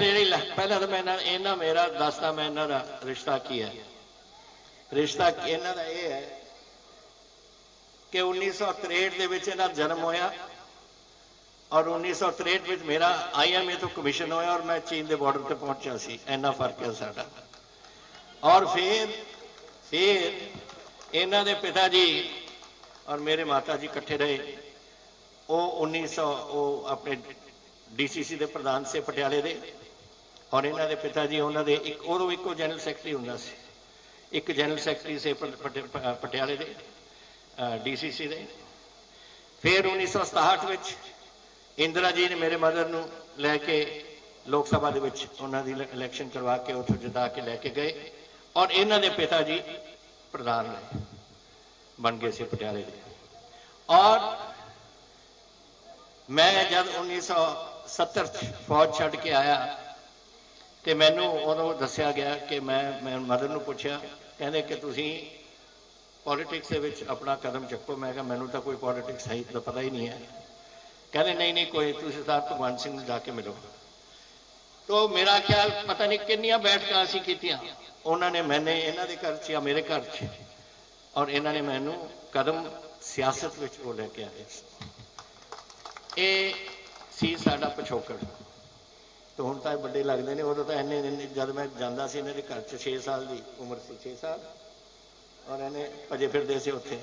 पहला तो मैं इन्हां मेरा दसदा मैं इन्हां दा रिश्ता की है। रिश्ता इन्हां दा ये है कि 1963 दे विच इन्हां दा जन्म होया और 1963 विच मेरा IMA तो कमीशन होया और मैं चीन के बॉर्डर पर पहुंचा सी। इन्ना फर्क है साडा। और फिर इन्हां दे पिता जी और मेरे माता जी इकट्ठे रहे। वो 1900 अपने DCC के प्रधान से पटियाले दे, और इन्हों के पिता जी उन्होंने उदों एको जनरल सैकटरी होंदा सी, एक जनरल सैकटरी से पटियाले दे DCC दे। फिर 1967 में इंदिरा जी ने मेरे मदर नूं लैके लोक सभा दे विच उन्हां दी इलैक्शन करवा के उत्थों जिता के लैके गए और इन्हों के पिता जी प्रधान रहे, बन गए से पटियाले दे। और मैं जब 1970 फौज छड्ड के आया तो मैनू उदों दस्या गया कि मैं मदर नूं पुछया, कहंदे कि तुसीं पॉलिटिक्स दे विच अपना कदम चुको। मैं कहा मैनू तो कोई पॉलिटिक्स है तो पता ही नहीं है। कहते नहीं कोई, तुसीं सरदार भगवंत सिंह नूं जाके मिलो। तो मेरा ख्याल पता नहीं कितनियां बैठकां असीं कीतियां, उन्होंने मैंने इन्हां दे घर च या मेरे घर च, और इन्होंने मैनू कदम सियासत विच वो लेके आए। ये सी साडा पिछोकड़। तो हुण तां बड़े लगदे ने, उदों तां इन्ने जद मैं जांदा सी इन्हां दे घर च 6 साल की उम्र सी, 6 साल, और इन्हें भजे फिरदे सी उत्थे।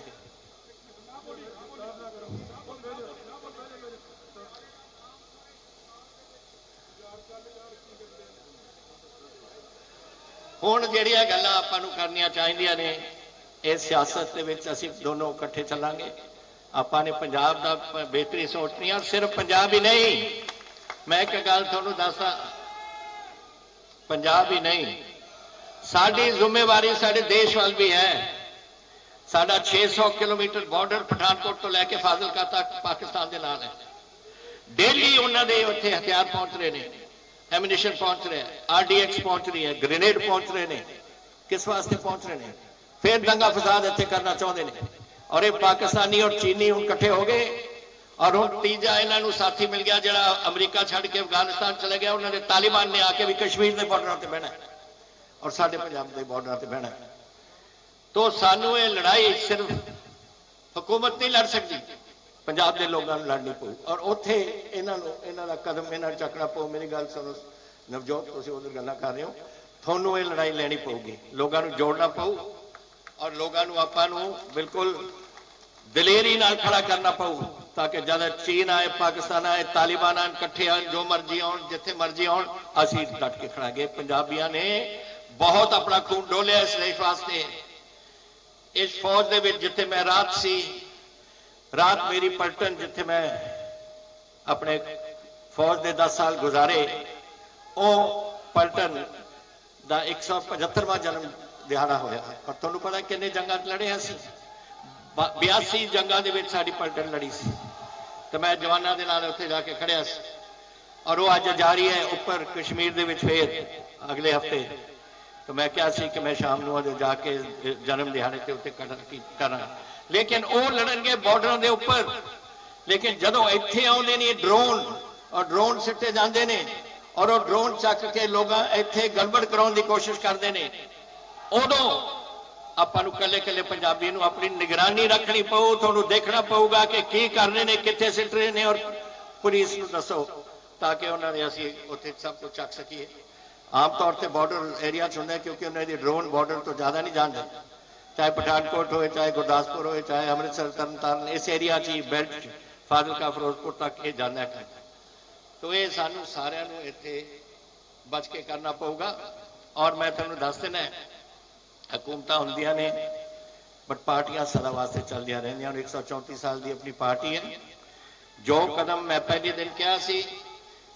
ਹੁਣ ਜਿਹੜੀਆਂ ਗੱਲਾਂ ਆਪਾਂ ਨੂੰ ਕਰਨੀਆਂ ਚਾਹੀਦੀਆਂ ਨੇ, ਇਸ ਸਿਆਸਤ ਦੇ ਵਿੱਚ ਅਸੀਂ ਦੋਨੋਂ ਇਕੱਠੇ ਚੱਲਾਂਗੇ। ਆਪਾਂ ਨੇ ਪੰਜਾਬ ਦਾ ਬਿਹਤਰੀ ਸੋਚਣੀ ਆ, ਸਿਰਫ ਪੰਜਾਬ ਹੀ ਨਹੀਂ। ਮੈਂ ਇੱਕ ਗੱਲ ਤੁਹਾਨੂੰ ਦੱਸਾਂ, ਪੰਜਾਬ ਹੀ ਨਹੀਂ, ਸਾਡੀ ਜ਼ਿੰਮੇਵਾਰੀ ਸਾਡੇ ਦੇਸ਼ ਵੱਲ ਵੀ ਹੈ। ਸਾਡਾ 600 ਕਿਲੋਮੀਟਰ ਬਾਰਡਰ ਪਠਾਨਕੋਟ ਤੋਂ ਲੈ ਕੇ ਫਾਜ਼ਿਲਕਾ ਤੱਕ ਪਾਕਿਸਤਾਨ ਦੇ ਨਾਲ ਹੈ। ਡੇਲੀ ਉਹਨਾਂ ਦੇ ਉੱਥੇ ਹਥਿਆਰ ਪਹੁੰਚ ਰਹੇ ਨੇ, ਐਮੂਨੀਸ਼ਨ ਪਹੁੰਚ ਰਿਹਾ ਹੈ, RDX ਪਹੁੰਚ ਰਹੀ ਹੈ, ਗ੍ਰੇਨੇਡ ਪਹੁੰਚ ਰਹੇ ਨੇ। ਕਿਸ ਵਾਸਤੇ ਪਹੁੰਚ ਰਹੇ ਨੇ? ਫਿਰ ਦੰਗਾ ਫਸਾਦ ਇੱਥੇ ਕਰਨਾ ਚਾਹੁੰਦੇ ਨੇ। ਔਰ ਇਹ ਪਾਕਿਸਤਾਨੀ ਔਰ ਚੀਨੀ ਹੁਣ ਇਕੱਠੇ ਹੋ ਗਏ। ਔਰ ਹੁਣ ਤੀਜਾ ਇਹਨਾਂ ਨੂੰ ਸਾਥੀ ਮਿਲ ਗਿਆ ਜਿਹੜਾ ਅਮਰੀਕਾ ਛੱਡ ਕੇ ਅਫਗਾਨਿਸਤਾਨ ਚਲੇ ਗਿਆ। ਉਹਨਾਂ ਦੇ ਤਾਲਿਬਾਨ ਨੇ ਆ ਕੇ ਵੀ ਕਸ਼ਮੀਰ ਦੇ ਬਾਰਡਰਾਂ ਤੇ ਬਹਿਣਾ ਔਰ ਸਾਡੇ ਪੰਜਾਬ ਦੇ ਬਾਰਡਰਾਂ ਤੇ ਬਹਿਣਾ। ਤੋ ਸਾਨੂੰ ਇਹ ਲੜਾਈ ਸਿਰਫ ਹਕੂਮਤ ਨਹੀਂ ਲੜ ਸਕਦੀ, ਪੰਜਾਬ ਦੇ ਲੋਕਾਂ ਨੂੰ ਲੜਨੀ ਪਊ। ਔਰ ਉੱਥੇ ਇਹਨਾਂ ਦਾ ਕਦਮ ਇਹਨਾਂ ਨੂੰ ਚੱਕਣਾ ਪਊ। ਮੇਰੀ ਗੱਲ ਸੁਣੋ ਨਵਜੋਤ, ਤੁਸੀਂ ਉਧਰ ਗੱਲਾਂ ਕਰ ਰਹੇ ਹੋ, ਤੁਹਾਨੂੰ ਇਹ ਲੜਾਈ ਲੈਣੀ ਪਊਗੀ, ਲੋਕਾਂ ਨੂੰ ਜੋੜਨਾ ਪਊ ਔਰ ਲੋਕਾਂ ਨੂੰ ਆਪਾਂ ਨੂੰ ਬਿਲਕੁਲ ਦਲੇਰੀ ਨਾਲ ਖੜਾ ਕਰਨਾ ਪਊ ਤਾਂ ਕਿ ਜਦ ਚੀਨ ਆਏ, ਪਾਕਿਸਤਾਨ ਆਏ, ਤਾਲਿਬਾਨ ਆਣ, ਇਕੱਠੇ ਆਣ, ਜੋ ਮਰਜ਼ੀ ਆਉਣ, ਜਿੱਥੇ ਮਰਜ਼ੀ ਆਉਣ, ਅਸੀਂ ਡਟ ਕੇ ਖੜਾਂਗੇ। ਪੰਜਾਬੀਆਂ ਨੇ ਬਹੁਤ ਆਪਣਾ ਖੂਨ ਡੋਲਿਆ ਇਸ ਦੇਸ਼ ਵਾਸਤੇ। ਇਸ ਫੌਜ ਦੇ ਵਿੱਚ ਜਿੱਥੇ ਮੈਂ ਰਾਤ ਸੀ, ਰਾਤ ਮੇਰੀ ਪਲਟਨ ਜਿੱਥੇ ਮੈਂ ਆਪਣੇ ਫੌਜ ਦੇ 10 ਸਾਲ ਗੁਜ਼ਾਰੇ, ਉਹ ਪਲਟਨ ਦਾ 175ਵਾਂ ਜਨਮ ਦਿਹਾੜਾ ਹੋਇਆ। ਔਰ ਤੁਹਾਨੂੰ ਪਤਾ ਕਿੰਨੇ ਜੰਗਾਂ 'ਚ ਲੜੇ ਅਸੀਂ? 82 ਜੰਗਾਂ ਦੇ ਵਿੱਚ ਸਾਡੀ ਪਲਟਨ ਲੜੀ ਸੀ ਤੇ ਮੈਂ ਜਵਾਨਾਂ ਦੇ ਨਾਲ ਉੱਥੇ ਜਾ ਕੇ ਖੜਿਆ ਸੀ। ਔਰ ਉਹ ਅੱਜ ਜਾਰੀ ਹੈ ਉੱਪਰ ਕਸ਼ਮੀਰ ਦੇ ਵਿੱਚ ਫੇਰ ਅਗਲੇ ਹਫਤੇ। तो मैं क्या सी कि मैं शाम ਨੂੰ जाके जन्म दिहाड़े के उत्ते करा, लेकिन वो लड़नगे बॉर्डर के उपर। लेकिन जदों इत्थे आउंदे ने ड्रोन और ड्रोन सिट्टे जांदे ने और वो ड्रोन चक के लोग इत्थे गड़बड़ कराउण दी कोशिश करते हैं, उदों आपां नूं कल्ले कल्ले पंजाबी नूं अपनी निगरानी रखनी पऊ। तुहानूं देखना पऊगा कि की कर रहे ने, कित्थे सिट रहे ने, और पुलिस नूं दसो ताकि उन्हां दे असीं उत्थे सब कुछ चक सकीए। आम तौर पर बॉर्डर एरिया होंगे क्योंकि उन्होंने ड्रोन बॉर्डर तो ज़्यादा नहीं जानते, चाहे पठानकोट हो, चाहे गुरदासपुर हो, चाहे अमृतसर तरनताਰਨ, इस एरिया च बेल्ट फाजिलका फिरोजपुर तक ये जाना है। तो ये सानू सारिਆਂ ਨੂੰ ਇੱਥੇ बच के करना पऊगा। और मैं तुहानू दस देना हुकूमत होंदियां ने बट पार्टियां सदा वास्ते चलदियां रहंदियां। 134 साल की अपनी पार्टी है। जो कदम मैं पहले दिन कहा सी,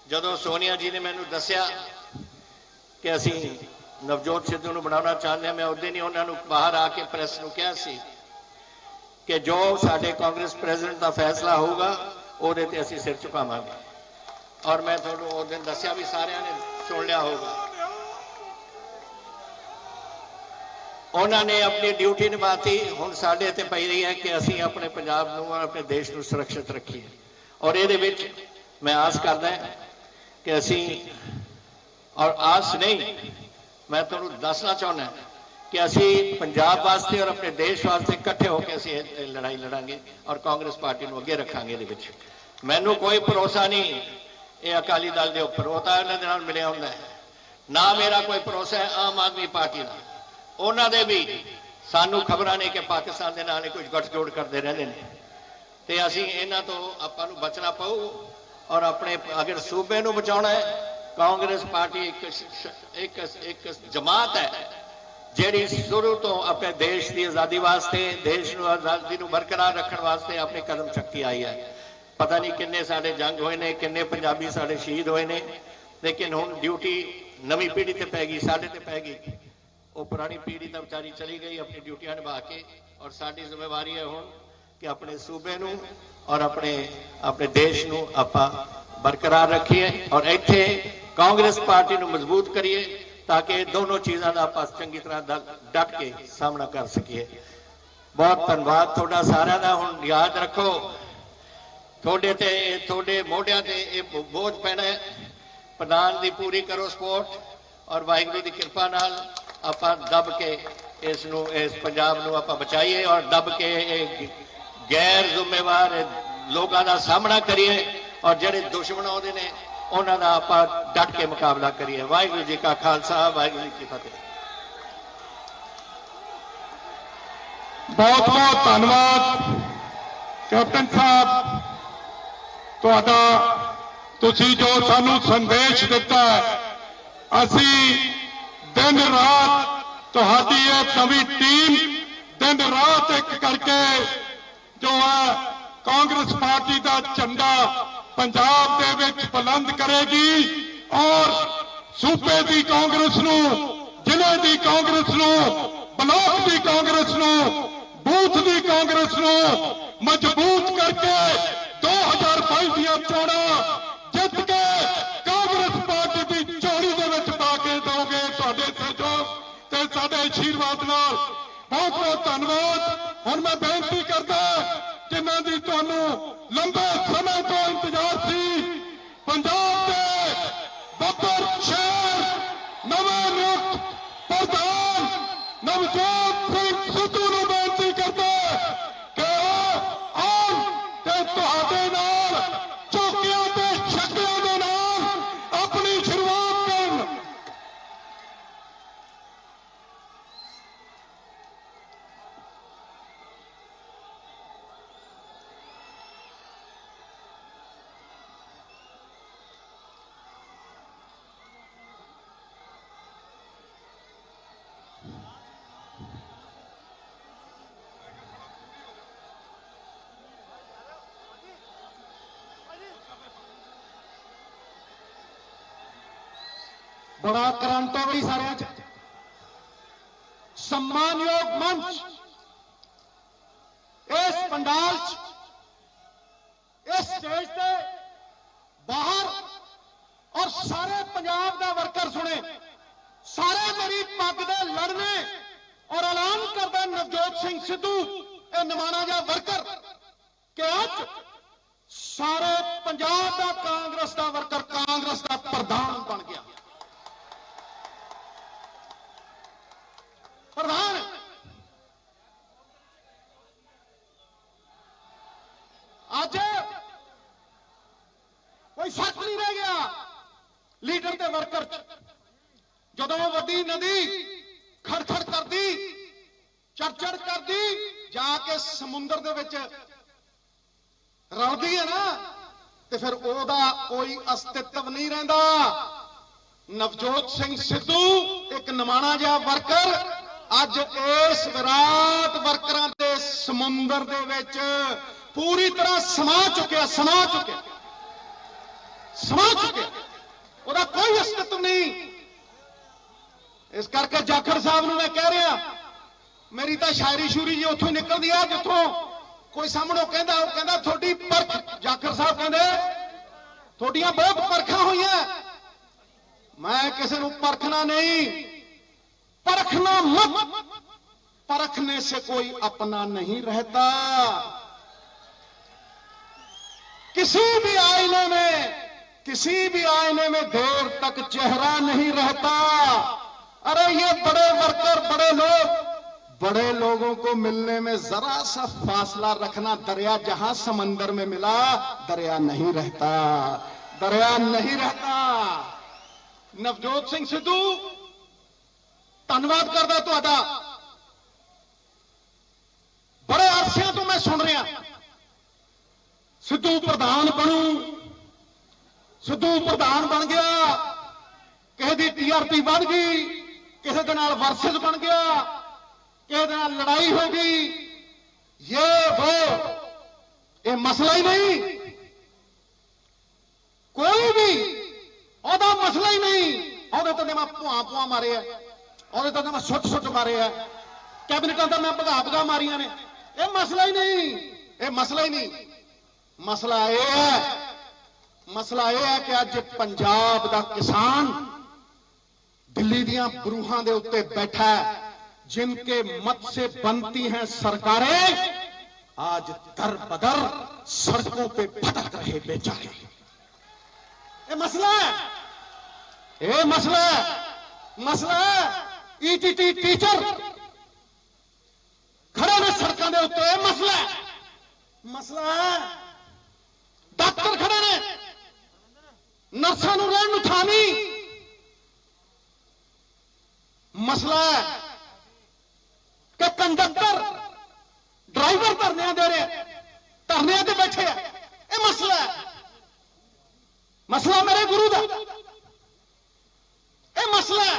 जदों सोनिया जी ने मैनू दसिया कि असी नवजोत सिद्धू नूं बनाउणा चाहते हैं, मैं उस दिन ही उन्होंने बाहर आके प्रेस नूं कहा सी कि जो साडे कांग्रेस प्रेजिडेंट का फैसला होगा उहदे ते असी सिर झुकावांगे। और मैं तुहानूं उस दिन दसिया भी सारिਆਂ ने सुन लिया होगा। उन्होंने अपनी ड्यूटी निभाती, हुण साडे ते पई रही है कि असी अपने पंजाब नूं अपने देश नूं सुरक्षित रखीए। और इहदे विच मैं आस करदा कि असी, और आस नहीं, मैं तुहानूं दसना चाहुंदा कि असी पंजाब वास्ते और अपने देश वास्ते इकट्ठे होकर असी लड़ाई लड़ांगे और कांग्रेस पार्टी नूं अगे रखांगे। इहदे विच मैनूं कोई भरोसा नहीं ये अकाली दल के उपर, वो तां इन्हां दे नाल मिलिया हुंदा है, ना मेरा कोई भरोसा है आम आदमी पार्टी नाल। उन्हां दे भी सानूं खबरां ने कि पाकिस्तान दे नाल कुछ गठजोड़ करते रहंदे ने ते असी इन्हां तों आपां नूं बचना पऊ। और अपने अगर सूबे नूं बचाउणा है, कांग्रेस पार्टी एक जमात है जिहड़ी शुरू तो अपने देश की आज़ादी वास्ते, देश नूं आज़ादी नूं बरकरार रखण वास्ते अपने कदम चक्की आई है। पता नहीं किन्ने साडे जंग होए ने, किन्ने पंजाबी साडे शहीद होए ने, लेकिन हुण ड्यूटी नवीं पीढ़ी ते पै गई, साडे ते पै गई। वो पुरानी पीढ़ी तो बेचारी चली गई अपनी ड्यूटियां निभा के, और साडी जिम्मेवारी है हुण कि अपने सूबे नूं और अपने देश नूं आपां बरकरार रखिए और इत्थे कांग्रेस पार्टी नूं मजबूत करिए ताकि दोनों चीज़ों का आप चंगी तरह डट के सामना कर सकिए। बहुत धन्यवाद तुहाडा सारिਆਂ ਦਾ। हुण याद रखो थोड़े मोढियां ते ये बोझ पैना है, प्रधान की पूरी करो सपोर्ट और वाहिगुरू की कृपा नाल आपां दब के इस पंजाब नूं आपां बचाइए और दब के गैर जिम्मेवार लोगों का सामना करिए और जिहड़े दुश्मन आउंदे ने उन्हां दा आपां डट के मुकाबला करिए। वाहिगुरू जी का खालसा, वाहिगुरू जी की फतेह। बहुत बहुत धन्यवाद कैप्टन साहब तुहाडा, तुसीं जो सानू संदेश दिता है, असी दिन रात ਤੁਹਾਡੀ ਇਹ ਨਵੀਂ ਟੀਮ दिन रात एक करके जो है कांग्रेस पार्टी का झंडा पंजाब दे विच बुलंद करेगी और सूबे की कांग्रेस नूं, जिले की कांग्रेस नूं, ब्लॉक की कांग्रेस नूं, बूथ की कांग्रेस नूं मजबूत करके 2022 ਦੀਆਂ चोणां जित के कांग्रेस पार्टी की झोली दे विच पा के दोगे तुहाडे सहयोग ते साडे आशीर्वाद नाल। बहुत बहुत धन्यवाद। हुण मैं बेनती करदा जिन्हां दी तुहानूं लंबे समय तो इंतजार सी, पंजाब दे बब्बर शहर नवें नियुक्त प्रधान नवजोत सिंह सिद्धू नूं बेनती करदा कि आउण ते तुहाडे नाल चौकियां ते छक्कियां दे नाल अपनी शुरुआत करन। बड़ा करंट हो गई सारे सम्मानयोग मंच इस पंडाल इस स्टेज पे बाहर और सारे पंजाब का वर्कर सुने, सारे मेरी पग दे लड़ने और ऐलान करदा नवजोत सिंह सिद्धू ए निमाणा जा वर्कर कि अज सारे पंजाब का कांग्रेस का वर्कर कांग्रेस का प्रधान बन गया। प्रधान आज कोई फर्क नहीं रह गया लीडर ते वर्कर। जदों वड्डी नदी खड़खड़ कर दी, चढ़ कर दी, जाके समुंदर दे विच रलदी है ना, ते फिर ओदा कोई अस्तित्व नहीं रहिंदा। नवजोत सिंह सिद्धू एक निमाणा जिहा वर्कर अज इस विराट वर्करां दे समुंदर दे विच पूरी तरह समा चुकिया। ओदा कोई अस्तित्व नहीं। इस करके जाखड़ साहब नूं मैं कह रहा, मेरी तो शायरी शूरी जी उत्थों निकलदी आ जिथों कोई सामणों कहंदा थोड़ी परख। जाखड़ साहब कहंदे थोड़ियां बहुत परखां होईयां, मैं किसी नूं परखना नहीं। परखना मत, परखने से कोई अपना नहीं रहता। किसी भी आईने में देर तक चेहरा नहीं रहता। अरे ये बड़े वर्कर, बड़े लोगों को मिलने में जरा सा फासला रखना। दरिया जहां समंदर में मिला दरिया नहीं रहता। नवजोत सिंह सिद्धू धन्यवाद करदा तुहाडा। बड़े अरसिਆਂ तो मैं सुन रहा सिद्धू प्रधान बनू, सिद्धू प्रधान बन गया, किसी की TRP बढ़ गई, किसी के नाल वर्सेस बन गया, किसी के नाल लड़ाई हो गई, ये वो, ये मसला ही नहीं। कोई भी ओदा मसला ही नहीं। ओदे तो मैं भुआ मारे है, और तो मैं सुट मारे है, कैबिनेट तो मैं भगा मारिया ने। यह मसला ही नहीं। मसला यह है कि अज पंजाब का किसान दिल्ली दियां बरूहां दे उत्ते बैठा है, जिनके मत से बनती हैं सरकारें, आज दर बदर सड़कों पे भटक रहे बेचारे। ये मसला है। मसला है। ETT टीचर खड़े ने सड़कों के उत्ते। मसला है। डॉक्टर खड़े ने, नर्सां नूं रहण नूं थां नहीं। मसला है कि कंडक्टर ड्राइवर धरने दे रहे, धरने ते बैठे है। यह मसला है। मसला मेरे गुरु का यह मसला है।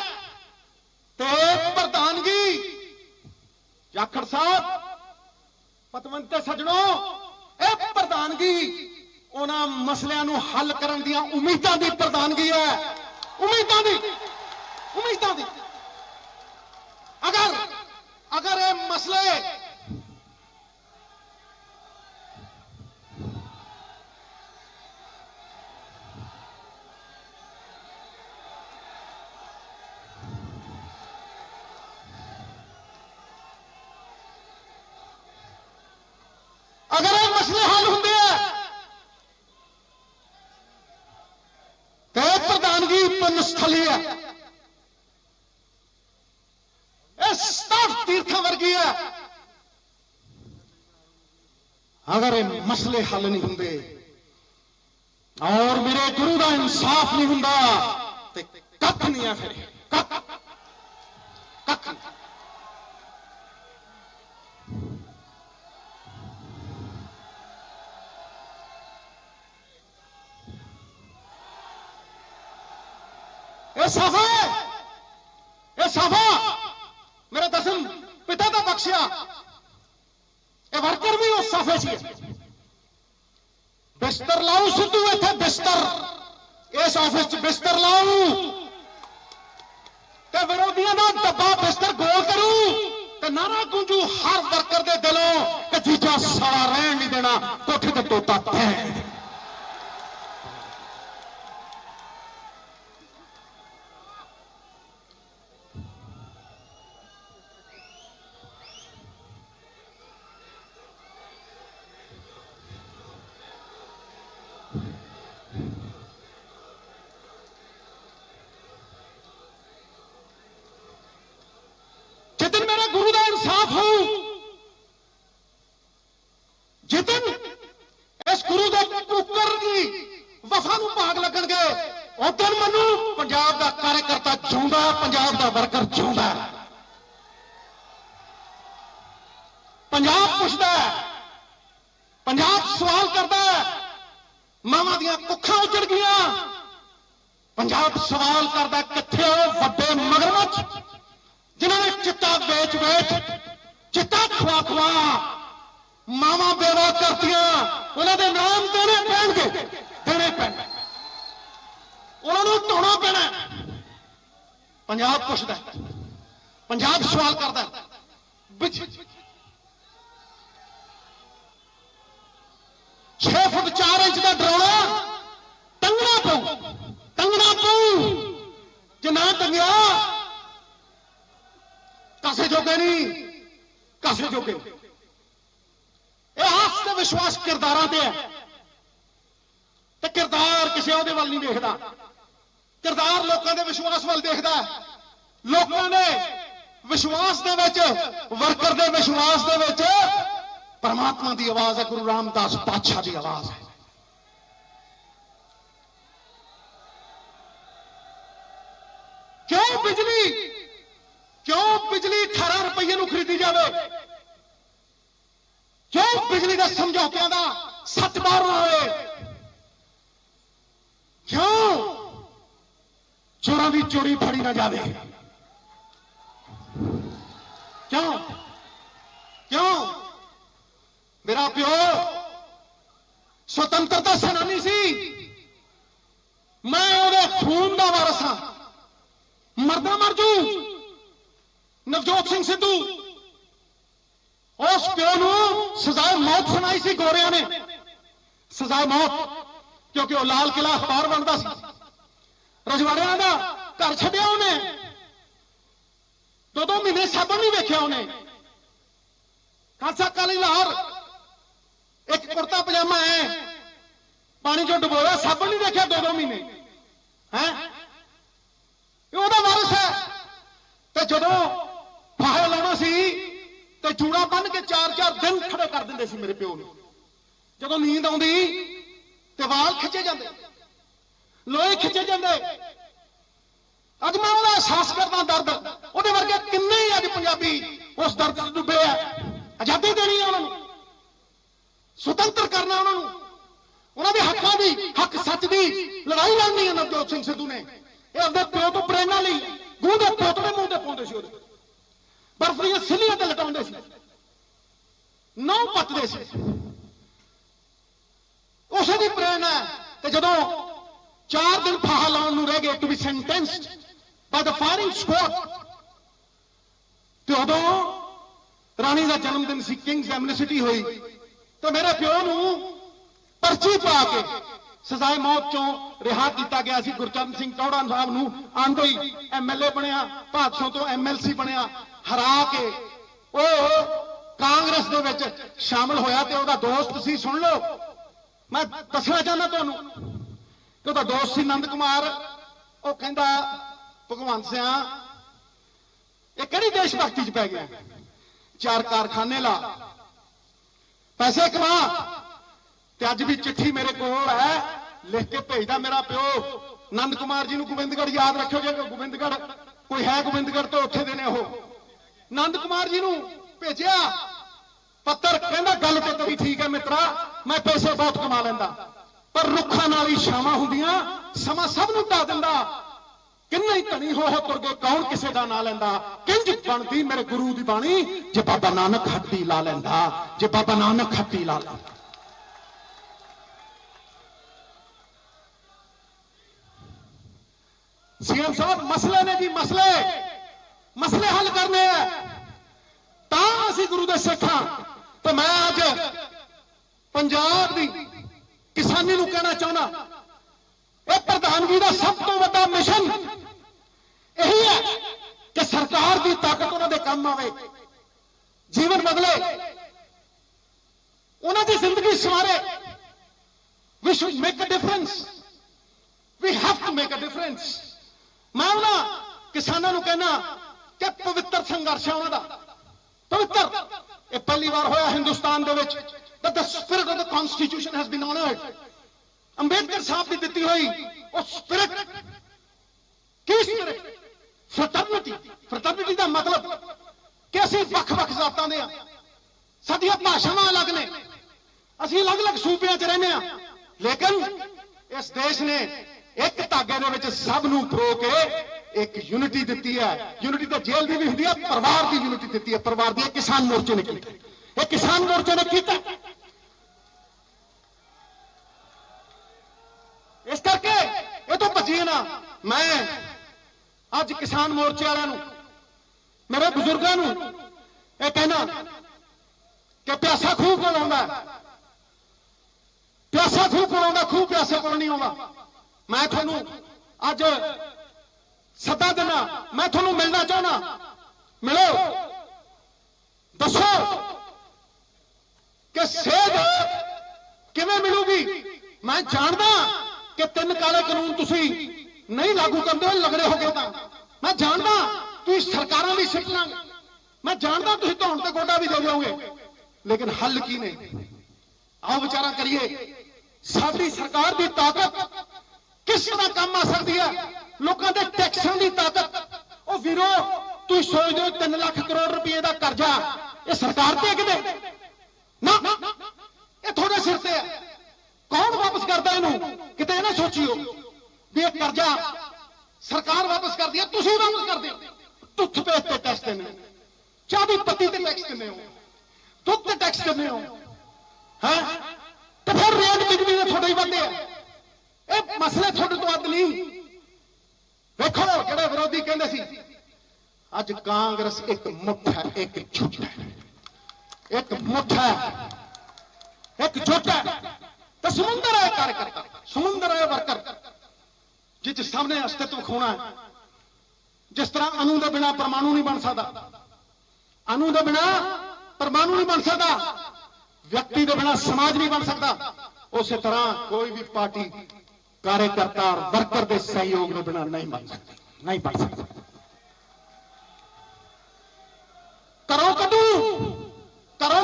ਤੇ ਪ੍ਰਧਾਨਗੀ ਜਾਖੜ ਸਾਹਿਬ ਪਤਵੰਤ ਤੇ ਸੱਜਣੋ, ਇਹ ਪ੍ਰਧਾਨਗੀ ਉਹਨਾਂ ਮਸਲਿਆਂ ਨੂੰ ਹੱਲ ਕਰਨ ਦੀਆਂ ਉਮੀਦਾਂ ਦੀ ਪ੍ਰਧਾਨਗੀ ਹੈ। ਉਮੀਦਾਂ ਦੀ ਅਗਰ ਇਹ ਮਸਲੇ ਹੱਲ ਹੁੰਦੇ ਆ ਤੇ ਪ੍ਰਧਾਨਗੀ ਪੁੰਨਸਥਲੀ ਹੈ, ਇਹ 67 ਤੀਰਥਾਂ ਵਰਗੀ ਹੈ। ਅਗਰ ਇਹ ਮਸਲੇ ਹੱਲ ਨਹੀਂ ਹੁੰਦੇ ਔਰ ਮੇਰੇ ਗੁਰੂ ਦਾ ਇਨਸਾਫ ਨਹੀਂ ਹੁੰਦਾ ਤੇ ਕੱਖ ਨਹੀਂ ਹੈ, ਫਿਰ ਕੱਖ ਇਹ ਸਾਫਾ ਮੇਰੇ ਦਸਮ ਪਿਤਾ ਦਾ ਬਖਸ਼ਿਆ, ਇਹ ਵਰਕਰ ਵੀ ਉਸ ਸਾਫੇ 'ਚ ਹੈ। ਬਿਸਤਰ ਲਾਉ ਸਿੱਧੂ ਇੱਥੇ ਬਿਸਤਰ ਇਸ ਆਫਿਸ 'ਚ ਬਿਸਤਰ ਲਾਉ ਤੇ ਵਿਰੋਧੀਆਂ ਦਾ ਡੱਬਾ ਬਿਸਤਰ ਗੋਲ ਕਰੂ ਤੇ ਨਾਰਾ ਗੂੰਜੂ ਹਰ ਵਰਕਰ ਦੇ ਦਿਲੋਂ ਕਿ ਜੀਜਾ ਸਾਲਾ ਰਹਿਣ ਨਹੀਂ ਦੇਣਾ, ਕੋਠੇ ਤੇ ਤੋਤਾ ਤੈ। ਜਿੱਦਨ ਇਸ ਗੁਰੂ ਦੇ ਕੁੱਕਰ ਦੀ ਵਫਾ ਨੂੰ ਭਾਗ ਲੱਗਣਗੇ ਉਦੋਂ ਮੈਨੂੰ ਪੰਜਾਬ ਦਾ ਕਾਰਜਕਰਤਾ ਜਿਉਂਦਾ, ਪੰਜਾਬ ਦਾ ਵਰਕਰ ਜਿਉਂਦਾ। ਪੰਜਾਬ ਪੁੱਛਦਾ, ਪੰਜਾਬ ਸਵਾਲ ਕਰਦਾ, ਮਾਵਾਂ ਦੀਆਂ ਕੁੱਖਾਂ ਉੱਜੜ ਗਈਆਂ। ਪੰਜਾਬ ਸਵਾਲ ਕਰਦਾ ਕਿੱਥੇ ਉਹ ਵੱਡੇ ਮਗਰਮੱਛ ਜਿਨ੍ਹਾਂ ਨੇ ਚਿੱਟਾ ਵੇਚ ਚਿੱਟਾ ਖਵਾ ਮਾਵਾਂ ਬੇਵਾ ਕਰਤੀਆਂ, ਉਹਨਾਂ ਦੇ ਨਾਮ ਦੇਣੇ ਪੈਣਗੇ, ਉਹਨਾਂ ਨੂੰ ਧੋਣਾ ਪੈਣਾ। ਪੰਜਾਬ ਪੁੱਛਦਾ, ਪੰਜਾਬ ਸਵਾਲ ਕਰਦਾ, 6 ਫੁੱਟ 4 ਇੰਚ ਦਾ ਡਰਾਉਣਾ ਟੰਗਣਾ ਪਊ ਜੇ ਨਾ ਟੰਗਿਆ ਕਾਸੇ ਜੋਗੇ ਨਹੀਂ, ਕਾਸੇ ਜੋਗੇ। ਇਹ ਆਸ ਤੇ ਵਿਸ਼ਵਾਸ ਕਿਰਦਾਰਾਂ ਤੇ ਹੈ ਤੇ ਕਿਰਦਾਰ ਕਿਸੇ ਉਹਦੇ ਵੱਲ ਨਹੀਂ ਦੇਖਦਾ, ਕਿਰਦਾਰ ਲੋਕਾਂ ਦੇ ਵਿਸ਼ਵਾਸ ਵੱਲ ਦੇਖਦਾ। ਲੋਕਾਂ ਦੇ ਵਿਸ਼ਵਾਸ ਦੇ ਵਿੱਚ, ਵਰਕਰ ਦੇ ਵਿਸ਼ਵਾਸ ਦੇ ਵਿੱਚ ਪਰਮਾਤਮਾ ਦੀ ਆਵਾਜ਼ ਹੈ, ਗੁਰੂ ਰਾਮਦਾਸ ਪਾਤਸ਼ਾਹ ਦੀ ਆਵਾਜ਼ ਹੈ। ਕਿਉਂ ਬਿਜਲੀ 18 ਰੁਪਏ ਨੂੰ ਖਰੀਦੀ ਜਾਵੇ? ਕਿਉਂ ਬਿਜਲੀ ਦੇ ਸਮਝੌਤਿਆਂ ਦਾ ਸੱਚ ਬਾਹਰ ਨਾ ਹੋਵੇ? ਕਿਉਂ ਚੋਰਾਂ ਦੀ ਚੋਰੀ ਫੜੀ ਨਾ ਜਾਵੇ? ਕਿਉਂ ਮੇਰਾ ਪਿਓ ਸੁਤੰਤਰਤਾ ਸੈਨਾਨੀ ਸੀ, ਮੈਂ ਉਹਦੇ ਖੂਨ ਦਾ ਵਾਰਸ ਹਾਂ। ਮਰਦਾ ਮਰ ਜੂ। ਨਵਜੋਤ ਸਿੰਘ ਸਿੱਧੂ ਉਸ ਪਿਓ ਨੂੰ ਸਜ਼ਾਏ ਮੌਤ ਸੁਣਾਈ ਸੀ ਗੋਰਿਆਂ ਨੇ, ਸਜ਼ਾਏ ਮੌਤ, ਕਿਉਂਕਿ ਉਹ ਲਾਲ ਕਿਲਾ ਅਖਬਾਰ ਬਣਦਾ ਸੀ। ਰਜਵਾੜਿਆਂ ਦਾ ਘਰ ਛੱਡਿਆ ਉਹਨੇ, 2 ਮਹੀਨੇ ਸਾਬਣ ਨਹੀਂ ਵੇਖਿਆ ਉਹਨੇ। ਖਾਲਸਾ ਕਾਲੀ ਲਾਹੌਰ ਇੱਕ ਕੁਰਤਾ ਪਜਾਮਾ ਹੈ, ਪਾਣੀ ਚੋਂ ਡੁਬੋਇਆ, ਸਾਬਣ ਨਹੀਂ ਦੇਖਿਆ 2 ਮਹੀਨੇ। ਇਹ ਉਹਦਾ ਵਾਰਸ ਹੈ। ਤੇ ਜਦੋਂ ਫਾਹੇ ਲਾਉਣਾ ਸੀ ਤੇ ਜੂੜਾ ਬੰਨ ਕੇ 4-4 ਦਿਨ ਖੜੇ ਕਰ ਦਿੰਦੇ ਸੀ ਮੇਰੇ ਪਿਓ ਨੂੰ। ਜਦੋਂ ਨੀਂਦ ਆਉਂਦੀ ਤੇ ਵਾਲ ਖਿੱਚੇ ਜਾਂਦੇ, ਲੋਹੇ ਖਿੱਚੇ ਜਾਂਦੇ। ਅੱਜ ਮੈਂ ਉਹਦਾ ਅਹਿਸਾਸ ਕਰਦਾ ਦਰਦ। ਉਹਦੇ ਵਰਗੇ ਕਿੰਨੇ ਹੀ ਅੱਜ ਪੰਜਾਬੀ ਉਸ ਦਰਦ 'ਚ ਡੁੱਬੇ ਆ। ਆਜ਼ਾਦੀ ਦੇਣੀ ਹੈ ਉਹਨਾਂ ਨੂੰ, ਸੁਤੰਤਰ ਕਰਨਾ ਉਹਨਾਂ ਨੂੰ, ਉਹਨਾਂ ਦੇ ਹੱਕਾਂ ਦੀ, ਹੱਕ ਸੱਚ ਦੀ ਲੜਾਈ ਲੜਨੀ ਹੈ। ਨਵਜੋਤ ਸਿੰਘ ਸਿੱਧੂ ਨੇ ਇਹ ਆਪਣੇ ਪਿਓ ਤੋਂ ਪ੍ਰੇਰਨਾ ਲਈ ਗੂੰ ਦੇ ਪੋਤੜੇ ਮੂੰਹ ਤੇ ਪਾਉਂਦੇ ਸੀ, ਉਹਦੇ ਬਰਫ਼ ਦੀਆਂ ਸਿੱਲੀਆਂ ਤੇ ਲਟਾਉਂਦੇ ਸੀ, ਨਹੁੰ ਪੱਤਦੇ ਸੀ। ਉਸੇ ਦੀ ਪ੍ਰੇਰਣਾ ਹੈ ਕਿ ਜਦੋਂ 4 ਦਿਨ ਫਾਹਾ ਲਾਉਣ ਨੂੰ ਰਹਿ ਗਏ to be sentenced by the firing squad, ਤੇ ਉਦੋਂ ਰਾਣੀ ਦਾ ਜਨਮ ਦਿਨ ਸੀ, ਕਿੰਗਸ ਐਮਨਿਸਟੀ ਹੋਈ, ਤੇ ਮੇਰੇ ਪਿਓ ਨੂੰ ਪਰਚੀ ਪਾ ਕੇ ਸਜ਼ਾਏ ਮੌਤ ਚੋਂ ਰਿਹਾ ਕੀਤਾ ਗਿਆ ਸੀ। ਗੁਰਚਰਨ ਸਿੰਘ ਟੌੜਾ ਸਾਹਿਬ ਨੂੰ ਆਂਦੇ ਹੀ ਐਮਐਲਏ ਬਣਿਆ, ਭਾਦਸੋਂ ਤੋਂ ਐਮਐਲਸੀ ਬਣਿਆ, ਹਰਾ ਕੇ ਉਹ ਕਾਂਗਰਸ ਦੇ ਵਿੱਚ ਸ਼ਾਮਲ ਹੋਇਆ, ਤੇ ਉਹਦਾ ਦੋਸਤ ਸੀ, ਸੁਣ ਲਓ ਮੈਂ ਦੱਸਣਾ ਚਾਹੁੰਦਾ ਤੁਹਾਨੂੰ ਕਿ ਉਹਦਾ ਦੋਸਤ ਸੀ ਨੰਦ ਕੁਮਾਰ। ਉਹ ਕਹਿੰਦਾ ਭਗਵੰਤ ਸਿਆ ਇਹ ਕਿਹੜੀ ਦੇਸ਼ ਭਗਤੀ ਚ ਪੈ ਗਿਆ, 4 ਕਾਰਖਾਨੇ ਲਾ, ਪੈਸੇ ਕਮਾ, ਤੇ ਅੱਜ ਵੀ ਚਿੱਠੀ ਮੇਰੇ ਕੋਲ ਹੈ, ਲਿਖ ਕੇ ਭੇਜਦਾ ਮੇਰਾ ਪਿਓ ਨੰਦ ਕੁਮਾਰ ਜੀ ਨੂੰ। ਗੋਬਿੰਦਗੜ੍ਹ ਯਾਦ ਰੱਖਿਓ, ਜੇ ਗੋਬਿੰਦਗੜ੍ਹ ਕੋਈ ਹੈ ਗੋਬਿੰਦਗੜ੍ਹ ਤੋਂ ਉੱਥੇ ਦੇ ਨੇ ਉਹ। ਨੰਦ ਕੁਮਾਰ ਜੀ ਨੂੰ ਭੇਜਿਆ ਪੱਤਰ, ਕਹਿੰਦਾ ਗੱਲ ਤੇ ਤੇਰੀ ਠੀਕ ਹੈ ਮਿੱਤਰਾ, ਮੈਂ ਪੈਸੇ ਬਹੁਤ ਕਮਾ ਲੈਂਦਾ, ਪਰ ਰੁੱਖਾਂ ਨਾਲ ਹੀ ਛਾਵਾਂ ਹੁੰਦੀਆਂ, ਸਮਾਂ ਸਭ ਨੂੰ ਢਾ ਦਿੰਦਾ, ਕਿੰਨੇ ਹੀ ਧਣੀ ਹੋ ਤੁਰ ਗਏ, ਕੌਣ ਕਿਸੇ ਦਾ ਨਾਂ ਲੈਂਦਾ, ਕਿੰਜ ਬਣਦੀ ਮੇਰੇ ਗੁਰੂ ਦੀ ਬਾਣੀ, ਜੇ ਬਾਬਾ ਨਾਨਕ ਹੱਟੀ ਲਾ ਲੈਂਦਾ, ਜੇ ਬਾਬਾ ਨਾਨਕ ਹੱਟੀ ਲਾ ਲੈਂਦਾ। ਸੀਐਮ ਸਾਹਿਬ ਮਸਲੇ ਨੇ ਜੀ, ਮਸਲੇ ਹੱਲ ਕਰਨੇ ਆ, ਤਾਂ ਅਸੀਂ ਗੁਰੂ ਦੇ ਸਿੱਖ ਹਾਂ। ਤੇ ਮੈਂ ਅੱਜ ਪੰਜਾਬ ਦੀ ਕਿਸਾਨੀ ਨੂੰ ਕਹਿਣਾ ਚਾਹੁੰਦਾ, ਇਹ ਪ੍ਰਧਾਨਗੀ ਦਾ ਸਭ ਤੋਂ ਵੱਡਾ ਮਿਸ਼ਨ ਇਹੀ ਹੈ ਕਿ ਸਰਕਾਰ ਦੀ ਤਾਕਤ ਉਹਨਾਂ ਦੇ ਕੰਮ ਆਵੇ, ਜੀਵਨ ਬਦਲੇ, ਉਹਨਾਂ ਦੀ ਜ਼ਿੰਦਗੀ ਸਵਾਰੇ। We should make a difference, we have to make a difference. ਮੈਂ ਉਹਨਾਂ ਕਿਸਾਨਾਂ ਨੂੰ ਕਹਿਣਾ ਕਿ ਪਵਿੱਤਰ ਸੰਘਰਸ਼ ਹੈ ਉਹਨਾਂ ਦਾ, ਪਵਿੱਤਰ। ਇਹ ਪਹਿਲੀ ਵਾਰ ਹੋਇਆ ਹਿੰਦੁਸਤਾਨ ਦੇ ਵਿੱਚ that the spirit of the constitution has been honored। Ambedkar ਸਾਹਿਬ ਦੀ ਦਿੱਤੀ ਹੋਈ ਉਹ ਸਪਿਰਿਟ, ਕੀ ਸਪਿਰਿਟ? ਫਰਟਰਨਿਟੀ ਦਾ ਮਤਲਬ ਕਿ ਅਸੀਂ ਵੱਖ-ਵੱਖ ਜ਼ਾਤਾਂ ਦੇ ਆ, ਸਾਡੀਆਂ ਭਾਸ਼ਾਵਾਂ ਅਲੱਗ ਨੇ, ਅਸੀਂ ਅਲੱਗ-ਅਲੱਗ ਸੂਬਿਆਂ 'ਚ ਰਹਿੰਦੇ ਆ, ਲੇਕਿਨ ਇਸ ਦੇਸ਼ ਨੇ ਇੱਕ ਧਾਗੇ ਦੇ ਵਿੱਚ ਸਭ ਨੂੰ ਪਰੋ ਕੇ ਇੱਕ ਯੂਨਿਟੀ ਦਿੱਤੀ ਹੈ। ਯੂਨਿਟੀ ਤਾਂ ਜੇਲ੍ਹ ਦੀ ਵੀ ਹੁੰਦੀ ਹੈ, ਪਰਿਵਾਰ ਦੀ ਯੂਨਿਟੀ ਦਿੱਤੀ ਹੈ, ਪਰਿਵਾਰ ਦੀ। ਕਿਸਾਨ ਮੋਰਚੇ ਨੇ ਕੀਤਾ, ਇਹ ਕਿਸਾਨ ਮੋਰਚੇ ਨੇ ਕੀਤਾ। ਇਸ ਕਰਕੇ ਇਹ ਤੋਂ ਭੱਜੀਏ ਨਾ। ਮੈਂ ਅੱਜ ਕਿਸਾਨ ਮੋਰਚੇ ਵਾਲਿਆਂ ਨੂੰ, ਮੇਰੇ ਬਜ਼ੁਰਗਾਂ ਨੂੰ ਇਹ ਕਹਿਣਾ ਕਿ ਪਿਆਸਾ ਖੂਹ ਕੋਲ ਆਉਂਦਾ, ਪਿਆਸਾ ਖੂਹ ਕੋਲ ਆਉਂਦਾ, ਖੂਹ ਪਿਆਸੇ ਕੋਲ ਨਹੀਂ ਆਉਂਦਾ। ਮੈਂ ਤੁਹਾਨੂੰ ਅੱਜ ਸੱਦਾ ਦੇਣਾ, ਮੈਂ ਤੁਹਾਨੂੰ ਮਿਲਣਾ ਚਾਹੁੰਦਾ, ਮਿਲੋ, ਦੱਸੋ ਕਿ ਸੇਧ ਕਿਵੇਂ ਮਿਲੂਗੀ। ਮੈਂ ਜਾਣਦਾ ਕਿ 3 ਕਾਲੇ ਕਾਨੂੰਨ ਤੁਸੀਂ ਨਹੀਂ ਲਾਗੂ ਕਰਦੇ, ਲਗੜੇ ਹੋ ਗਏ ਤਾਂ ਮੈਂ ਜਾਣਦਾ ਤੁਸੀਂ ਸਰਕਾਰਾਂ ਵੀ ਸਿੱਟ ਲਾਂਗੇ, ਮੈਂ ਜਾਣਦਾ ਤੁਸੀਂ ਧੌਣ ਤੇ ਗੋਡਾ ਵੀ ਦੇ ਦਿਓਗੇ, ਲੇਕਿਨ ਹੱਲ ਕੀ ਨੇ? ਆਓ ਵਿਚਾਰਾ ਕਰੀਏ। ਸਾਡੀ ਸਰਕਾਰ ਦੀ ਤਾਕਤ ਕਿਸ ਤਰ੍ਹਾਂ ਕੰਮ ਆ ਸਕਦੀ ਹੈ? ਲੋਕਾਂ ਦੇ ਟੈਕਸਾਂ ਦੀ ਤਾਕਤ। ਉਹ ਵੀਰੋ ਤੁਸੀਂ ਸੋਚਦੇ ਹੋ 3 ਲੱਖ ਕਰੋੜ ਰੁਪਏ ਦਾ ਕਰਜ਼ਾ ਇਹ ਸਰਕਾਰ ਤੇ ਕਿਤੇ ਨਾ, ਇਹ ਤੁਹਾਡੇ ਸਿਰ ਤੇ ਹੈ। ਕੌਣ ਵਾਪਸ ਕਰਦਾ ਇਹਨੂੰ? ਕਿਤੇ ਇਹ ਨਾ ਸੋਚਿਓ ਵੀ ਇਹ ਕਰਜ਼ਾ ਸਰਕਾਰ ਵਾਪਸ ਕਰਦੀ ਹੈ, ਤੁਸੀਂ ਵਾਪਸ ਕਰਦੇ ਹੋ। ਟੁੱਥ ਪੇਸਟ ਤੇ ਟੈਕਸ ਦਿੰਦੇ ਹੋ, ਚਾਹ ਦੀ ਪੱਤੀ ਤੇ ਟੈਕਸ ਦਿੰਦੇ ਹੋ, ਦੁੱਧ ਤੇ ਟੈਕਸ ਦਿੰਦੇ ਹੋ, ਹੈ ਤੇ ਫਿਰ ਰੇਟ ਬਿਜਲੀ ਦੇ ਤੁਹਾਡੇ ਹੀ ਵੱਧਦੇ ਆ। ਇਹ ਮਸਲੇ ਤੁਹਾਡੇ ਤੋਂ ਅੱਧ ਨਹੀਂ। ਵੇਖੋ ਜਿਹੜੇ ਵਿਰੋਧੀ ਕਹਿੰਦੇ ਸੀ, ਅੱਜ ਕਾਂਗਰਸ ਇੱਕ ਮੁੱਠ ਹੈ, ਇੱਕ ਝੁੱਟ ਹੈ, ਇੱਕ ਮੁੱਠ ਹੈ, ਇੱਕ ਝੁੱਟ ਹੈ, ਤੇ ਸਮੁੰਦਰ ਹੈ ਕਾਰਜਕਰਤਾ, ਸਮੁੰਦਰ ਹੈ ਵਰਕਰ, ਜਿਸ ਸਾਹਮਣੇ ਅਸਤਿਤਵ ਖੋਣਾ ਹੈ। ਜਿਸ ਤਰ੍ਹਾਂ ਅਣੂ ਦੇ ਬਿਨਾ ਪਰਮਾਣੂ ਨਹੀਂ ਬਣ ਸਕਦਾ, ਅਣੂ ਦੇ ਬਿਨਾ ਪਰਮਾਣੂ ਨਹੀਂ ਬਣ ਸਕਦਾ, ਵਿਅਕਤੀ ਦੇ ਬਿਨਾ ਸਮਾਜ ਨਹੀਂ ਬਣ ਸਕਦਾ, ਉਸੇ ਤਰ੍ਹਾਂ ਕੋਈ ਵੀ ਪਾਰਟੀ कार्यकर्ता और वर्कर के सहयोग के बिना नहीं बन सकती, नहीं बन सकती। करो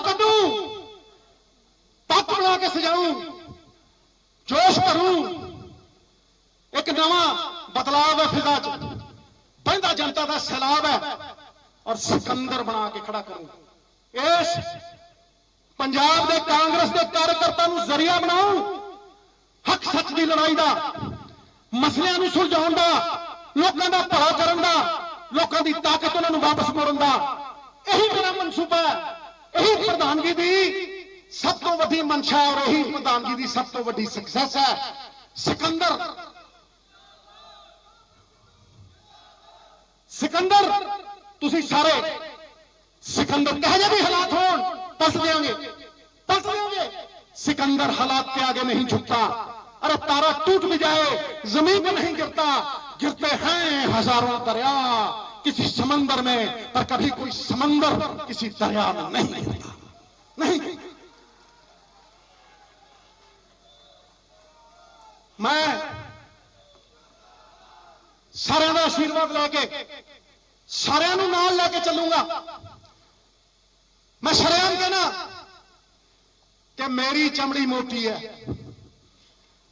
कदू पक बना के सजाऊं, जोश करूं, एक नवा बदलाव है फिजा च, बहता जनता का सैलाब है, और सिकंदर बना के खड़ा करूं। इस पंजाब के कांग्रेस के कार्यकर्ता जरिया बनाऊं हक सच की लड़ाई का, मसलियां सुलझाउण दा, लोकां दा भला करन दा, ਲੋਕਾਂ ਦੀ ਤਾਕਤ ਉਹਨਾਂ ਨੂੰ ਵਾਪਸ ਮੋੜਨ ਦਾ ਇਹੀ ਮੇਰਾ ਮਨਸੂਬਾ ਹੈ। ਇਹੀ ਪ੍ਰਧਾਨਗੀ ਦੀ ਸਭ ਤੋਂ ਵੱਡੀ ਮਨਸ਼ਾ ਔਰ ਇਹੀ ਪ੍ਰਧਾਨਗੀ ਦੀ ਸਭ ਤੋਂ ਵੱਡੀ ਸਕਸੈਸ ਹੈ। ਸਿਕੰਦਰ ਤੁਸੀਂ ਸਾਰੇ सिकंदर कहे भी हालात हो पलट देंगे। सिकंदर हालात के आगे नहीं झुकता। अरे तारा टूट भी जाए जमीन पर नहीं गिरता, गिरते हैं हजारों दरिया किसी समंदर में, पर कभी कोई समंदर किसी दरिया में नहीं गिरता। नहीं, मैं सारे का आशीर्वाद लैके सारे नाल लैके चलूंगा। मैं शरेआम कहना कि मेरी चमड़ी मोटी है,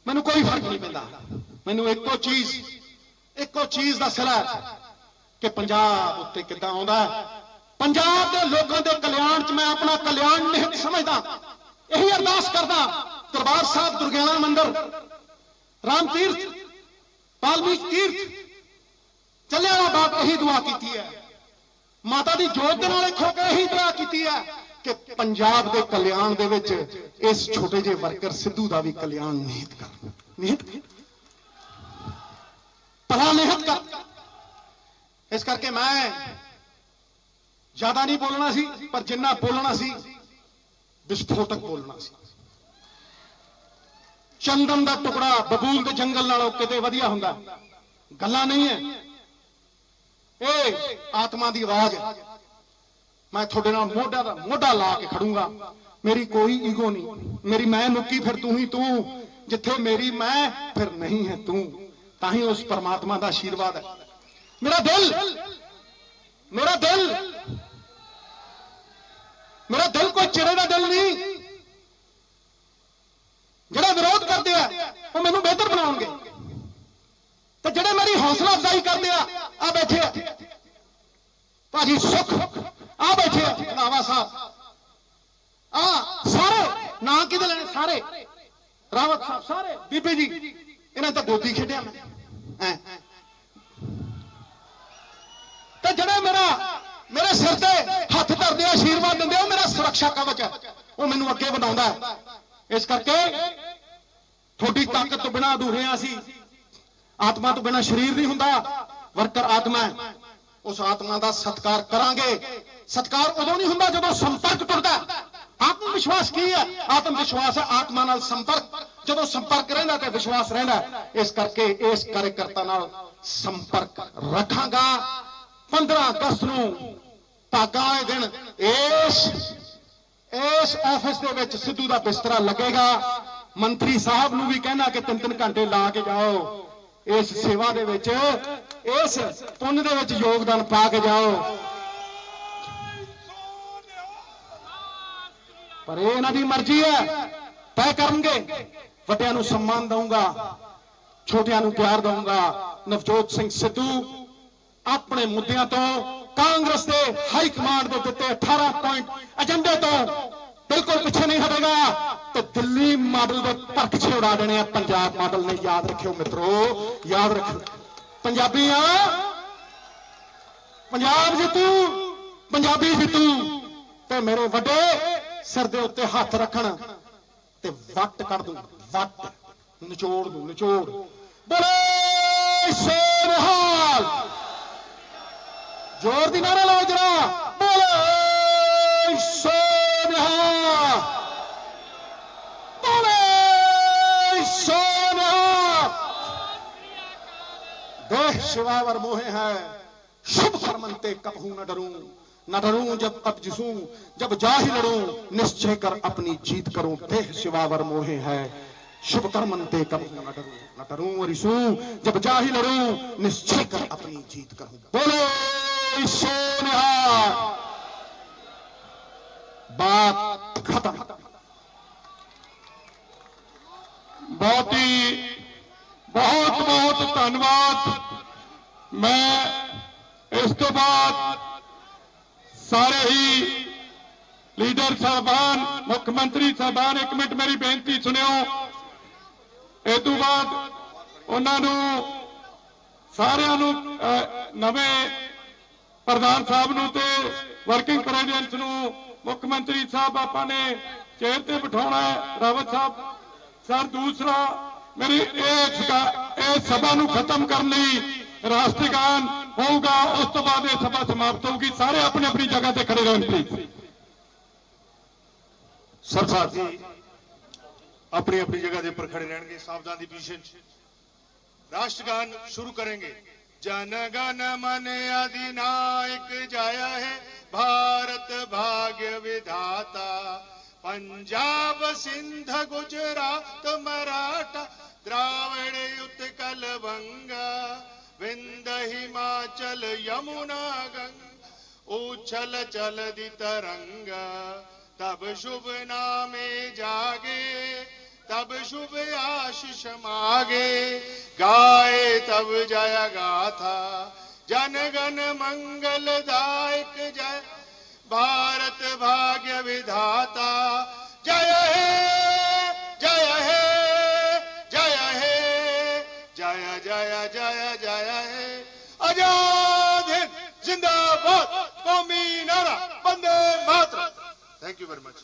मैनू कोई फर्क नहीं पैंदा। मैनू एको चीज का सिला कि पंजाब उत्ते किद्दां आउंदा है। पंजाब के लोगों के कल्याण च मैं अपना कल्याण निहित समझदा। यही अरदास करदा। दरबार साहब दुर्गियाना मंदिर, राम तीर्थ, वाल्मीकि तीर्थ, जलियांवाला बाग यही दुआ की है। माता दी जोत दे नाल खो के यही दुआ की है कि पंजाब के कल्याण दे विच इस छोटे जे वर्कर सिद्धू का भी कल्याण निहित कर, भला निहित कर। इस करके मैं ज्यादा नहीं बोलना सी, पर जिन्ना बोलना सी विस्फोटक बोलना सी। चंदन का टुकड़ा बबूल के जंगल नालों किते वधिया हुंदा, गल्लां नहीं है। आत्मा की आवाज है। मैं थोड़े नाल मोढा ला के खड़ूंगा। मेरी कोई ईगो नहीं। मेरी मैं मुक्की फिर तू ही तू, जिथे मेरी मैं फिर नहीं है तू। ताही उस परमात्मा का आशीर्वाद है। मेरा दिल कोई चिरे का दिल नहीं। जिहड़े विरोध करते हैं वो मैनू बेहतर बनाउणगे, तो जिहड़े मेरी हौसला अफजाई करते हैं आ बैठे भाजी सुख, आ बैठे रंधावा साहब, आ सारे ना कि लेने, सारे रावत साहब, सारे बीबी जी, इन्हें तो गोदी खेडिया मैं। तो जिहड़े मेरे सिर ते हथ धरदे आशीर्वाद दिंदे, मेरा सुरक्षा कवच है, वो मैनू अगे बढ़ाउंदा है। इस करके थोड़ी ताकत तो बिना अधूरे असी। आत्मा तो बिना शरीर नहीं हुंदा। वर्कर आत्मा है, उस आत्मा का सत्कार करांगे। सत्कार उदों नहीं हुंदा जदों संपर्क टुटदा। आत्मविश्वास की है? आत्मविश्वास है आत्मा नाल संपर्क। जदों संपर्क रहिंदा ते विश्वास रहिंदा। इस करके इस कार्यकर्ता नाल संपर्क रखांगा। 15 अगस्त नूं भागां वाले दिन इस ऑफिस दे विच सिद्धू दा बिस्तरा लगेगा। मंत्री साहब नूं भी कहना कि 3-3 घंटे ला के जाओ इस सेवा दे विच, इस पुण्य दे विच योगदान पा के जाओ। पर ये इन्हां दी मर्जी है, तय करनगे। वड्डियां नूं सम्मान दूंगा, छोटियां नूं प्यार दूंगा। नवजोत सिंह सिद्धू अपने मुद्दों तो कांग्रेस के हाई कमांड के दिते 18 पॉइंट एजेंडे तो बिल्कुल पीछे नहीं हटेगा। तो दिल्ली मॉडल के परखचे उड़ा देने पंजाब मॉडल ने। याद रखियो मित्रों, याद रखियो। पंजाबियां, पंजाब जीतू, पंजाबी जीतू। ते मेरे वड्डे सिर दे उत्ते हाथ रखन ते वट कर दूं, वट निचोड़ दूं, निचोड़। बोले सोनिहाल, जोर दी नारा लाओ जरा। बोले सोनिहाल, बोले सोनिहाल। देह शिवावर मोहे है, शुभ कर्मंते कबहू न डरूं। न डरूं जब तब जिसूं, जब जाहि लड़ूं। निश्चय कर अपनी जीत करूं। देह शिवावर मोहे है, शुभ कर्मंते कबहू न डरूं। न डरूं रिसूं, जब जाहि लड़ूं। निश्चय कर अपनी जीत करूं। बोले सोनिहाल। बात खत्म। बहुत बहुत धन्यवाद। मैं इस तो बाद सारे ही लीडर साहबान, मुख्यमंत्री साहबान, एक मिनट मेरी बेनती सुनियो। इस तो बाद उन्होंने सारिਆਂ ਨੂੰ नवे ਪ੍ਰਧਾਨ ਸਾਹਿਬ ਨੂੰ ਤੇ ਵਰਕਿੰਗ ਪ੍ਰੈਜ਼ੀਡੈਂਟ ਨੂੰ ਮੁੱਖ ਮੰਤਰੀ ਸਾਹਿਬ ਆਪਾਂ ਨੇ ਚੇਅਰ ਤੇ ਬਿਠਾਉਣਾ ਹੈ ਰਾਵਤ ਸਾਹਿਬ ਸਰ। ਦੂਸਰਾ ਮੇਰੀ ਇਹ ਸਭਾ ਨੂੰ ਖਤਮ ਕਰਨ ਲਈ ਰਾਸ਼ਟਰੀ ਗਾਨ ਹੋਊਗਾ, ਉਸ ਤੋਂ ਬਾਅਦ ਇਹ ਸਭਾ ਸਮਾਪਤ ਹੋਊਗੀ। ਸਾਰੇ ਆਪਣੀ ਆਪਣੀ ਜਗ੍ਹਾ ਤੇ ਖੜੇ ਰਹਿਣ ਪਲੀਜ਼। सब साथी अपनी अपनी जगह के पर खड़े रहेंगे। सावधान दी पोजीशन राष्ट्रगान शुरू करेंगे। जन गण मन अधिनायक जय है भारत भाग्य विधाता, पंजाब सिंध गुजरात मराठा द्राविड़ उत्कल बंगा, विंध्य हिमाचल यमुना गंगा, उछल चलती तरंगा। तब शुभ नामे जागे, तब शुभ आशीष मागे, गाए तब जय गाथा, जन गण मंगलदायक जय भारत भाग्य विधाता। जय हे जय हे जय हे जय जय जय जय हे। आजाद हिंद जिंदाबाद, कौमी नारा Vande Mataram. Thank you very much.